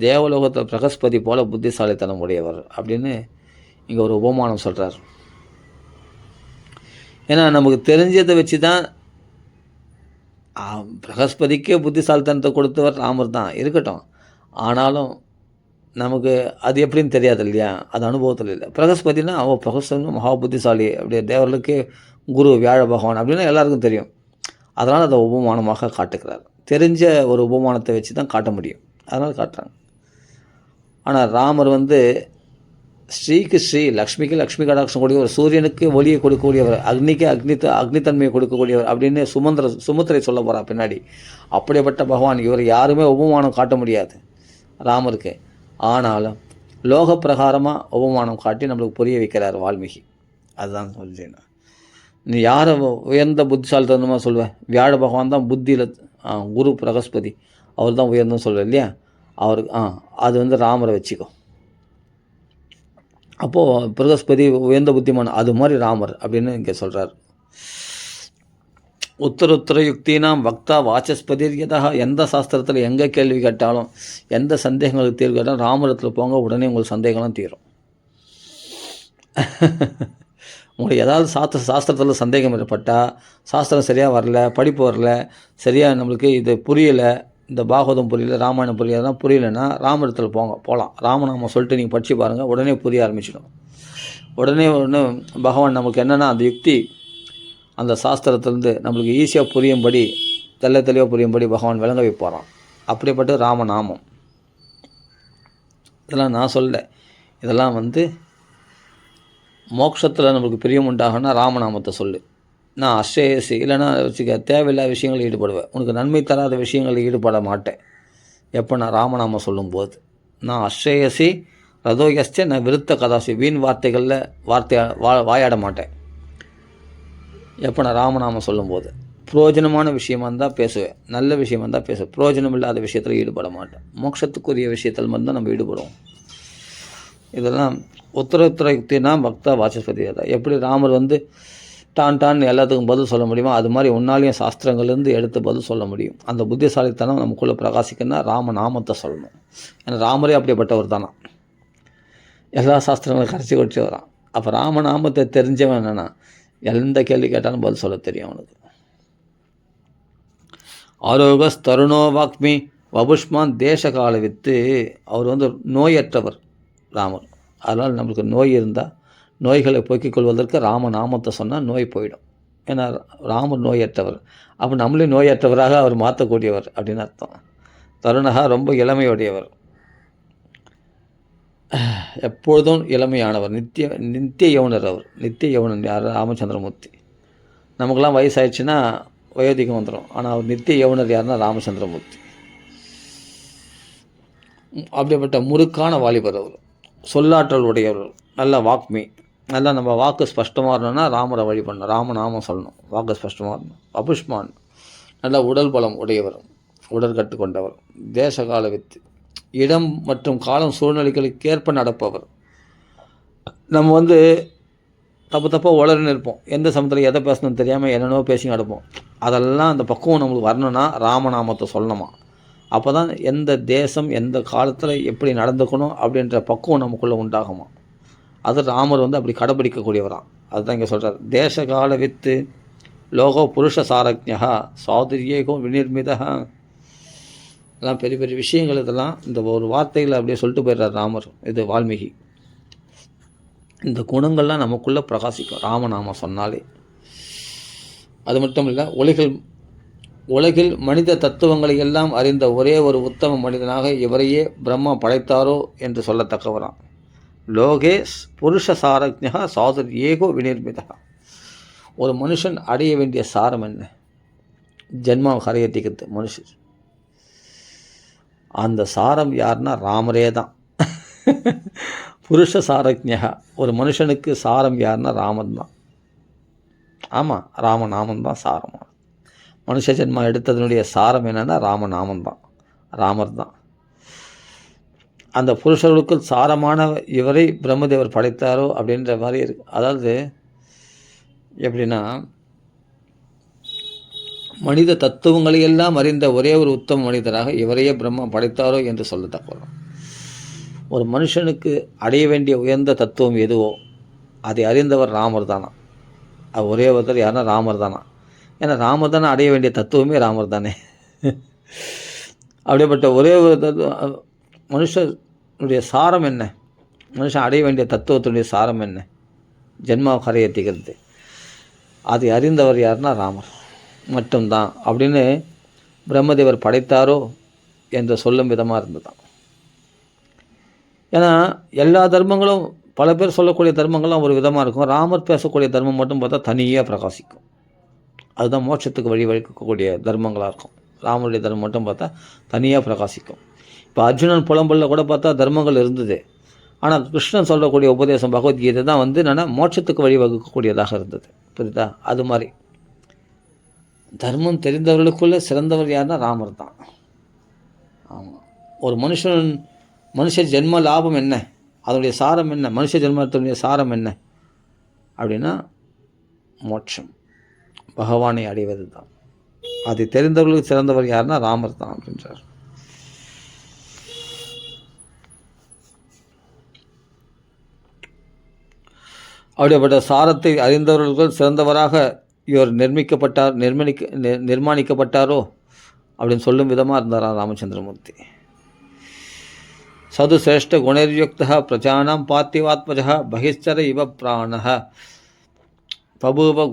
தேவலோகத்தில் பிரகஸ்பதி போல புத்திசாலித்தனம் உடையவர் அப்படின்னு இங்கே ஒரு உபமானம் சொல்கிறார். ஏன்னா நமக்கு தெரிஞ்சதை வச்சு தான், பிரகஸ்பதிக்கே புத்திசாலித்தனத்தை கொடுத்தவர் ராமர் தான் இருக்கட்டும், ஆனாலும் நமக்கு அது எப்படின்னு தெரியாது இல்லையா, அது அனுபவத்தில் இல்லை. பிரகஸ்பதினா பிரகஸ்பதி மகா புத்திசாலி, அப்படியே தேவர்களுக்கே குரு வியாழ பகவான் அப்படின்னா எல்லாருக்கும் தெரியும். அதனால் அதை உபமானமாக காட்டுக்கிறார். தெரிஞ்ச ஒரு உபமானத்தை வச்சு தான் காட்ட முடியும், அதனால் காட்டுறாங்க. ஆனால் ராமர் ஸ்ரீக்கு ஸ்ரீ, லக்ஷ்மிக்கு லக்ஷ்மி கடாட்சம் கூடியவர், சூரியனுக்கு ஒளியை கொடுக்கக்கூடியவர், அக்னிக்கு அக்னித்தன்மையை கொடுக்கக்கூடியவர் அப்படின்னு சுமுத்திரை சொல்ல போகிறான் பின்னாடி. அப்படிப்பட்ட பகவான் இவர் யாருமே உபமானம் காட்ட முடியாது ராமருக்கு. ஆனாலும் லோக பிரகாரமாக உபமானம் காட்டி நம்மளுக்கு புரிய வைக்கிறார் வால்மீகி. அதுதான் சொல்கிறேன். நீ யாரை உயர்ந்த புத்திசாலித்தனமாக சொல்லுவேன்? வியாழ பகவான் தான் புத்தியில் குரு பிரகஸ்பதி, அவர் தான் உயர்ந்தன்னு சொல்லுவேன் இல்லையா, அவருக்கு அது ராமரை வச்சுக்கோ. அப்போது பிரகஸ்பதி உயர்ந்த புத்திமான், அது மாதிரி ராமர் அப்படின்னு இங்கே சொல்கிறார். உத்தரோத்தர யுக்தினாம் பக்தா வாசஸ்பதிர்யதா, எந்த சாஸ்திரத்தில் எங்கே கேள்வி கேட்டாலும், எந்த சந்தேகங்களுக்கு தீர்வு கேட்டாலும் ராமரத்தில் போங்க, உடனே உங்களுக்கு சந்தேகம்லாம் தீரும். உங்களுக்கு ஏதாவது சாஸ்திரத்தில் சந்தேகம் ஏற்பட்டால், சாஸ்திரம் சரியாக வரல, படிப்பு வரல, சரியாக நம்மளுக்கு இது புரியலை, இந்த பாகவதம் புரியல, ராமாயணம் புரியலாம், புரியலைன்னா ராமரத்தில் போகலாம். ராமநாமம் சொல்லிட்டு நீங்கள் படித்து பாருங்கள், உடனே புரிய ஆரம்பிச்சிடும். உடனே பகவான் நமக்கு என்னென்னா அந்த யுக்தி, அந்த சாஸ்திரத்துலேருந்து நம்மளுக்கு ஈஸியாக புரியும்படி, தெளிவாக புரியும்படி பகவான் விளங்க வைப்பாராம். அப்படிப்பட்ட ராமநாமம் இதெல்லாம் நான் சொல்ல, இதெல்லாம் மோட்சத்தில் நம்மளுக்கு பிரியம் உண்டாகனா ராமநாமத்தை சொல்லு. நான் அஸ்ரேயசி, இல்லைன்னா வச்சுக்க தேவையில்லாத விஷயங்களில் ஈடுபடுவேன், உனக்கு நன்மை தராத விஷயங்களில் ஈடுபட மாட்டேன். எப்போ நான் ராமநாமம் சொல்லும்போது, நான் அஸ்ரேயசி ரதோயஸ்ச நான் விருத்த கதாசி, வீண் வார்த்தைகளில் வாயாட மாட்டேன். எப்போ நான் ராமநாமம் சொல்லும்போது பிரயோஜனமான விஷயமாக இருந்தால் பேசுவேன், நல்ல விஷயமாக இருந்தால் பேசுவேன், பிரயோஜனம் இல்லாத விஷயத்தில் ஈடுபட மாட்டேன். மோட்சத்துக்குரிய விஷயத்தில் மட்டும்தான் நம்ம ஈடுபடுவோம். இதெல்லாம் உத்தரோத்தர யுக்தினா பக்தா வாசஸ்பதி. எப்படி ராமர் டான் எல்லாத்துக்கும் பதில் சொல்ல முடியுமோ, அது மாதிரி உன்னாலையும் சாஸ்திரங்கள்லேருந்து எடுத்து பதில் சொல்ல முடியும். அந்த புத்திசாலித்தனம் நமக்குள்ளே பிரகாசிக்கணும்னா ராமநாமத்தை சொல்லணும். ஏன்னா ராமரே அப்படிப்பட்டவர் தானா, எல்லா சாஸ்திரங்களும் கரைச்சி குடிச்சு வரான். அப்போ ராமநாமத்தை தெரிஞ்சவன் என்னென்னா எந்த கேள்வி கேட்டாலும் பதில் சொல்ல தெரியும் அவனுக்கு. ஆரோகஸ் தருணோ வாக்மி வபுஷ்மான் தேசகால வித்து, அவர் நோயற்றவர் ராமர். அதனால் நம்மளுக்கு நோய் இருந்தால் நோய்களை போக்கிக் கொள்வதற்கு ராமநாமத்தை சொன்னால் நோய் போயிடும். ஏன்னா ராமர் நோயற்றவர், அப்போ நம்மளே நோயற்றவராக அவர் மாற்றக்கூடியவர் அப்படின்னு அர்த்தம். தருணகா ரொம்ப இளமையுடையவர், எப்பொழுதும் இளமையானவர், நித்திய யௌனர். அவர் நித்திய யௌனன் யார்? ராமச்சந்திரமூர்த்தி. நமக்கெல்லாம் வயசாயிடுச்சுன்னா வயோதிகம் வந்துடும், ஆனால் அவர் நித்திய யௌனர் யாருன்னா ராமச்சந்திரமூர்த்தி. அப்படிப்பட்ட முறுக்கான வாலிபர் அவர், சொல்லாற்றல் உடையவர், நல்ல வாக்மி, நல்லா நம்ம வாக்கு ஸ்பஷ்டமாக இருக்கணும்னா ராமரை வழி பண்ணணும், ராமநாமம் சொல்லணும், வாக்கு ஸ்பஷ்டமாக இருக்கணும். அபுஷ்மான் நல்லா உடல் பலம் உடையவர், உடற்கட்டு கொண்டவர், தேசகால வித்து, இடம் மற்றும் காலம் சூழ்நிலைகளுக்கு ஏற்ப நடப்பவர். நம்ம வந்து தப்பாக உளறின்னு இருப்போம், எந்த சமயத்தில் எதை பேசணும்னு தெரியாமல் என்னென்னோ பேசி நடப்போம். அதெல்லாம் அந்த பக்குவம் நம்மளுக்கு வரணும்னா ராமநாமத்தை சொல்லணுமா. அப்போ தான் எந்த தேசம் எந்த காலத்தில் எப்படி நடந்துக்கணும் அப்படின்ற பக்குவம் நமக்குள்ளே உண்டாகுமா. அது ராமர் வந்து அப்படி கடைப்பிடிக்கக்கூடியவரான். அதுதான் இங்கே சொல்கிறார். தேசகால வித்து லோகோ புருஷ சாரஜ்யா சாதுரியேகோ விநிர்மிதா. இதெல்லாம் பெரிய பெரிய விஷயங்கள். இதெல்லாம் இந்த ஒரு வார்த்தைகளை அப்படியே சொல்லிட்டு போயிடுறார் ராமர், இது வால்மீகி. இந்த குணங்கள்லாம் நமக்குள்ளே பிரகாசிக்கும் ராமநாமம் சொன்னாலே. அது மட்டும் இல்லை, உலகில் மனித தத்துவங்களை எல்லாம் அறிந்த ஒரே ஒரு உத்தம மனிதனாக இவரையே பிரம்மா படைத்தாரோ என்று சொல்லத்தக்கவரான். லோகேஷ் புருஷ சாரஜ்யா சாதுர் ஏகோ விநிர்மிதா. ஒரு மனுஷன் அடைய வேண்டிய சாரம் என்ன? ஜென்மா கரையேற்றிக்கிறது மனுஷன். அந்த சாரம் யாருன்னா ராமரே தான். புருஷ சாரஜ்யா, ஒரு மனுஷனுக்கு சாரம் யாருன்னா ராமன் தான். ஆமாம், ராமநாமன் தான் சாரமாக. மனுஷ ஜென்மா எடுத்ததனுடைய சாரம் என்னென்னா ராமநாமன் தான், ராமர் தான். அந்த புருஷர்களுக்குள் சாரமான இவரை பிரம்மதேவர் படைத்தாரோ அப்படின்ற மாதிரி இருக்கு. அதாவது எப்படின்னா, மனித தத்துவங்களை எல்லாம் அறிந்த ஒரே ஒரு உத்தம மனிதராக இவரையே பிரம்மா படைத்தாரோ என்று சொல்லத்தக்கோம். ஒரு மனுஷனுக்கு அடைய வேண்டிய உயர்ந்த தத்துவம் எதுவோ அதை அறிந்தவர் ராமர் தானா. அது ஒரே ஒருத்தர் யாருன்னா ராமர் தானா. ஏன்னா ராமர் தானே அடைய வேண்டிய தத்துவமே ராமர் தானே. அப்படிப்பட்ட ஒரே ஒரு மனுஷனுடைய சாரம் என்ன? மனுஷன் அடைய வேண்டிய தத்துவத்தினுடைய சாரம் என்ன? ஜென்மா கரையேற்றிக்கிறது. அதை அறிந்தவர் யாருன்னா ராமர் மட்டும்தான் அப்படின்னு பிரம்மதேவர் படைத்தாரோ என்று சொல்லும் விதமாக இருந்ததுதான். ஏன்னா எல்லா தர்மங்களும், பல பேர் சொல்லக்கூடிய தர்மங்கள்லாம் ஒரு விதமாக இருக்கும். ராமர் பேசக்கூடிய தர்மம் மட்டும் பார்த்தா தனியாக பிரகாசிக்கும். அதுதான் மோட்சத்துக்கு வழிவகுக்கக்கூடிய தர்மங்களாக இருக்கும். ராமருடைய தர்மம் மட்டும் பார்த்தா தனியாக பிரகாசிக்கும். இப்போ அர்ஜுனன் புலம்பலில் கூட பார்த்தா தர்மங்கள் இருந்தது. ஆனால் கிருஷ்ணன் சொல்லக்கூடிய உபதேசம் பகவத்கீதை தான் வந்து என்னென்னா மோட்சத்துக்கு வழிவகுக்கக்கூடியதாக இருந்தது. புரியுதா? அது மாதிரி தர்மம் தெரிந்தவர்களுக்குள்ளே சிறந்தவர் யாருன்னா ராமர் தான். ஆமாம். ஒரு மனுஷ ஜென்ம லாபம் என்ன? அதனுடைய சாரம் என்ன? மனுஷ ஜென்மத்தினுடைய சாரம் என்ன அப்படின்னா மோட்சம், பகவானை அடைவது தான். அதை தெரிந்தவர்களுக்கு சிறந்தவர் யாருன்னா ராமர் தான் அப்படின்றார். அப்படிப்பட்ட சாரத்தை அறிந்தவர்கள் சிறந்தவராக இவர் நிர்மாணிக்கப்பட்டாரோ அப்படின்னு சொல்லும் விதமாக இருந்தாராம் ராமச்சந்திரமூர்த்தி. சது சிரேஷ்ட குணர்யுக்தா பிரஜானாம் பார்த்திவாத்மஜா பகிஷ்சர இவ பிராணஹ பபூவ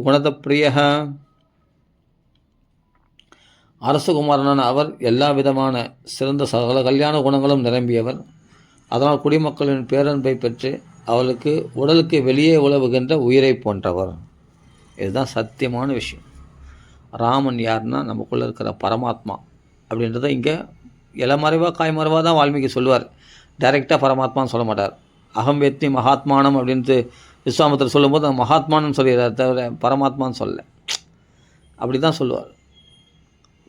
குணத பிரிய. அரசகுமாரனான அவர் எல்லா விதமான சிறந்த சகல கல்யாண குணங்களும் நிரம்பியவர். அதனால் குடிமக்களின் பேரன்பை பெற்று அவளுக்கு உடலுக்கு வெளியே உழவுகின்ற உயிரை போன்றவர். இதுதான் சத்தியமான விஷயம். ராமன் யாருன்னா நமக்குள்ளே இருக்கிற பரமாத்மா அப்படின்றத இங்கே இளமறைவாக காய்மறைவாக தான் வால்மீகி சொல்லுவார். டைரெக்டாக பரமாத்மான்னு சொல்ல மாட்டார். அகம் வெத்தி மகாத்மானம் அப்படின்ட்டு விஸ்வாமித்திரர் சொல்லும்போது அந்த மகாத்மானு சொல்லிடுறார், தவிர பரமாத்மான்னு சொல்ல. அப்படி தான் சொல்லுவார்.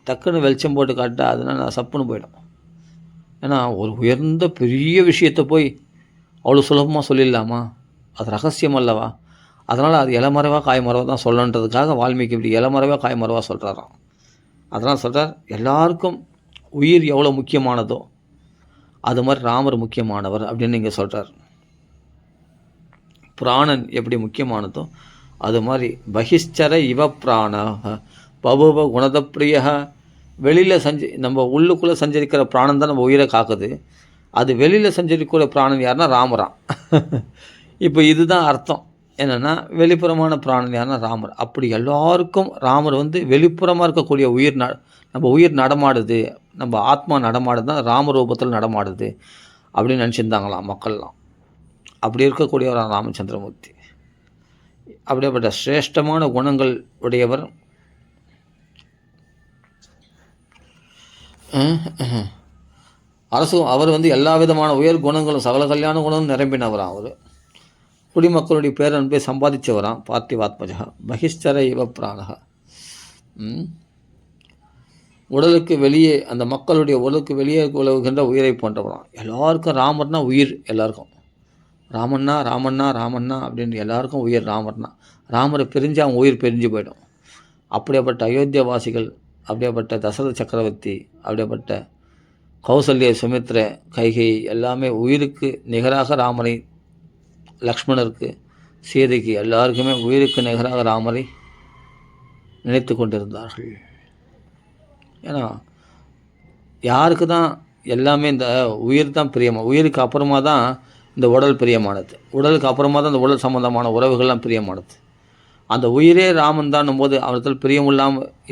டக்குன்னு வெளிச்சம் போட்டு காட்ட அதனால் நான் சப்புன்னு போயிடும். ஏன்னா ஒரு உயர்ந்த பெரிய விஷயத்தை போய் அவ்வளோ சுலபமாக சொல்லிடலாமா? அது ரகசியம் அல்லவா? அதனால் அது இளமறைவாக காய்மறைவாக தான் சொல்லணுன்றதுக்காக வால்மீகி இப்படி இளமறைவாக காய்மறைவாக சொல்கிறாராம். அதனால் சொல்கிறார், எல்லாருக்கும் உயிர் எவ்வளோ முக்கியமானதோ அது மாதிரி ராமர் முக்கியமானவர் அப்படின்னு இங்கே சொல்கிறார். பிராணன் எப்படி முக்கியமானதோ அது மாதிரி பகிஷ்சர இவ பிராண பபுவ குணதப்பிரிய. வெளியில் நம்ம உள்ளுக்குள்ளே சஞ்சரிக்கிற பிராணம் தான் நம்ம உயிரை காக்குது. அது வெளியில் சஞ்சரிக்கிற பிராணன் யாருன்னா ராமரான். இப்போ இதுதான் அர்த்தம் என்னென்னா, வெளிப்புறமான பிராணன் யாருன்னா ராமர். அப்படி எல்லாருக்கும் ராமர் வந்து வெளிப்புறமாக இருக்கக்கூடிய நம்ம உயிர் நடமாடுது, நம்ம ஆத்மா நடமாடுது தான் ராமரூபத்தில் நடமாடுது அப்படின்னு நினச்சிருந்தாங்களாம் மக்கள்லாம். அப்படி இருக்கக்கூடியவர் ராமச்சந்திரமூர்த்தி. அப்படியேப்பட்ட சிரேஷ்டமான குணங்கள் உடையவர். அவர் வந்து எல்லா விதமான உயர் குணங்களும் சகல கல்யாண குணமும் நிரம்பினவர். அவர் குடிமக்களுடைய பேரன்பை சம்பாதிச்சவரான் பார்த்திவாத்மஜா மகிஷ்டர இவ பிராணகா. உடலுக்கு வெளியே அந்த மக்களுடைய உடலுக்கு வெளியே உலவுகின்ற உயிரை போன்றவரான். எல்லாருக்கும் ராமர்னா உயிர், எல்லாருக்கும் ராமண்ணா ராமண்ணா ராமண்ணா அப்படின்னு எல்லாருக்கும் உயிர் ராமர்னா. ராமரை பிரிஞ்சு அவங்க உயிர் பிரிஞ்சு போயிடும். அப்படியேப்பட்ட அயோத்தியவாசிகள், அப்படியேப்பட்ட தசரத சக்கரவர்த்தி, அப்படியேப்பட்ட கௌசல்ய, சுமித்ர, கைகை எல்லாமே உயிருக்கு நிகராக ராமரை, லக்ஷ்மணருக்கு, சீதைக்கு எல்லாருக்குமே உயிருக்கு நிகராக ராமரை நினைத்து கொண்டிருந்தார்கள். ஏன்னா யாருக்கு தான் எல்லாமே இந்த உயிர் தான் பிரியமாக, உயிருக்கு அப்புறமா தான் இந்த உடல் பிரியமானது, உடலுக்கு அப்புறமா தான் இந்த உடல் சம்பந்தமான உறவுகள்லாம் பிரியமானது. அந்த உயிரே ராமன் தான்னும் போது அவரத்தில் பிரியம்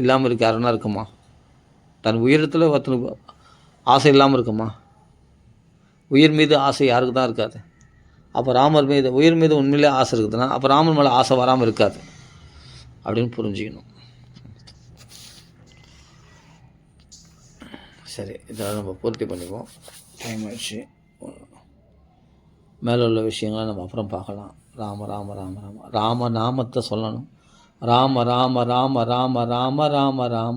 இல்லாமல் இருக்க யாருன்னா இருக்குமா? தன் உயிரத்தில் ஒருத்தனுக்கு ஆசை இல்லாமல் இருக்குமா? உயிர் மீது ஆசை யாருக்கு தான் இருக்காது. அப்போ ராமர் மீது, உயிர் மீது உண்மையிலே ஆசை இருக்குதுன்னா அப்போ ராமன் மேலே ஆசை வராமல் இருக்காது அப்படின்னு புரிஞ்சுக்கணும். சரி, இதை நம்ம பூர்த்தி பண்ணிக்குவோம். டைம் ஆயிடுச்சு. மேலே உள்ள விஷயங்களை நம்ம அப்புறம் பார்க்கலாம். ராம ராம ராம ராம ராம நாமத்தை சொல்லணும். ராம ராம ராம ராம ராம ராம ராம ராம்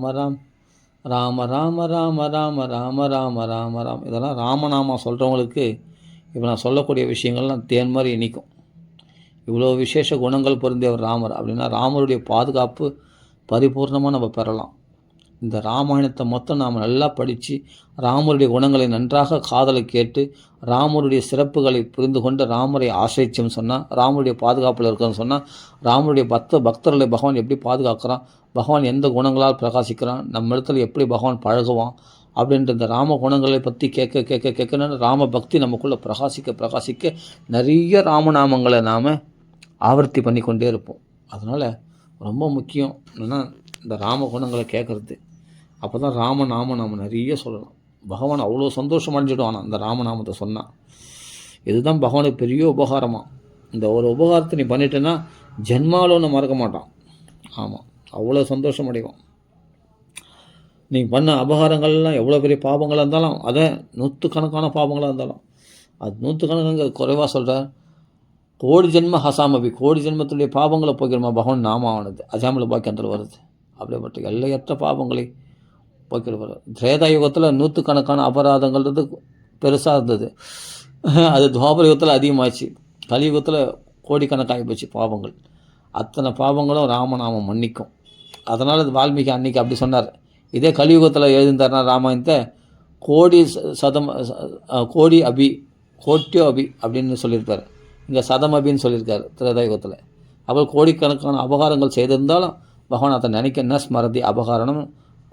ராம ராம ராம ராம ராம ராம ராம ராம். இதெல்லாம் ராமநாமா சொல்கிறவங்களுக்கு இப்போ நான் சொல்லக்கூடிய விஷயங்கள்லாம் தேன் மாதிரி இனிக்கும். இவ்வளோ விசேஷ குணங்கள் பொருந்தியவர் ராமர் அப்படின்னா ராமருடைய பாதுகாப்பு பரிபூர்ணமாக நம்ம பெறலாம். இந்த ராமாயணத்தை மொத்தம் நாம் நல்லா படித்து ராமருடைய குணங்களை நன்றாக காதலை கேட்டு ராமருடைய சிறப்புகளை புரிந்து கொண்டு ராமரை ஆசிரிச்சோம்னு சொன்னால், ராமருடைய பாதுகாப்பில் இருக்குன்னு சொன்னால், ராமருடைய பக்தர்களை பகவான் எப்படி பாதுகாக்கிறான், பகவான் எந்த குணங்களால் பிரகாசிக்கிறான், நம்ம இடத்துல எப்படி பகவான் பழகுவான் அப்படின்ற இந்த ராம குணங்களை பற்றி கேட்கணும்னு ராம பக்தி நமக்குள்ளே பிரகாசிக்க நிறைய ராமநாமங்களை நாம் ஆவர்த்தி பண்ணி கொண்டே இருப்போம். அதனால் ரொம்ப முக்கியம் என்னென்னா இந்த ராம குணங்களை கேட்குறது. அப்போ தான் ராமநாமம் நாம் நிறைய சொல்லலாம். பகவான் அவ்வளோ சந்தோஷம் அடைஞ்சிடுவான் அந்த ராமநாமத்தை சொன்னால். இதுதான் பகவானுக்கு பெரிய உபகாரமாக. இந்த ஒரு உபகாரத்தை நீ பண்ணிட்டேன்னா ஜென்மாவில் ஒன்று மறக்க மாட்டான். ஆமாம், அவ்வளோ சந்தோஷம் அடைவான். நீ பண்ண அபகாரங்கள்லாம் எவ்வளோ பெரிய பாவங்களாக இருந்தாலும், அதை நூற்றுக்கணக்கான பாவங்களாக இருந்தாலும், அது நூற்றுக்கணக்கான குறைவாக சொல்கிறார். கோடி ஜென்ம ஹசாமபி, கோடி ஜென்மத்துடைய பாவங்களை போய்க்கிறமா பகவான் நாமாவானது அஜாமல பாக்கியத்தில் வருது. அப்படிப்பட்ட எல்லையற்ற பாவங்களை போய்க்கிற திரேதா யுகத்தில் நூற்றுக்கணக்கான அபராதங்கள்ன்றது பெருசாக இருந்தது. அது துவாபர யுகத்தில் அதிகமாச்சு. கலியுகத்தில் கோடிக்கணக்காகி போச்சு பாவங்கள். அத்தனை பாவங்களும் ராமநாமம் மன்னிக்கும். அதனால் அது வால்மீகி அன்னைக்கு அப்படி சொன்னார். இதே கலியுகத்தில் எழுதியிருந்தார்னா ராமாயணத்தை கோட்டியோ அபி அப்படின்னு சொல்லியிருப்பார். இங்கே சதம் அபின்னு சொல்லியிருக்காரு திரேதாயுகத்தில். அப்புறம் கோடிக்கணக்கான அபகாரங்கள் செய்திருந்தாலும் பகவான் அதை நினைக்க ஸ்மரதி அபகாரணம்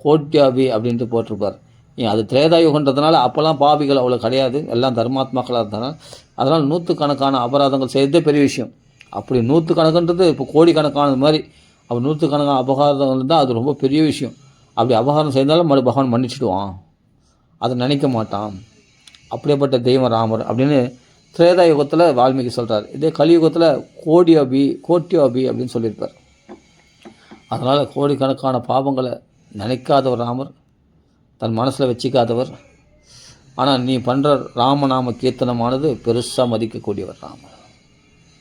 கோட்டியாபி அப்படின்ட்டு போட்டிருப்பார். ஏன் அது திரேதாயுகன்றதுனால அப்போல்லாம் பாபிகள் அவ்வளோ கிடையாது, எல்லாம் தர்மாத்மாக்களாக இருந்தாங்க. அதனால் நூற்றுக்கணக்கான அபராதங்கள் செய்ததே பெரிய விஷயம். அப்படி நூற்றுக்கணக்குன்றது இப்போ கோடிக்கணக்கானது மாதிரி. அப்போ நூற்றுக்கணக்கான அபகாரங்கள் இருந்தால் அது ரொம்ப பெரிய விஷயம். அப்படி அபகாரம் செய்தாலும் பகவான் மன்னிச்சிடுவான், அதை நினைக்க மாட்டான். அப்படியேப்பட்ட தெய்வம் ராமர் அப்படின்னு திரேதா யுகத்தில் வால்மீகி சொல்கிறார். இதே கலியுகத்தில் கோட்டியோ அபி அப்படின்னு சொல்லியிருப்பார். அதனால் கோடிக்கணக்கான பாவங்களை நினைக்காதவர் ராமர், தன் மனசில் வச்சிக்காதவர். ஆனால் நீ பண்ணுற ராமநாம கீர்த்தனமானது பெருசாக மதிக்கக்கூடியவர் ராமர்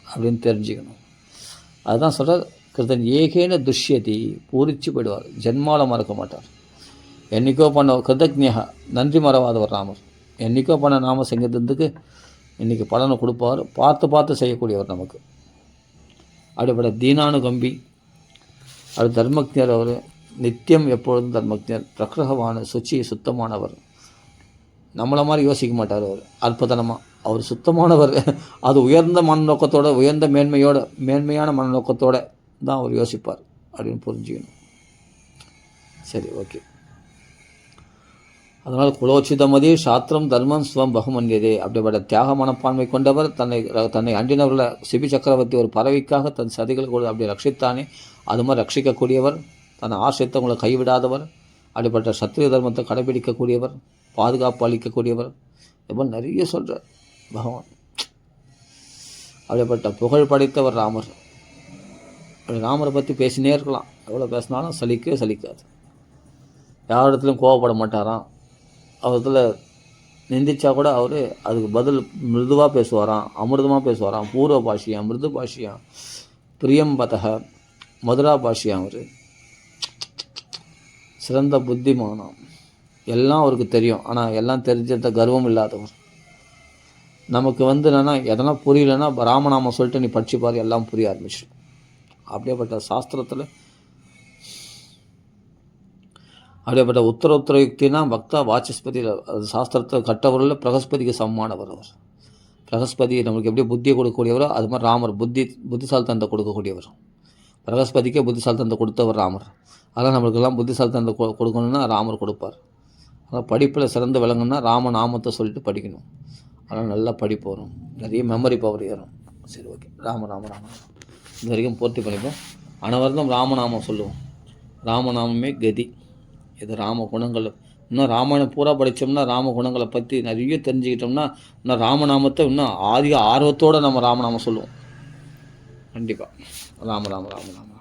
அப்படின்னு தெரிஞ்சுக்கணும். அதுதான் சொல்கிறார், கிருத்தன் ஏகேன துஷ்யதி, பூரிச்சு போயிடுவார், ஜென்மாவில் மறக்க மாட்டார். என்றைக்கோ பண்ண கிருதஜ்ஞா, நன்றி மறவாதவர் ராமர். என்றைக்கோ பண்ண நாம செஞ்சதுக்கு இன்றைக்கி பலனை கொடுப்பார். பார்த்து செய்யக்கூடியவர் நமக்கு. அப்படிப்பட்ட தீனானுகம்பி, அது தர்மஜர். அவர் நித்தியம் எப்பொழுதும் தர்மஜர், பிரகிரகவான சுத்தமானவர். நம்மளை மாதிரி யோசிக்க மாட்டார் அவர். அற்புதமாக அவர் சுத்தமானவர். அது உயர்ந்த மனநோக்கத்தோடு, உயர்ந்த மேன்மையான மனநோக்கத்தோடு தான் அவர் யோசிப்பார் அப்படின்னு புரிஞ்சுக்கணும். சரி, ஓகே. அதனால் குலோச்சிதமதி சாத்திரம் தர்மம் ஸ்வம் பகுமன்யதே. அப்படிப்பட்ட தியாக மனப்பான்மை கொண்டவர். தன்னை அண்டினவர்களை சிபி சக்கரவர்த்தி ஒரு பறவைக்காக தன் சதிகளை கூட அப்படி ரட்சித்தானே, அது மாதிரி ரட்சிக்கக்கூடியவர். தன்னை ஆசிரியத்தவங்களை கைவிடாதவர். அப்படிப்பட்ட சத்திரிய தர்மத்தை கடைபிடிக்கக்கூடியவர், பாதுகாப்பு அளிக்கக்கூடியவர். இது நிறைய சொல்கிறார் பகவான். அப்படிப்பட்ட புகழ் படைத்தவர் ராமர். ராமரை பற்றி பேசினே இருக்கலாம், எவ்வளோ பேசினாலும் சலிக்காது. யாரிடத்துலையும் கோவப்பட மாட்டாராம். அவரிடத்துல நிந்திச்சா கூட அவர் அதுக்கு பதில் மிருதுவாக பேசுவாராம், அமிர்தமாக பேசுவாராம். பூர்வ பாஷியம், மிருது பாஷியம், பிரியம்பதக, மதுரா பாஷியம். அவர் சிறந்த புத்திமானம், எல்லாம் அவருக்கு தெரியும். ஆனால் எல்லாம் தெரிஞ்சத கர்வம் இல்லாதவர். நமக்கு என்னென்னா எதனா புரியலன்னா ராமநாமம் சொல்லிட்டு நீ படிச்சுப்பார், எல்லாம் புரிய ஆரம்பிச்சிடும். அப்படியேப்பட்ட சாஸ்திரத்தில் அப்படியேப்பட்ட உத்தர யுக்தினா பக்தா வாச்சஸ்பதியில் அது சாஸ்திரத்தை கட்டவரில் பிரகஸ்பதிக்கு சமமானவர் அவர். பிரகஸ்பதி நம்மளுக்கு எப்படி புத்தியை கொடுக்கக்கூடியவரோ அது மாதிரி ராமர் புத்திசாலித்தனத்தை கொடுக்கக்கூடியவர். பிரகஸ்பதிக்கே புத்திசாலித்தனத்தை கொடுத்தவர் ராமர். அதெல்லாம் நம்மளுக்கெல்லாம் புத்திசாலித்தனத்தை கொடுக்கணுன்னா ராமர் கொடுப்பார். அதனால் படிப்பில் சிறந்து விளங்குன்னா ராமநாமத்தை சொல்லிட்டு படிக்கணும். அதனால் நல்லா படிப்பு வரும், நிறைய மெமரி பவர் ஏறும். சரி, ஓகே. ராம ராம ராம இது வரைக்கும் பூர்த்தி பண்ணிப்போம். அனைவருக்கும் ராமநாமம் சொல்லுவோம். ராமநாமமே கதி. இது ராம குணங்கள். இன்னும் ராமாயணம் பூரா படித்தோம்னா ராம குணங்களை பற்றி நிறைய தெரிஞ்சுக்கிட்டோம்னா இன்னும் ராமநாமத்தை இன்னும் அதிக ஆர்வத்தோடு நம்ம ராமநாமம் சொல்லுவோம். கண்டிப்பாக ராம ராம ராம ராம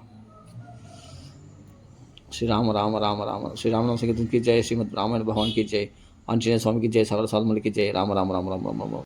श्री राम राम राम राम श्री राम नाम संकीर्तन की जय, श्रीमद रामायण भगवान की जय, आंजनेय स्वामी की जय, सागर साधमल की जय। राम राम राम राम राम राम।